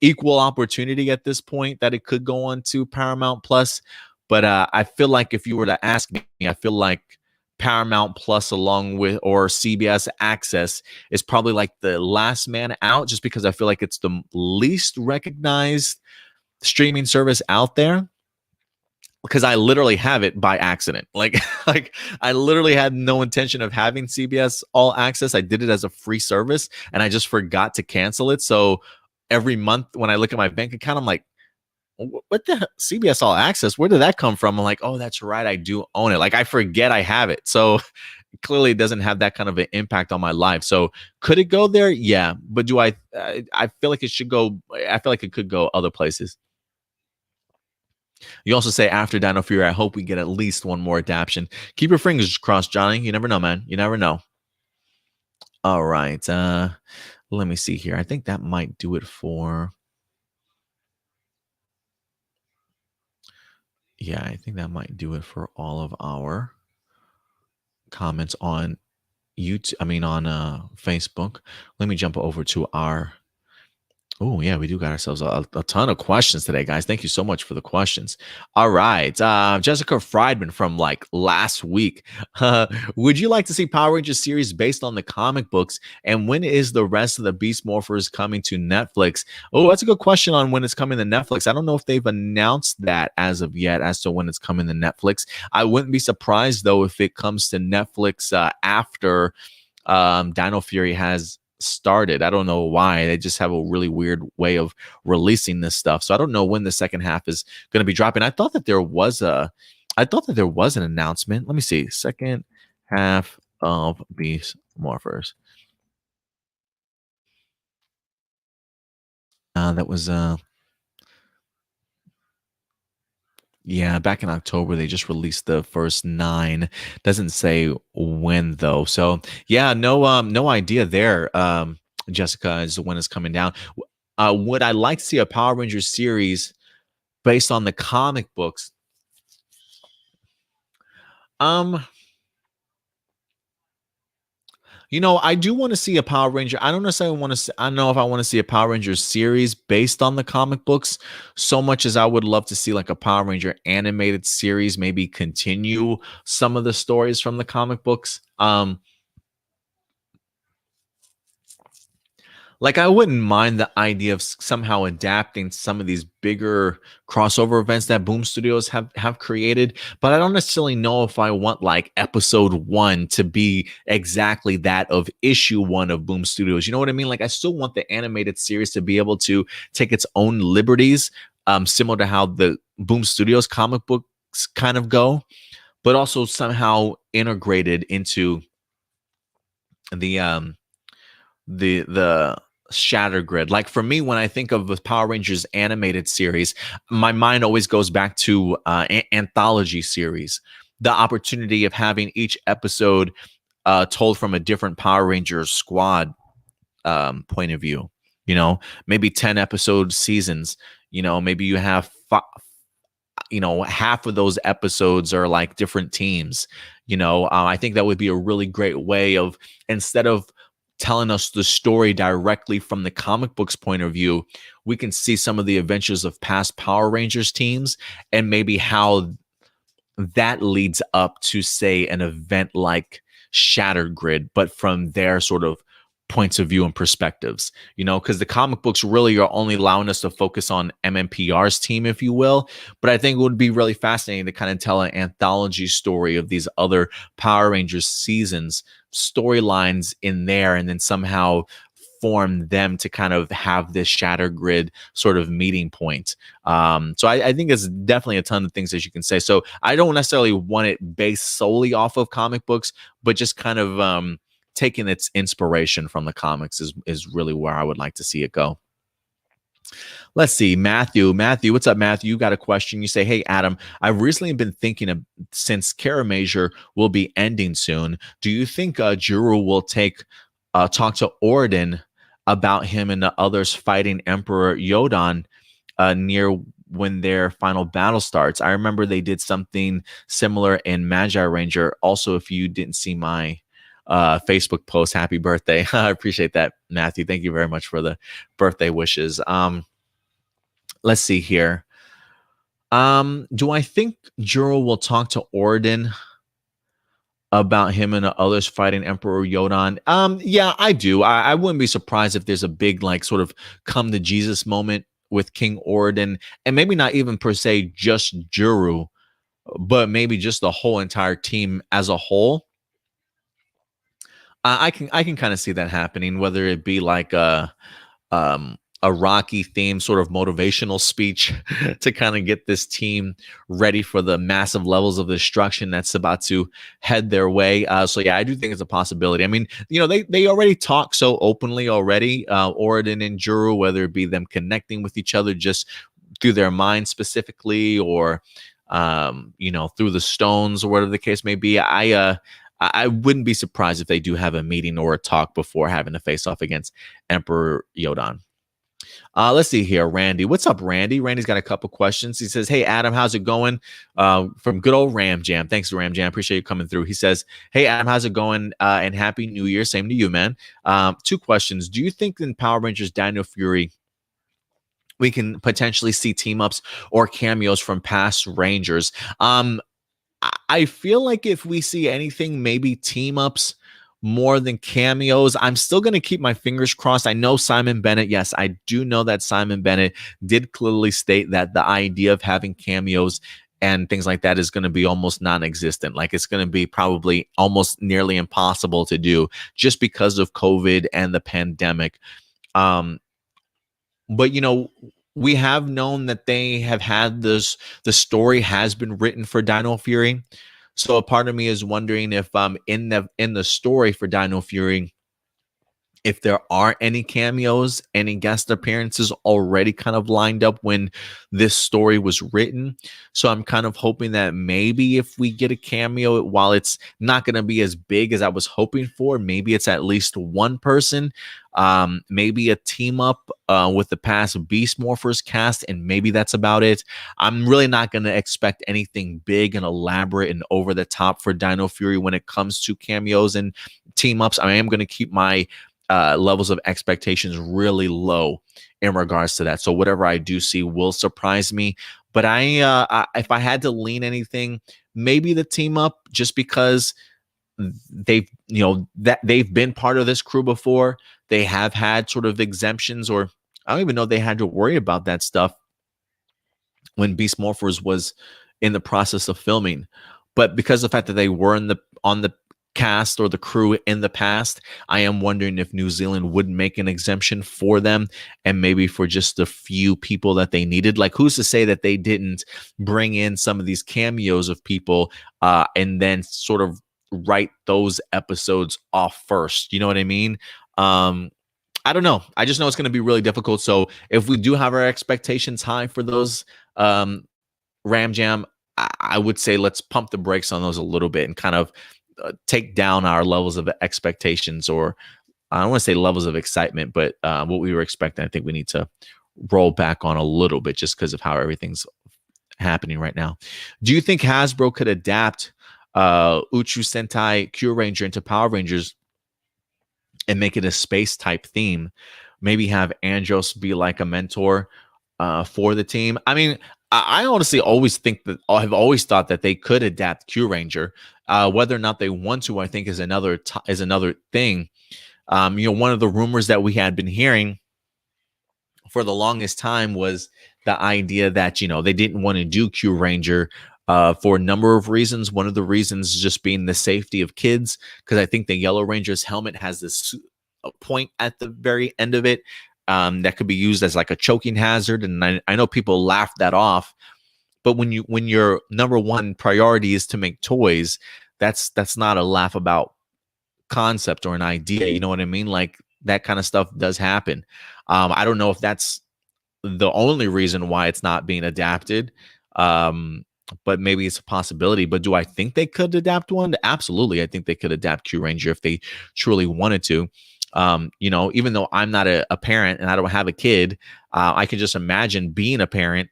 equal opportunity at this point that it could go on to Paramount Plus. But I feel like if you were to ask me, I feel like Paramount Plus along with or CBS Access is probably like the last man out, just because I feel like it's the least recognized streaming service out there. Because I literally have it by accident. Like I literally had no intention of having CBS All Access. I did it as a free service and I just forgot to cancel it. So every month when I look at my bank account, I'm like, what the hell? CBS All Access? Where did that come from? I'm like, oh, that's right. I do own it. Like I forget I have it. So clearly it doesn't have that kind of an impact on my life. So could it go there? Yeah. But do I feel like it should go. I feel like it could go other places. You also say after Dino Fury, I hope we get at least one more adaptation. Keep your fingers crossed, Johnny. You never know, man. You never know. All right. Let me see here. I think that might do it for. Yeah, I think that might do it for all of our comments on YouTube. I mean, on Facebook. Let me jump over to our. Oh, yeah, we do got ourselves a ton of questions today, guys. Thank you so much for the questions. All right. Jessica Friedman from like last week. Would you like to see Power Rangers series based on the comic books? And when is the rest of the Beast Morphers coming to Netflix? Oh, that's a good question on when it's coming to Netflix. I don't know if they've announced that as of yet as to when it's coming to Netflix. I wouldn't be surprised, though, if it comes to Netflix after Dino Fury has started. I don't know why. They just have a really weird way of releasing this stuff. So I don't know when the second half is going to be dropping. I thought that there was an announcement. Let me see. Second half of Beast Morphers. That was yeah, back in October, they just released the first 9. Doesn't say when though. So yeah, no idea there. Jessica, as to when it's coming down. Would I like to see a Power Rangers series based on the comic books? I do want to see a Power Ranger. I don't necessarily want to. I don't know if I want to see a Power Rangers series based on the comic books so much as I would love to see like a Power Ranger animated series, maybe continue some of the stories from the comic books. Like I wouldn't mind the idea of somehow adapting some of these bigger crossover events that Boom Studios have created, but I don't necessarily know if I want like episode 1 to be exactly that of issue 1 of Boom Studios. You know what I mean? Like I still want the animated series to be able to take its own liberties, similar to how the Boom Studios comic books kind of go, but also somehow integrated into the Shatter Grid. Like for me, when I think of the Power Rangers animated series, my mind always goes back to anthology series. The opportunity of having each episode told from a different Power Rangers squad point of view. Maybe 10 episode seasons. Maybe you have half of those episodes are like different teams. I think that would be a really great way of, instead of telling us the story directly from the comic books point of view, we can see some of the adventures of past Power Rangers teams and maybe how that leads up to, say, an event like Shattered Grid, but from their sort of points of view and perspectives, because the comic books really are only allowing us to focus on MMPR's team, if you will. But I think it would be really fascinating to kind of tell an anthology story of these other Power Rangers seasons, storylines in there, and then somehow form them to kind of have this shatter grid sort of meeting point. So I think it's definitely a ton of things that you can say. So I don't necessarily want it based solely off of comic books, but just kind of taking its inspiration from the comics is really where I would like to see it go. Let's see, Matthew, what's up, Matthew? You got a question. You say, hey, Adam, I've recently been thinking of, since Kara Major will be ending soon, do you think Juru will talk to Orden about him and the others fighting Emperor Yodan near when their final battle starts? I remember they did something similar in Magi Ranger. Also, if you didn't see my Facebook post, happy birthday. I appreciate that, Matthew. Thank you very much for the birthday wishes. Let's see here. Do I think Juro will talk to Orden about him and the others fighting Emperor Yodan? Yeah, I do. I wouldn't be surprised if there's a big, like, sort of come to Jesus moment with King Orden, and maybe not even per se just Juru, but maybe just the whole entire team as a whole. I can kind of see that happening, whether it be like a Rocky themed sort of motivational speech to kind of get this team ready for the massive levels of destruction that's about to head their way. So yeah, I do think it's a possibility. I mean, you know, they already talk so openly already, Orden and Juru, whether it be them connecting with each other just through their minds specifically, or you know, through the stones or whatever the case may be. I wouldn't be surprised if they do have a meeting or a talk before having to face off against Emperor Yodan. Let's see here, Randy. What's up, Randy? Randy's got a couple questions. He says, hey, Adam, how's it going? From good old Ram Jam. Thanks, Ram Jam. Appreciate you coming through. He says, hey, Adam, how's it going? And Happy New Year. Same to you, man. Two questions. Do you think in Power Rangers Dino Fury, we can potentially see team-ups or cameos from past Rangers? I feel like if we see anything, maybe team-ups more than cameos. I'm still going to keep my fingers crossed. I know Simon Bennett. Yes, I do know that Simon Bennett did clearly state that the idea of having cameos and things like that is going to be almost non-existent. Like, it's going to be probably almost nearly impossible to do just because of COVID and the pandemic. But, you know, we have known that they have had this, the story has been written for Dino Fury. So a part of me is wondering if in the story for Dino Fury, if there are any cameos, any guest appearances already kind of lined up when this story was written. So I'm kind of hoping that maybe if we get a cameo, while it's not going to be as big as I was hoping for, maybe it's at least one person, maybe a team up with the past Beast Morphers cast, and maybe that's about it. I'm really not going to expect anything big and elaborate and over the top for Dino Fury when it comes to cameos and team ups. I am going to keep my levels of expectations really low in regards to that. So whatever I do see will surprise me. But I if I had to lean anything, maybe the team up, just because they've, you know, that they've been part of this crew before. They have had sort of exemptions, or I don't even know they had to worry about that stuff when Beast Morphers was in the process of filming. But because of the fact that they were on the cast or the crew in the past, I am wondering if New Zealand would make an exemption for them, and maybe for just a few people that they needed. Like, who's to say that they didn't bring in some of these cameos of people and then sort of write those episodes off first? You know what I mean? I don't know. I just know it's going to be really difficult. So if we do have our expectations high for those Ram Jam, I would say let's pump the brakes on those a little bit and kind of take down our levels of expectations, or I don't want to say levels of excitement, but what we were expecting, I think we need to roll back on a little bit just because of how everything's happening right now. Do you think Hasbro could adapt Uchu Sentai Q Ranger into Power Rangers and make it a space type theme? Maybe have Andros be like a mentor for the team. I mean, I honestly always think that I've always thought that they could adapt Q Ranger. Whether or not they want to, I think is another thing. You know, one of the rumors that we had been hearing for the longest time was the idea that, you know, they didn't want to do Q Ranger for a number of reasons. One of the reasons just being the safety of kids, because I think the Yellow Ranger's helmet has this point at the very end of it that could be used as like a choking hazard. And I know people laugh that off, but when your number one priority is to make toys, that's not a laugh about concept or an idea. You know what I mean? Like that kind of stuff does happen. I don't know if that's the only reason why it's not being adapted. But maybe it's a possibility. But do I think they could adapt one? Absolutely. I think they could adapt Q Ranger if they truly wanted to. You know, even though I'm not a parent and I don't have a kid, I can just imagine being a parent,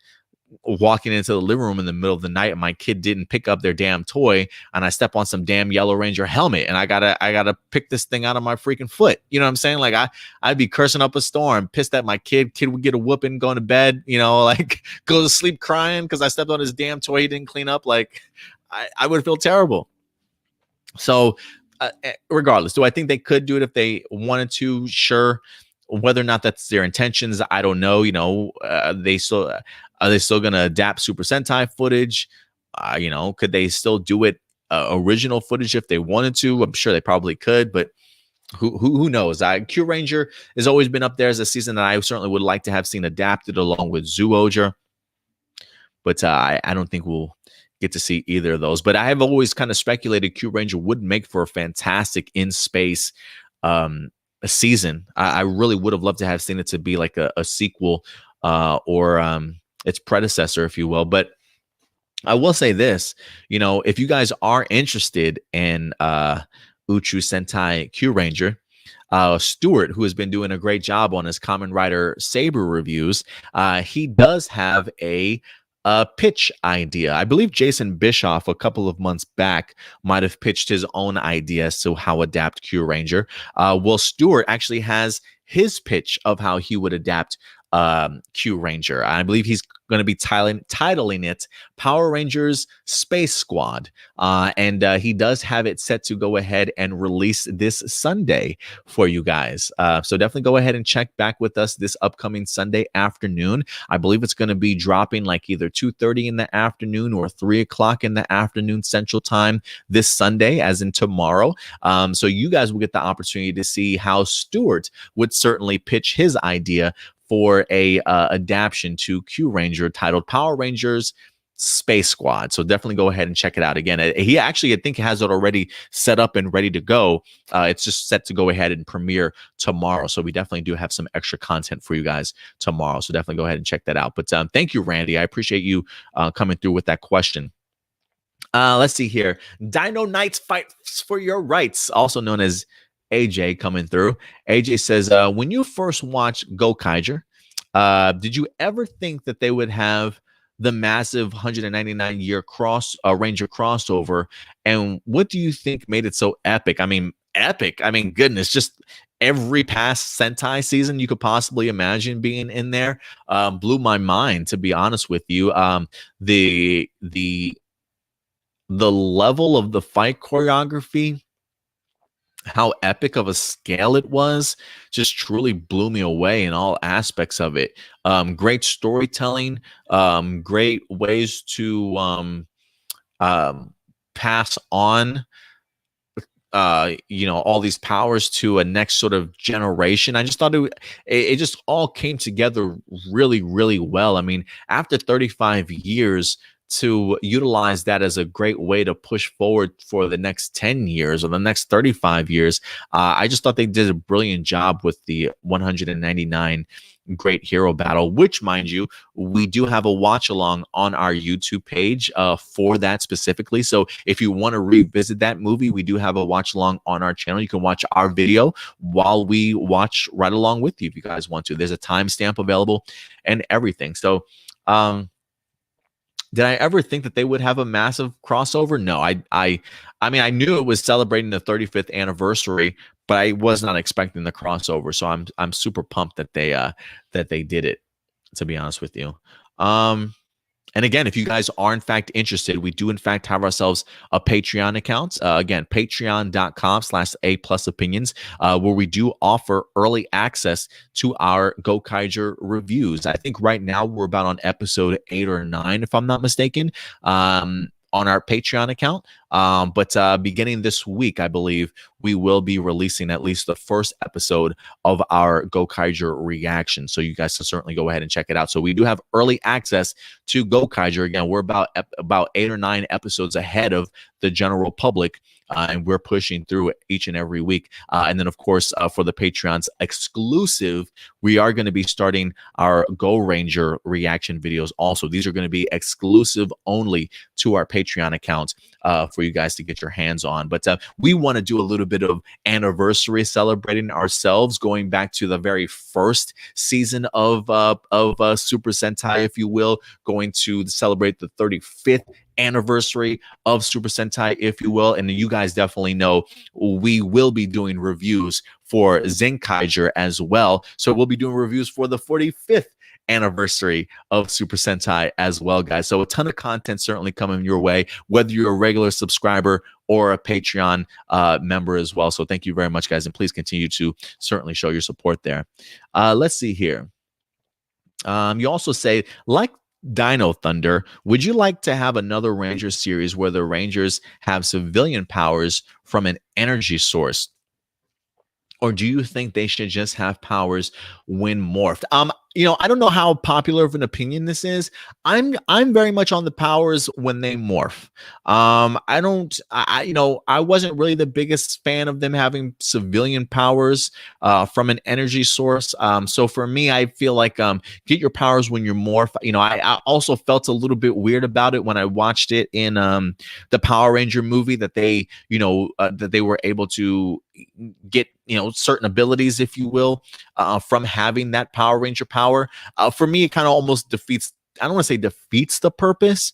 walking into the living room in the middle of the night and my kid didn't pick up their damn toy and I step on some damn Yellow Ranger helmet and I gotta pick this thing out of my freaking foot. You know what I'm saying? Like I'd be cursing up a storm, pissed at my kid would get a whooping, going to bed, you know, like go to sleep crying because I stepped on his damn toy he didn't clean up. Like I would feel terrible. So regardless, do I think they could do it if they wanted to? Sure. Whether or not that's their intentions, I don't know. You know, are they still going to adapt Super Sentai footage? You know, could they still do it original footage if they wanted to? I'm sure they probably could, but who knows? Q Ranger has always been up there as a season that I certainly would like to have seen adapted along with Zyuohger, but I don't think we'll get to see either of those. But I have always kind of speculated Q Ranger would make for a fantastic in space a season. I really would have loved to have seen it to be like a sequel or its predecessor, if you will. But I will say this, you know, if you guys are interested in Uchu Sentai Q Ranger, Stuart, who has been doing a great job on his Kamen Rider Saber reviews, he does have a pitch idea. I believe Jason Bischoff a couple of months back might have pitched his own idea as to how adapt Q Ranger. Well, Stuart actually has his pitch of how he would adapt Q Ranger. I believe he's going to be titling it Power Rangers Space Squad. And he does have it set to go ahead and release this Sunday for you guys. So definitely go ahead and check back with us this upcoming Sunday afternoon. I believe it's going to be dropping like either 2:30 in the afternoon or 3 o'clock in the afternoon Central Time this Sunday, as in tomorrow. So you guys will get the opportunity to see how Stuart would certainly pitch his idea for a adaptation to Q Ranger titled Power Rangers Space Squad. So definitely go ahead and check it out. Again, he actually, I think, has it already set up and ready to go. It's just set to go ahead and premiere tomorrow. So we definitely do have some extra content for you guys tomorrow. So definitely go ahead and check that out. But thank you, Randy. I appreciate you coming through with that question. Let's see here. Dino Knights Fights for Your Rights, also known as AJ, coming through. AJ says, when you first watched Gokaiger, did you ever think that they would have the massive 199-year Ranger crossover? And what do you think made it so epic? I mean, epic. I mean, goodness, just every past Sentai season you could possibly imagine being in there blew my mind, to be honest with you. The level of the fight choreography, how epic of a scale it was, just truly blew me away in all aspects of it. Great storytelling, great ways to pass on all these powers to a next sort of generation. I just thought it just all came together really, really well. I mean, after 35 years, to utilize that as a great way to push forward for the next 10 years or the next 35 years. I just thought they did a brilliant job with the 199 Great Hero Battle, which, mind you, we do have a watch along on our YouTube page for that specifically. So if you want to revisit that movie, we do have a watch along on our channel. You can watch our video while we watch right along with you if you guys want to. There's a timestamp available and everything. So, did I ever think that they would have a massive crossover? No, I mean, I knew it was celebrating the 35th anniversary, but I was not expecting the crossover. So I'm super pumped that they did it, to be honest with you. And again, if you guys are in fact interested, we do in fact have ourselves a Patreon account. Again, patreon.com/A+opinions, where we do offer early access to our Gokaiger reviews. I think right now we're about on episode 8 or 9, if I'm not mistaken. on our Patreon account. But beginning this week, I believe we will be releasing at least the first episode of our Gokaiger reaction. So you guys can certainly go ahead and check it out. So we do have early access to Gokaiger. Again, we're about 8 or 9 episodes ahead of the general public. And we're pushing through it each and every week. And then, of course, for the Patreons exclusive, we are going to be starting our Go Ranger reaction videos also. These are going to be exclusive only to our Patreon account for you guys to get your hands on. But we want to do a little bit of anniversary celebrating ourselves, going back to the very first season of Super Sentai, if you will, going to celebrate the 35th anniversary of Super Sentai, if you will. And you guys definitely know we will be doing reviews for Zenkaiger as well. So we'll be doing reviews for the 45th anniversary of Super Sentai as well, guys. So a ton of content certainly coming your way, whether you're a regular subscriber or a Patreon member as well. So thank you very much, guys. And please continue to certainly show your support there. Let's see here. You also say, like Dino Thunder, would you like to have another Ranger series where the Rangers have civilian powers from an energy source? Or do you think they should just have powers when morphed? I don't know how popular of an opinion this is. I'm very much on the powers when they morph. I wasn't really the biggest fan of them having civilian powers from an energy source. So for me, I feel like get your powers when you morph. I also felt a little bit weird about it when I watched it in the Power Ranger movie that they were able to get certain abilities, if you will, from having that Power Ranger power. For me, it kind of almost defeats, I don't want to say defeats the purpose,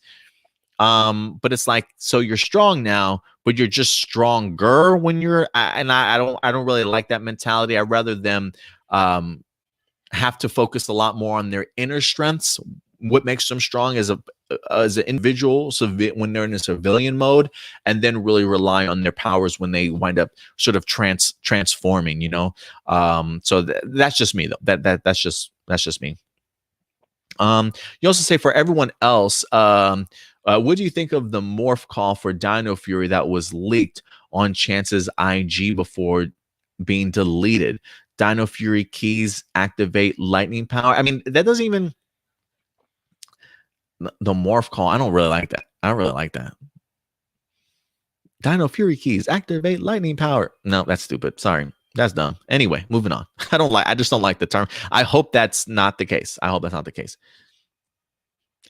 but it's like, so you're strong now, but you're just stronger when you're, and I don't really like that mentality. I'd rather them have to focus a lot more on their inner strengths, what makes them strong as an individual when they're in a civilian mode, and then really rely on their powers when they wind up sort of transforming. So that's just me, though. That's just me. You also say, for everyone else, what do you think of the morph call for Dino Fury that was leaked on Chance's IG before being deleted? Dino Fury keys activate lightning power. I mean, that doesn't even. The morph call, I don't really like that. I don't really like that. Dino Fury keys activate lightning power. No, that's stupid. Sorry, that's dumb. Anyway, moving on. I just don't like the term. I hope that's not the case. I hope that's not the case.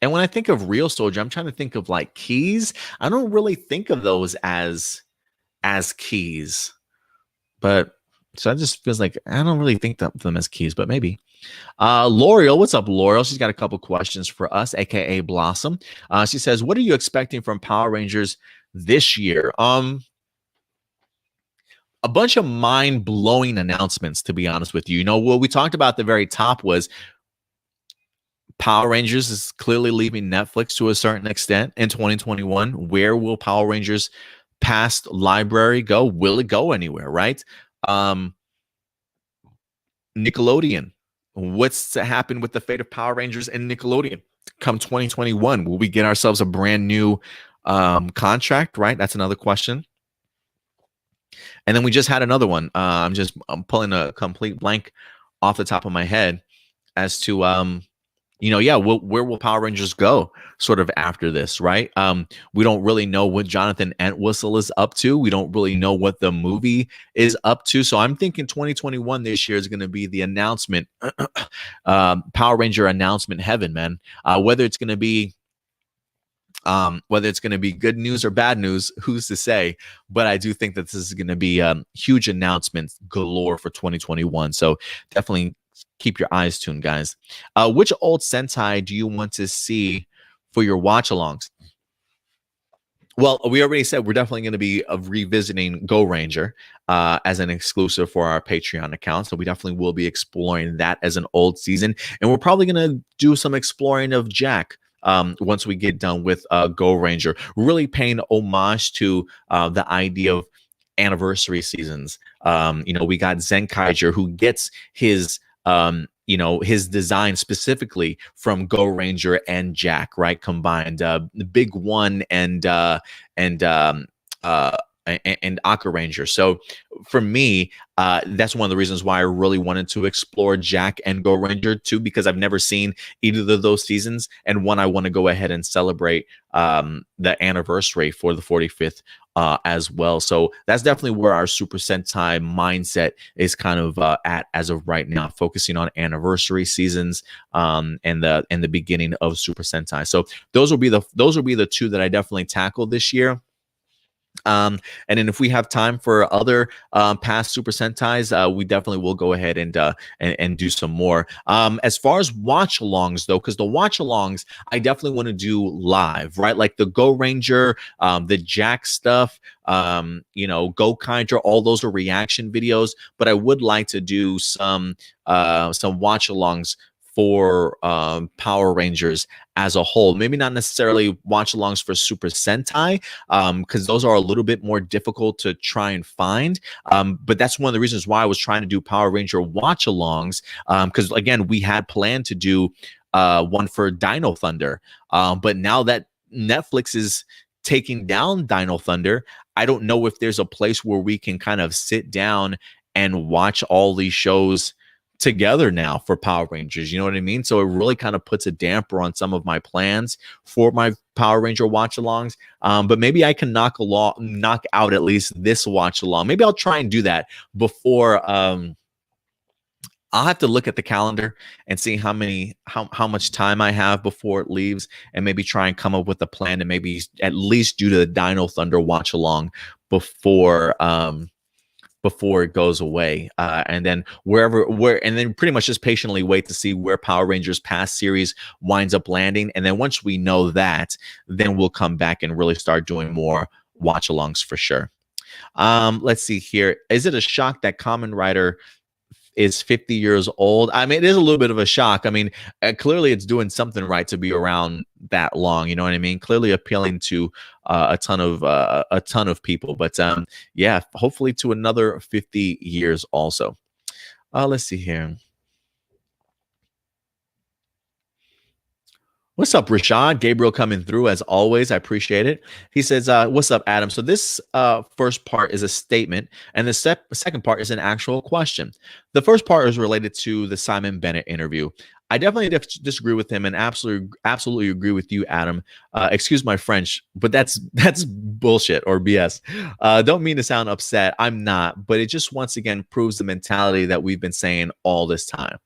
And when I think of Real Soldier, I'm trying to think of like keys. I don't really think of those as keys, but so it just feels like I don't really think of them as keys, but maybe. L'Oreal, what's up, L'Oreal? She's got a couple questions for us, aka Blossom. She says, what are you expecting from Power Rangers this year? A bunch of mind-blowing announcements, to be honest with you. What we talked about at the very top was Power Rangers is clearly leaving Netflix to a certain extent in 2021. Where will Power Rangers past library go? Will it go anywhere, right? Nickelodeon. What's to happen with the fate of Power Rangers and Nickelodeon come 2021? Will we get ourselves a brand new contract, right? That's another question. And then we just had another one. I'm pulling a complete blank off the top of my head as to where will Power Rangers go sort of after this, right? We don't really know what Jonathan Entwistle is up to. We don't really know what the movie is up to. So I'm thinking 2021 this year is going to be the announcement, Power Ranger announcement heaven, man. Whether it's going to be good news or bad news, who's to say? But I do think that this is going to be huge announcements galore for 2021. So definitely keep your eyes tuned, guys. Which old Sentai do you want to see for your watch-alongs? Well, we already said we're definitely going to be revisiting Go Ranger as an exclusive for our Patreon account. So we definitely will be exploring that as an old season. And we're probably going to do some exploring of Jack once we get done with Go Ranger. Really paying homage to the idea of anniversary seasons. We got Zenkaiger, who gets his you know, his design specifically from Go Ranger and Jack, right? Combined, the Big One and uh, and Aqua Ranger. So for me, that's one of the reasons why I really wanted to explore Jack and Go Ranger too, because I've never seen either of those seasons, and one, I want to go ahead and celebrate the anniversary for the 45th as well. So that's definitely where our Super Sentai mindset is kind of at as of right now, focusing on anniversary seasons and the beginning of Super Sentai. So those will be the two that I definitely tackle this year. And then if we have time for other past Super Sentais, we definitely will go ahead and do some more. As far as watch alongs though, because the watch alongs I definitely want to do live, right? Like the Go Ranger, the Jack stuff, you know, Go Kindra, all those are reaction videos. But I would like to do some watch alongs for Power Rangers as a whole. Maybe not necessarily watch alongs for Super Sentai, because those are a little bit more difficult to try and find. But that's one of the reasons why I was trying to do Power Ranger watch alongs, because again, we had planned to do one for Dino Thunder. But now that Netflix is taking down Dino Thunder, I don't know if there's a place where we can kind of sit down and watch all these shows together now for Power Rangers. You know what I mean? So it really kind of puts a damper on some of my plans for my Power Ranger watch alongs. But maybe I can knock out at least this watch along. Maybe I'll try and do that before I'll have to look at the calendar and see how much time I have before it leaves, and maybe try and come up with a plan to maybe at least do the Dino Thunder watch along before it goes away, and then and then pretty much just patiently wait to see where Power Rangers past series winds up landing. And then once we know that, then we'll come back and really start doing more watch alongs for sure. Let's see here. Is it a shock that Kamen Rider is 50 years old? I mean, it is a little bit of a shock. I mean, clearly it's doing something right to be around that long. You know what I mean? Clearly appealing to a ton of people. But yeah, hopefully to another 50 years also. Let's see here. What's up, Rashad? Gabriel coming through as always. I appreciate it. He says, what's up, Adam? So this first part is a statement, and the second part is an actual question. The first part is related to the Simon Bennett interview. I definitely disagree with him and absolutely agree with you, Adam. Excuse my French, but that's bullshit or BS. Don't mean to sound upset. I'm not, but it just once again proves the mentality that we've been saying all this time.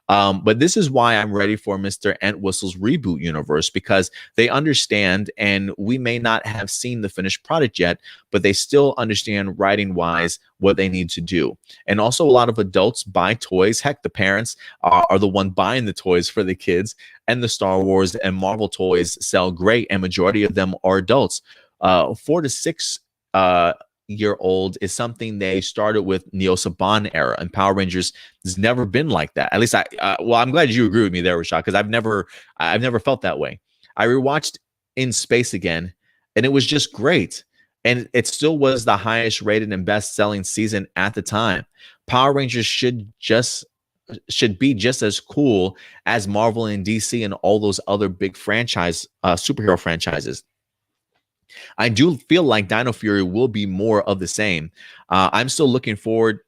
But this is why I'm ready for Mr. Entwistle's reboot universe, because they understand, and we may not have seen the finished product yet, but they still understand writing-wise what they need to do. And also a lot of adults buy toys. Heck, the parents are the one buying the toys for the kids, and the Star Wars and Marvel toys sell great, and majority of them are adults. 4 to 6 year old is something they started with Neo Saban era, and Power Rangers has never been like that. At least well, I'm glad you agree with me there, Rashad, because I've never felt that way. I rewatched In Space again, and it was just great. And it still was the highest rated and best selling season at the time. Power Rangers should be just as cool as Marvel and DC and all those other big superhero franchises. I do feel like Dino Fury will be more of the same. I'm still looking forward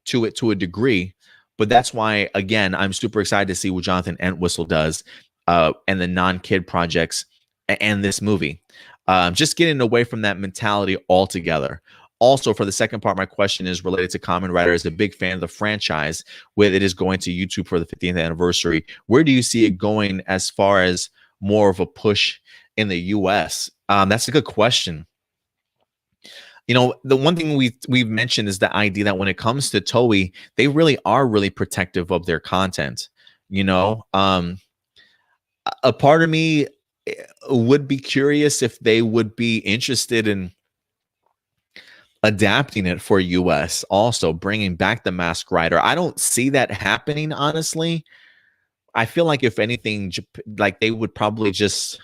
to it to a degree, but that's why, again, I'm super excited to see what Jonathan Entwistle does and the non-kid projects and this movie. Just getting away from that mentality altogether. Also, for the second part, my question is related to Kamen Rider. As a big fan of the franchise, with it is going to YouTube for the 50th anniversary, where do you see it going as far as more of a push in the US? That's a good question. You know, the one thing we've mentioned is the idea that when it comes to Toei, they really are really protective of their content. You know, a part of me would be curious if they would be interested in adapting it for US, also bringing back the Masked Rider. I don't see that happening, honestly. I feel like if anything, like they would probably just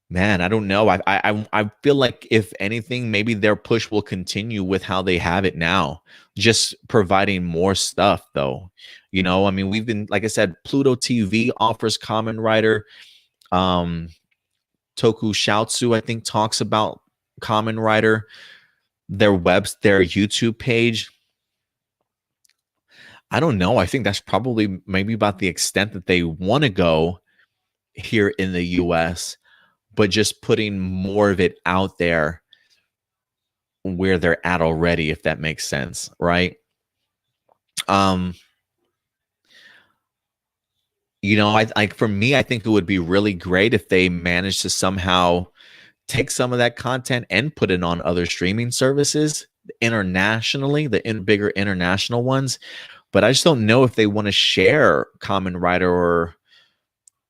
Man, I don't know. I feel like if anything, maybe their push will continue with how they have it now, just providing more stuff though. I mean, we've been, like I said, Pluto TV offers Kamen Rider. Um, Tokushoutsu, I think, talks about Kamen Rider. Their YouTube page. I don't know. I think that's probably maybe about the extent that they want to go here in the US, but just putting more of it out there where they're at already, if that makes sense, right? I for me, I think it would be really great if they managed to somehow take some of that content and put it on other streaming services internationally, bigger international ones. But I just don't know if they want to share Kamen Rider or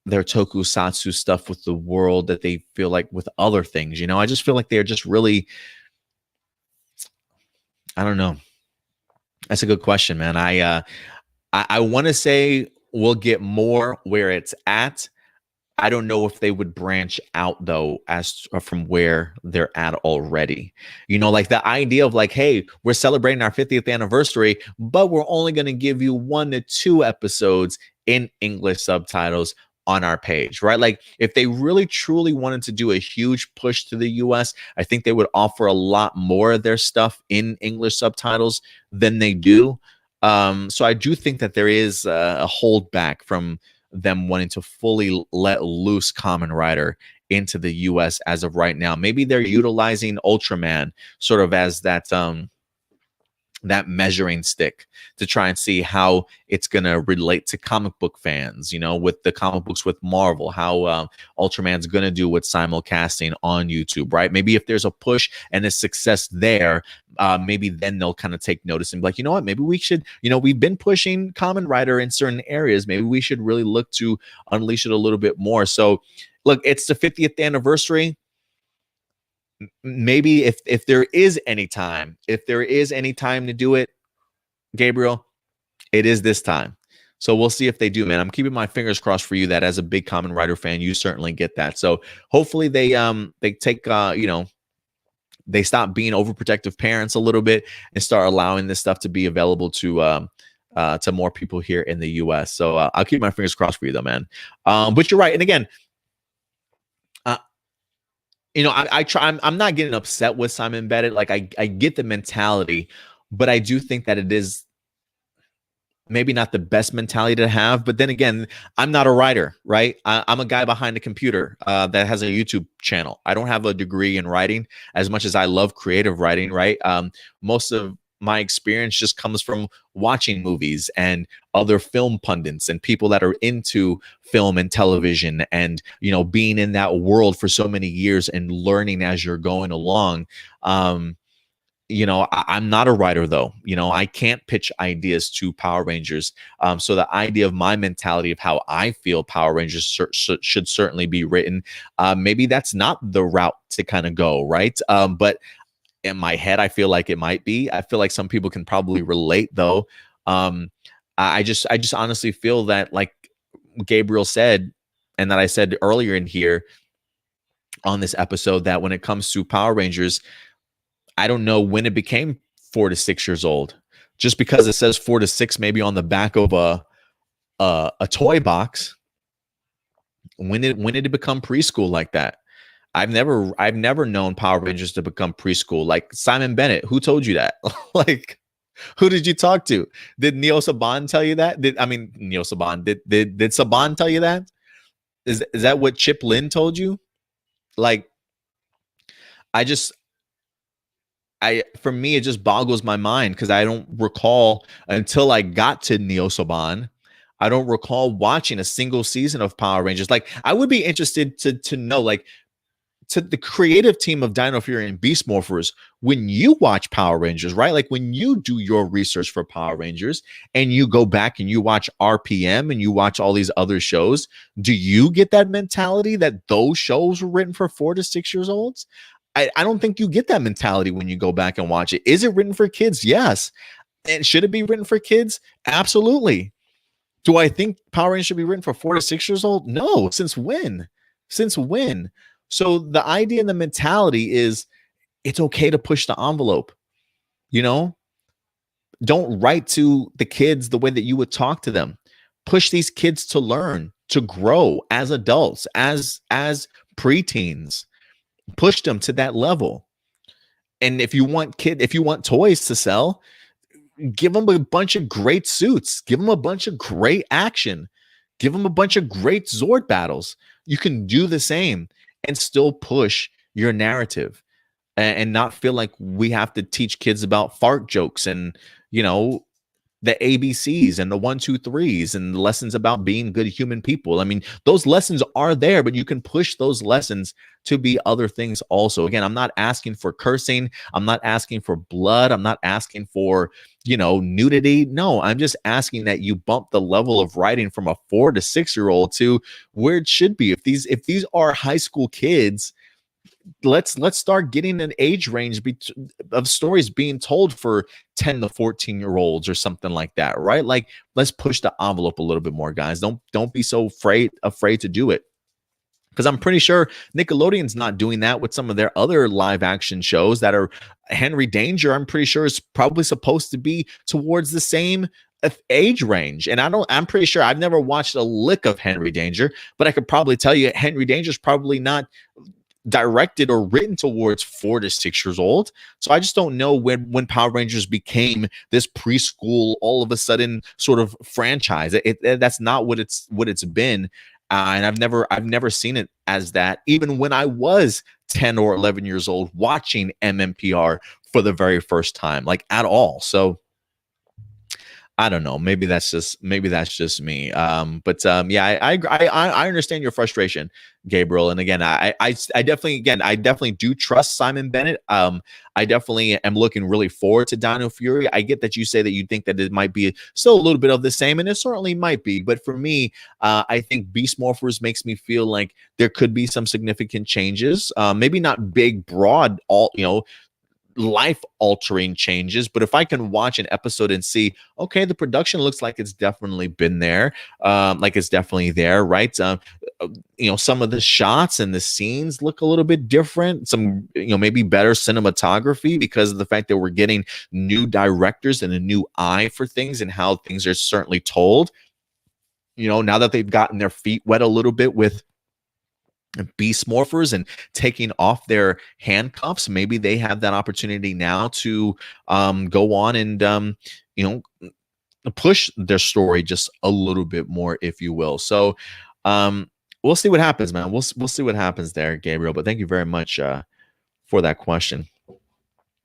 their tokusatsu stuff with the world that they feel like with other things. I just feel like they're just really, I don't know. That's a good question, man. I want to say we'll get more where it's at. I don't know if they would branch out though, as from where they're at already. Like the idea of like, hey, we're celebrating our 50th anniversary, but we're only going to give you 1 to 2 episodes in English subtitles on our page, right? Like if they really truly wanted to do a huge push to the US, I think they would offer a lot more of their stuff in English subtitles than they do. So I do think that there is a holdback from them wanting to fully let loose Kamen Rider into the US as of right now. Maybe they're utilizing Ultraman sort of as that measuring stick to try and see how it's going to relate to comic book fans, with the comic books with Marvel, how Ultraman's going to do with simulcasting on YouTube, right? Maybe if there's a push and a success there, maybe then they'll kind of take notice and be like, you know what, maybe we should, we've been pushing Kamen Rider in certain areas. Maybe we should really look to unleash it a little bit more. So look, it's the 50th anniversary. Maybe if there is any time to do it, Gabriel, it is this time. So we'll see if they do, man. I'm keeping my fingers crossed for you that as a big Kamen Rider fan, you certainly get that. So hopefully they take they stop being overprotective parents a little bit and start allowing this stuff to be available to more people here in the US. So I'll keep my fingers crossed for you though, man. But you're right. And again, I try. I'm not getting upset with Simon Bennett. Like I get the mentality, but I do think that it is maybe not the best mentality to have. But then again, I'm not a writer, right? I'm a guy behind a computer that has a YouTube channel. I don't have a degree in writing as much as I love creative writing, right? Most of my experience just comes from watching movies and other film pundits and people that are into film and television and, being in that world for so many years and learning as you're going along. I'm not a writer though. I can't pitch ideas to Power Rangers. So the idea of my mentality of how I feel Power Rangers should certainly be written. Maybe that's not the route to kind of go, right? But in my head, I feel like it might be. I feel like some people can probably relate though. I just honestly feel that, like Gabriel said, and that I said earlier in here on this episode, that when it comes to Power Rangers, I don't know when it became 4 to 6 years old. Just because it says 4 to 6 maybe on the back of a toy box, when did it become preschool like that? I've never known Power Rangers to become preschool. Like Simon Bennett, who told you that? Like, who did you talk to? Did Neo Saban tell you that? Did Saban tell you that? Is that what Chip Lin told you? Like, for me, it just boggles my mind because I don't recall until I got to Neo Saban. I don't recall watching a single season of Power Rangers. Like, I would be interested to know, like, to the creative team of Dino Fury and Beast Morphers, when you watch Power Rangers, right? Like when you do your research for Power Rangers and you go back and you watch RPM and you watch all these other shows, do you get that mentality that those shows were written for 4 to 6 years olds? I don't think you get that mentality when you go back and watch it. Is it written for kids? Yes. And should it be written for kids? Absolutely. Do I think Power Rangers should be written for 4 to 6 years old? No. Since when? So the idea and the mentality is it's okay to push the envelope. Don't write to the kids the way that you would talk to them. Push these kids to learn, to grow as adults, as preteens. Push them to that level. And if you want toys to sell, give them a bunch of great suits, give them a bunch of great action, give them a bunch of great Zord battles. You can do the same and still push your narrative and not feel like we have to teach kids about fart jokes and, the ABCs and the 1, 2, 3s and the lessons about being good human people. I mean, those lessons are there, but you can push those lessons to be other things also. Again, I'm not asking for cursing. I'm not asking for blood. I'm not asking for, nudity. No, I'm just asking that you bump the level of writing from a 4 to 6-year-old to where it should be. If these are high school kids, let's start getting an age range of stories being told for 10 to 14-year-olds or something like that, right? Like, let's push the envelope a little bit more, guys. Don't be so afraid to do it, because I'm pretty sure Nickelodeon's not doing that with some of their other live action shows that are Henry Danger. I'm pretty sure is probably supposed to be towards the same age range. And I'm pretty sure I've never watched a lick of Henry Danger, but I could probably tell you Henry Danger's probably not directed or written towards 4 to 6 years old. So I just don't know when Power Rangers became this preschool all of a sudden sort of franchise. That's not what it's been. And I've never seen it as that, even when I was 10 or 11 years old watching MMPR for the very first time, like, at all. So I don't know. Maybe that's just me. Yeah, I understand your frustration, Gabriel. And again, I definitely do trust Simon Bennett. I definitely am looking really forward to Dino Fury. I get that you say that you think that it might be still a little bit of the same, and it certainly might be. But for me, I think Beast Morphers makes me feel like there could be some significant changes. Maybe not big, broad, life-altering changes, but if I can watch an episode and see, okay, the production looks like it's definitely been there, like it's definitely there, right? Some of the shots and the scenes look a little bit different. Some, maybe better cinematography because of the fact that we're getting new directors and a new eye for things and how things are certainly told. Now that they've gotten their feet wet a little bit with Beast Morphers and taking off their handcuffs, maybe they have that opportunity now to go on and push their story just a little bit more, if you will. So we'll see what happens, man. We'll see what happens there, Gabriel. But thank you very much for that question.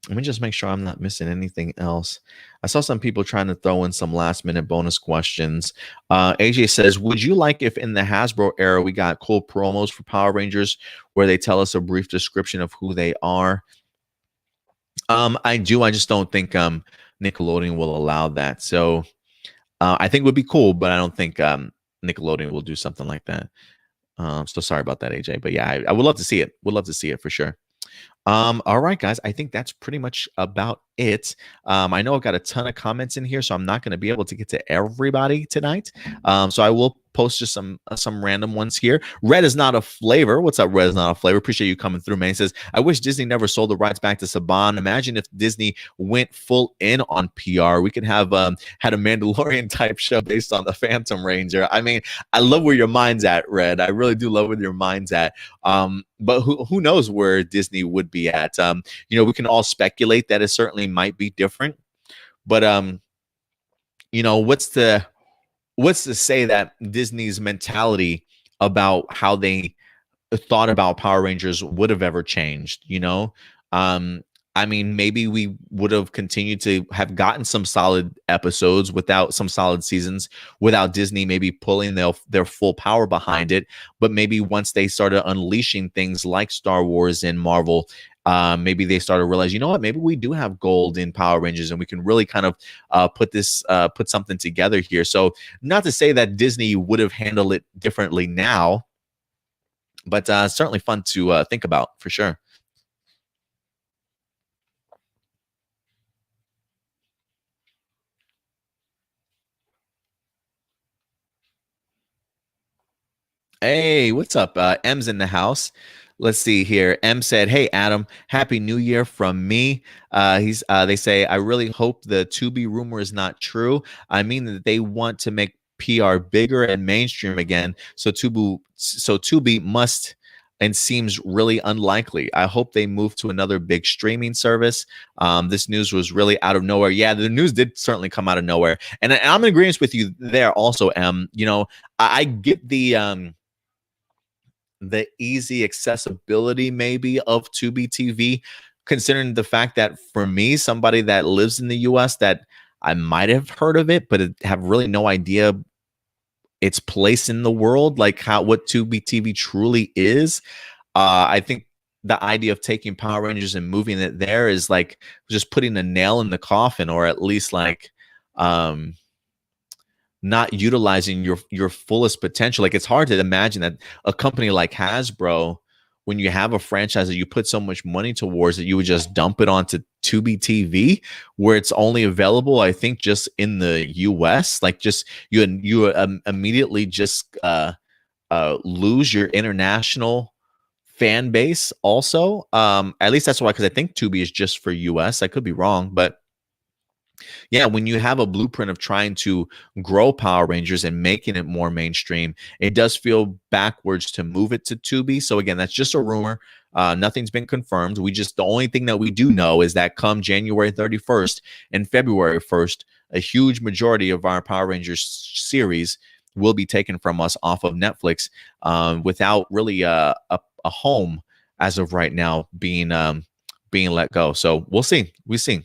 Let me just make sure I'm not missing anything else. I saw some people trying to throw in some last minute bonus questions. AJ says, would you like if in the Hasbro era we got cool promos for Power Rangers where they tell us a brief description of who they are? I do. I just don't think Nickelodeon will allow that. So I think it would be cool, but I don't think Nickelodeon will do something like that. So sorry about that, AJ. But yeah, I would love to see it. Would love to see it for sure. All right, guys, I think that's pretty much about it. I know I've got a ton of comments in here, so I'm not going to be able to get to everybody tonight. So I will post just some random ones here. Red is not a flavor. What's up, Red is not a flavor? Appreciate you coming through, man. He says, I wish Disney never sold the rights back to Saban. Imagine if Disney went full in on PR. We could have had a Mandalorian type show based on the Phantom Ranger. I mean, I love where your mind's at, Red. I really do love where your mind's at. But who knows where Disney would be at? We can all speculate that it certainly might be different. But what's to say that Disney's mentality about how they thought about Power Rangers would have ever changed? I mean, maybe we would have continued to have gotten some solid episodes without some solid seasons without Disney maybe pulling their full power behind it. But maybe once they started unleashing things like Star Wars and Marvel, maybe they started to realize, you know what, maybe we do have gold in Power Rangers and we can really kind of put something together here. So not to say that Disney would have handled it differently now, but certainly fun to think about for sure. Hey, what's up? M's in the house. Let's see here. M said, "Hey Adam, happy New Year from me." They say, "I really hope the Tubi rumor is not true. I mean that they want to make PR bigger and mainstream again. So Tubi must and seems really unlikely. I hope they move to another big streaming service." This news was really out of nowhere. Yeah, the news did certainly come out of nowhere, and I'm in agreement with you there. Also, M, I get the easy accessibility maybe of Tubi TV, considering the fact that for me, somebody that lives in the US, that I might have heard of it, but have really no idea its place in the world, like what Tubi TV truly is. I think the idea of taking Power Rangers and moving it there is like just putting a nail in the coffin, or at least like not utilizing your fullest potential. Like, it's hard to imagine that a company like Hasbro, when you have a franchise that you put so much money towards, that you would just dump it onto Tubi TV, where it's only available, I think, just in the US. Like, just you immediately just lose your international fan base also. At least that's why, because I think Tubi is just for US. I could be wrong, but yeah, when you have a blueprint of trying to grow Power Rangers and making it more mainstream, it does feel backwards to move it to Tubi. So again, that's just a rumor. Nothing's been confirmed. The only thing that we do know is that come January 31st and February 1st, a huge majority of our Power Rangers series will be taken from us off of Netflix, without really a home as of right now being let go. So we'll see. We see.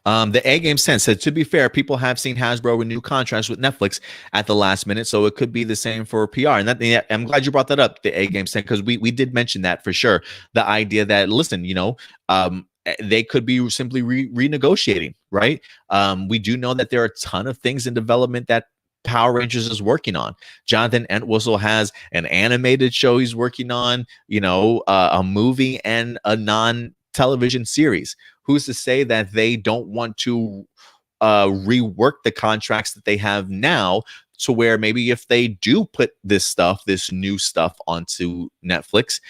The A Game Sense said, to be fair, people have seen Hasbro renew contracts with Netflix at the last minute, so it could be the same for PR. And I'm glad you brought that up, the A Game Sense, because we did mention that for sure. The idea that, listen, they could be simply renegotiating, right? We do know that there are a ton of things in development that Power Rangers is working on. Jonathan Entwistle has an animated show he's working on, a movie and a non-television series. Who's to say that they don't want to rework the contracts that they have now, to where maybe if they do put this new stuff onto Netflix,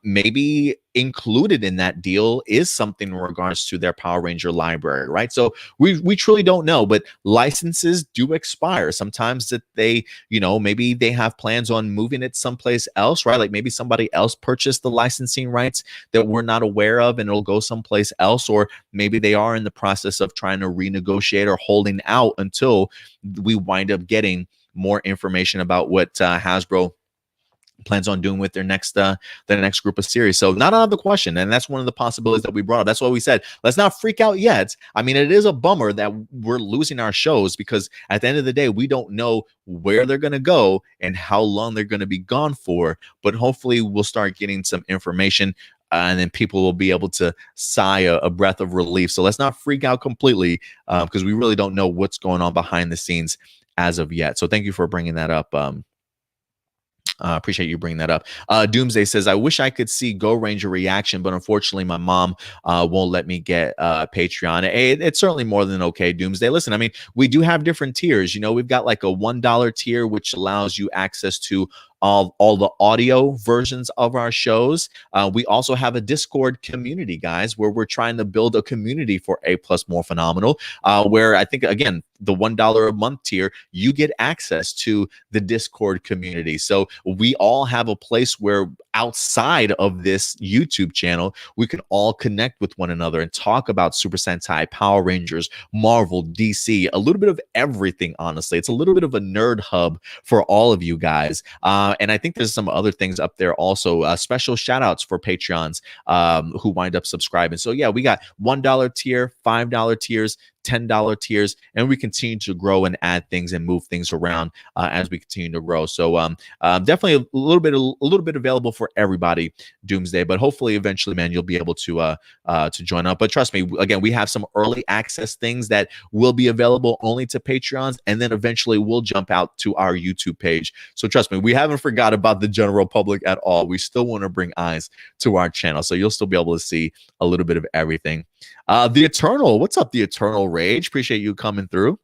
maybe included in that deal is something in regards to their Power Ranger library, right? So we truly don't know, but licenses do expire. Sometimes that they, maybe they have plans on moving it someplace else, right? Like maybe somebody else purchased the licensing rights that we're not aware of, and it'll go someplace else, or maybe they are in the process of trying to renegotiate or holding out until we wind up getting more information about what Hasbro plans on doing with their next group of series. So not out of the question, and that's one of the possibilities that we brought up. That's why we said, let's not freak out yet. I mean, it is a bummer that we're losing our shows, because at the end of the day, we don't know where they're going to go and how long they're going to be gone for, but hopefully we'll start getting some information, and then people will be able to sigh a breath of relief. So let's not freak out completely, because we really don't know what's going on behind the scenes as of yet. So thank you for bringing that up. Appreciate you bringing that up. Doomsday says, I wish I could see Go Ranger reaction, but unfortunately my mom won't let me get Patreon. It's certainly more than okay, Doomsday. Listen, I mean, we do have different tiers. We've got like a $1 tier, which allows you access to all the audio versions of our shows. We also have a Discord community, guys, where we're trying to build a community for A+ Morphinominal, where I think, again, the $1 a month tier, you get access to the Discord community. So we all have a place where outside of this YouTube channel, we can all connect with one another and talk about Super Sentai, Power Rangers, Marvel, DC, a little bit of everything, honestly. It's a little bit of a nerd hub for all of you guys. And I think there's some other things up there also. Special shout outs for Patreons who wind up subscribing. So yeah, we got $1 tier, $5 tiers, $10 tiers, and we continue to grow and add things and move things around as we continue to grow. So definitely a little bit available for everybody, Doomsday, but hopefully eventually, man, you'll be able to join up. But trust me, again, we have some early access things that will be available only to Patreons, and then eventually we'll jump out to our YouTube page. So trust me, we haven't forgot about the general public at all. We still want to bring eyes to our channel, so you'll still be able to see a little bit of everything. The Eternal, what's up, the Eternal Rage? Appreciate you coming through.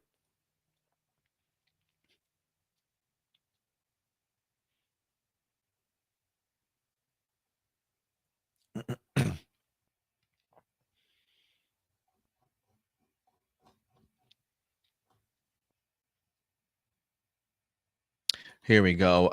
Here we go.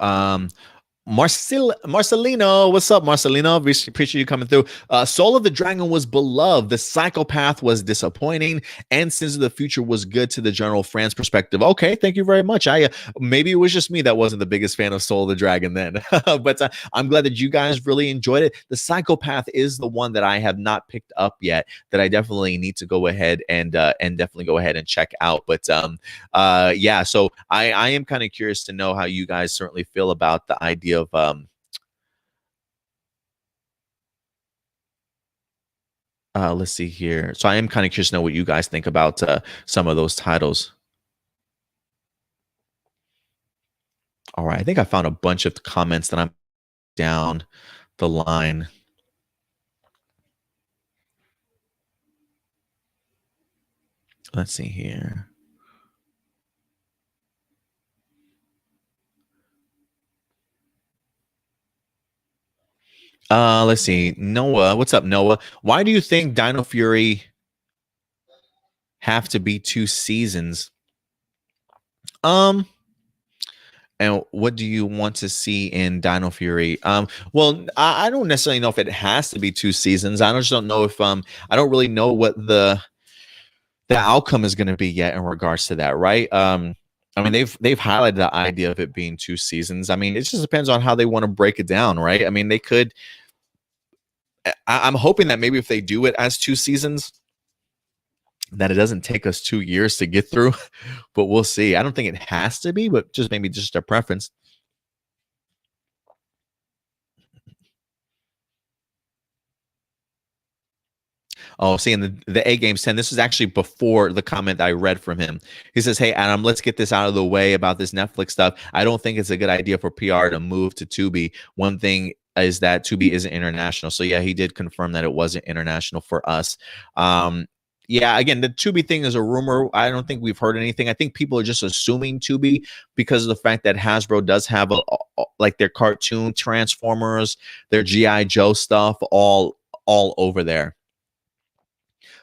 Marcelino, what's up, Marcelino? Appreciate you coming through. Soul of the Dragon was beloved. The Psychopath was disappointing, and Sins of the Future was good to the general fans' perspective. Okay, thank you very much. Maybe it was just me that wasn't the biggest fan of Soul of the Dragon then, but I'm glad that you guys really enjoyed it. The Psychopath is the one that I have not picked up yet, that I definitely need to go ahead and definitely go ahead and check out. But yeah, so I am kind of curious to know how you guys certainly feel about the idea of let's see here. So I am kind of curious to know what you guys think about some of those titles. All right, I think I found a bunch of comments that I'm down the line. Let's see here. Let's see. Noah, what's up, Noah? Why do you think Dino Fury have to be 2 seasons? And what do you want to see in Dino Fury? Well, I don't necessarily know if it has to be 2 seasons. I just don't know if I don't really know what the outcome is going to be yet in regards to that, right? I mean, they've highlighted the idea of it being 2 seasons. I mean, it just depends on how they want to break it down, right? I mean, they could. I'm hoping that maybe if they do it as 2 seasons, that it doesn't take us 2 years to get through, but we'll see. I don't think it has to be, but just maybe just a preference. Oh, seeing the A Games 10. This is actually before the comment I read from him. He says, "Hey, Adam, let's get this out of the way about this Netflix stuff. I don't think it's a good idea for PR to move to Tubi. One thing is that Tubi isn't international." So yeah, he did confirm that it wasn't international for us. Yeah, again, the Tubi thing is a rumor. I don't think we've heard anything. I think people are just assuming Tubi because of the fact that Hasbro does have like their cartoon Transformers, their GI Joe stuff all over there.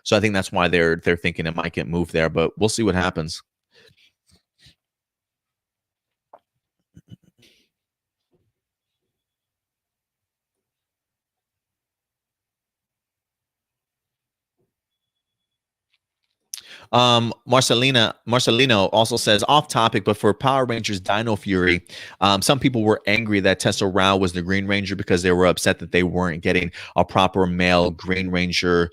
So I think that's why they're thinking it might get moved there, but we'll see what happens. Marcelino also says, off topic, but for Power Rangers Dino Fury, some people were angry that Tessa Rao was the Green Ranger because they were upset that they weren't getting a proper male Green Ranger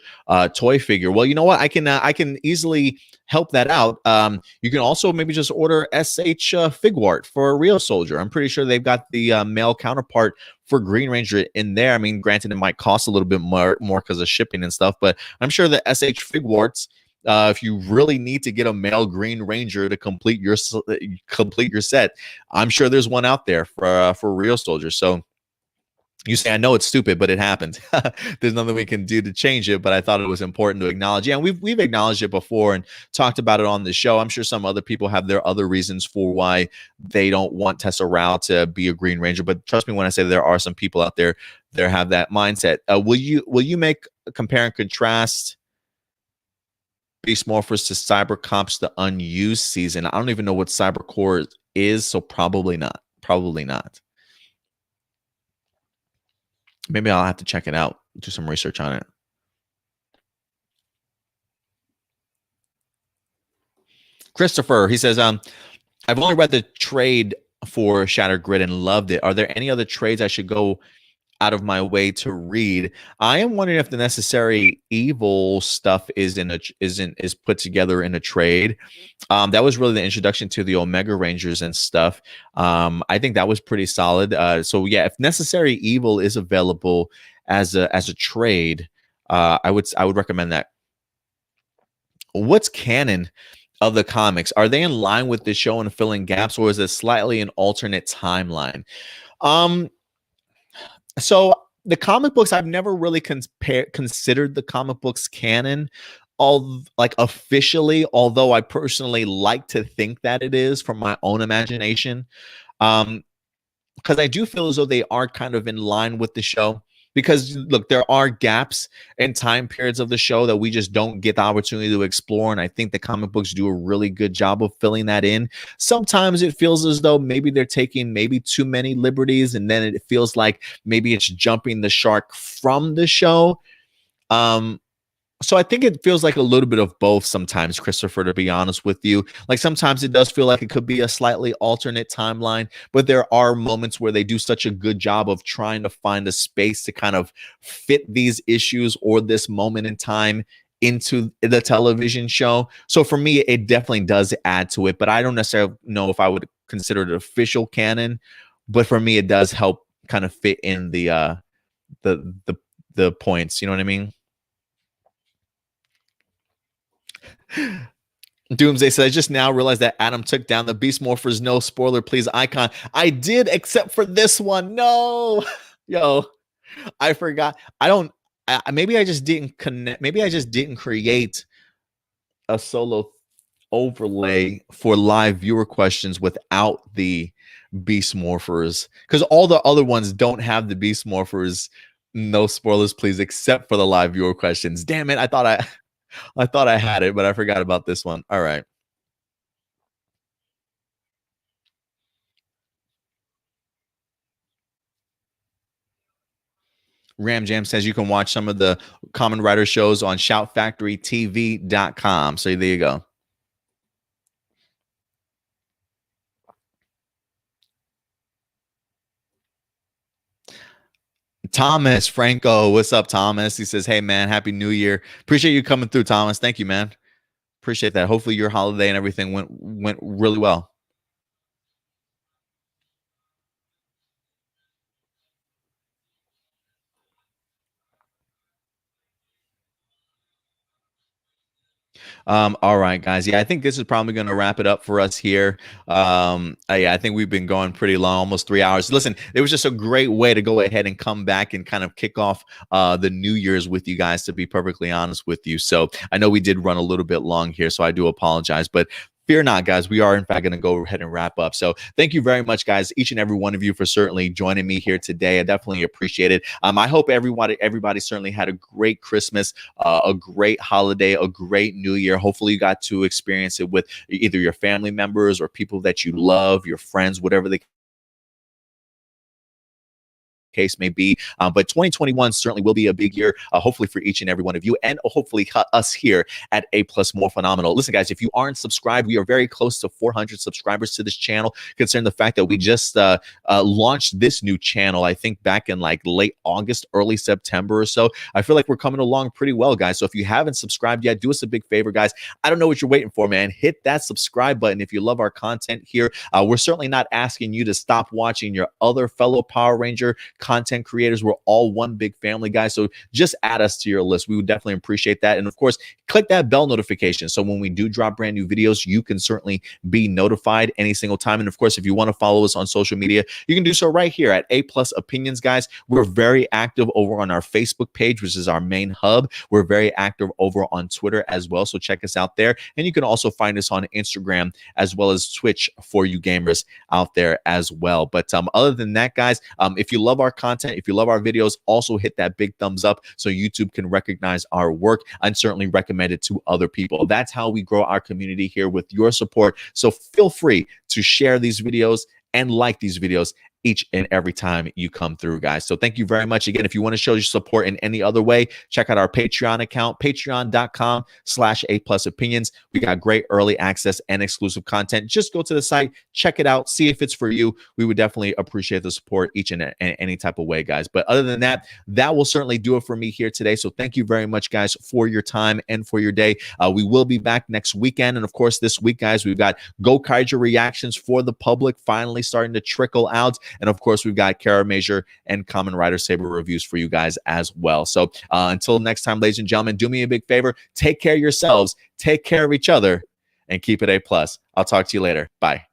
toy figure. Well, you know what? I can easily help that out. You can also maybe just order SH Figuart for a Real Soldier. I'm pretty sure they've got the male counterpart for Green Ranger in there. I mean, granted, it might cost a little bit more because of shipping and stuff, but I'm sure the SH Figuarts, if you really need to get a male Green Ranger to complete your set, I'm sure there's one out there for Real Soldiers. So you say, I know it's stupid, but it happened. There's nothing we can do to change it, but I thought it was important to acknowledge. Yeah, and we've acknowledged it before and talked about it on the show. I'm sure some other people have their other reasons for why they don't want Tessa Rao to be a Green Ranger. But trust me when I say there are some people out there that have that mindset. Will you make a compare and contrast Beast Morphers to Cybercops, the unused season? I don't even know what Cybercore is, so probably not. Probably not. Maybe I'll have to check it out, do some research on it. Christopher, he says, I've only read the trade for Shattered Grid and loved it. Are there any other trades I should go out of my way to read? I am wondering if the Necessary Evil stuff is put together in a trade. That was really the introduction to the Omega Rangers and stuff. I think that was pretty solid. So yeah, if Necessary Evil is available as a trade, I would recommend that. What's canon of the comics? Are they in line with the show and filling gaps, or is it slightly an alternate timeline? So the comic books, I've never really considered the comic books canon, all like officially, although I personally like to think that it is from my own imagination. Because I do feel as though they are kind of in line with the show. Because look, there are gaps in time periods of the show that we just don't get the opportunity to explore. And I think the comic books do a really good job of filling that in. Sometimes it feels as though maybe they're taking maybe too many liberties, and then it feels like maybe it's jumping the shark from the show. So I think it feels like a little bit of both sometimes, Christopher, to be honest with you. Like sometimes it does feel like it could be a slightly alternate timeline, but there are moments where they do such a good job of trying to find a space to kind of fit these issues or this moment in time into the television show. So for me, it definitely does add to it, but I don't necessarily know if I would consider it official canon, but for me, it does help kind of fit in the points. You know what I mean? Doomsday says, I just now realized that Adam took down the Beast Morphers no spoiler please icon. I did, except for this one. No. Yo, I forgot. Maybe I just didn't connect. Maybe I just didn't create a solo overlay for live viewer questions without the Beast Morphers, because all the other ones don't have the Beast Morphers no spoilers please except for the live viewer questions. Damn it, I thought I had it, but I forgot about this one. All right. Ram Jam says you can watch some of the Kamen Rider shows on shoutfactorytv.com. So there you go. Thomas Franco, what's up, Thomas? He says, hey, man, happy New Year. Appreciate you coming through, Thomas. Thank you, man. Appreciate that. Hopefully your holiday and everything went really well. All right, guys. Yeah, I think this is probably going to wrap it up for us here. Yeah, I think we've been going pretty long, almost 3 hours. Listen, it was just a great way to go ahead and come back and kind of kick off the New Year's with you guys, to be perfectly honest with you. So I know we did run a little bit long here, so I do apologize, but fear not, guys. We are, in fact, going to go ahead and wrap up. So thank you very much, guys, each and every one of you, for certainly joining me here today. I definitely appreciate it. I hope everybody certainly had a great Christmas, a great holiday, a great New Year. Hopefully you got to experience it with either your family members or people that you love, your friends, whatever the case may be. But 2021 certainly will be a big year, hopefully for each and every one of you, and hopefully us here at A+ Morphinominal. Listen, guys, if you aren't subscribed, we are very close to 400 subscribers to this channel, considering the fact that we just launched this new channel, I think back in like late August, early September or so. I feel like we're coming along pretty well, guys. So if you haven't subscribed yet, do us a big favor, guys. I don't know what you're waiting for, man. Hit that subscribe button if you love our content here. We're certainly not asking you to stop watching your other fellow Power Ranger content creators. We're all one big family, guys. So just add us to your list. We would definitely appreciate that. And of course, click that bell notification, so when we do drop brand new videos, you can certainly be notified any single time. And of course, if you want to follow us on social media, you can do so right here at A+ Opinions, guys. We're very active over on our Facebook page, which is our main hub. We're very active over on Twitter as well. So check us out there. And you can also find us on Instagram as well as Twitch for you gamers out there as well. But other than that, guys, if you love our content, if you love our videos, also hit that big thumbs up so YouTube can recognize our work and certainly recommend it to other people. That's how we grow our community here, with your support. So feel free to share these videos and like these videos each and every time you come through, guys. So thank you very much. Again, if you want to show your support in any other way, check out our Patreon account, patreon.com/A+Opinions. We got great early access and exclusive content. Just go to the site, check it out, see if it's for you. We would definitely appreciate the support each and any type of way, guys. But other than that, that will certainly do it for me here today. So thank you very much, guys, for your time and for your day. We will be back next weekend. And of course, this week, guys, we've got Go Kaiju reactions for the public finally starting to trickle out. And of course, we've got Kara Major and Kamen Rider Saber reviews for you guys as well. So until next time, ladies and gentlemen, do me a big favor. Take care of yourselves, take care of each other, and keep it A+. I'll talk to you later. Bye.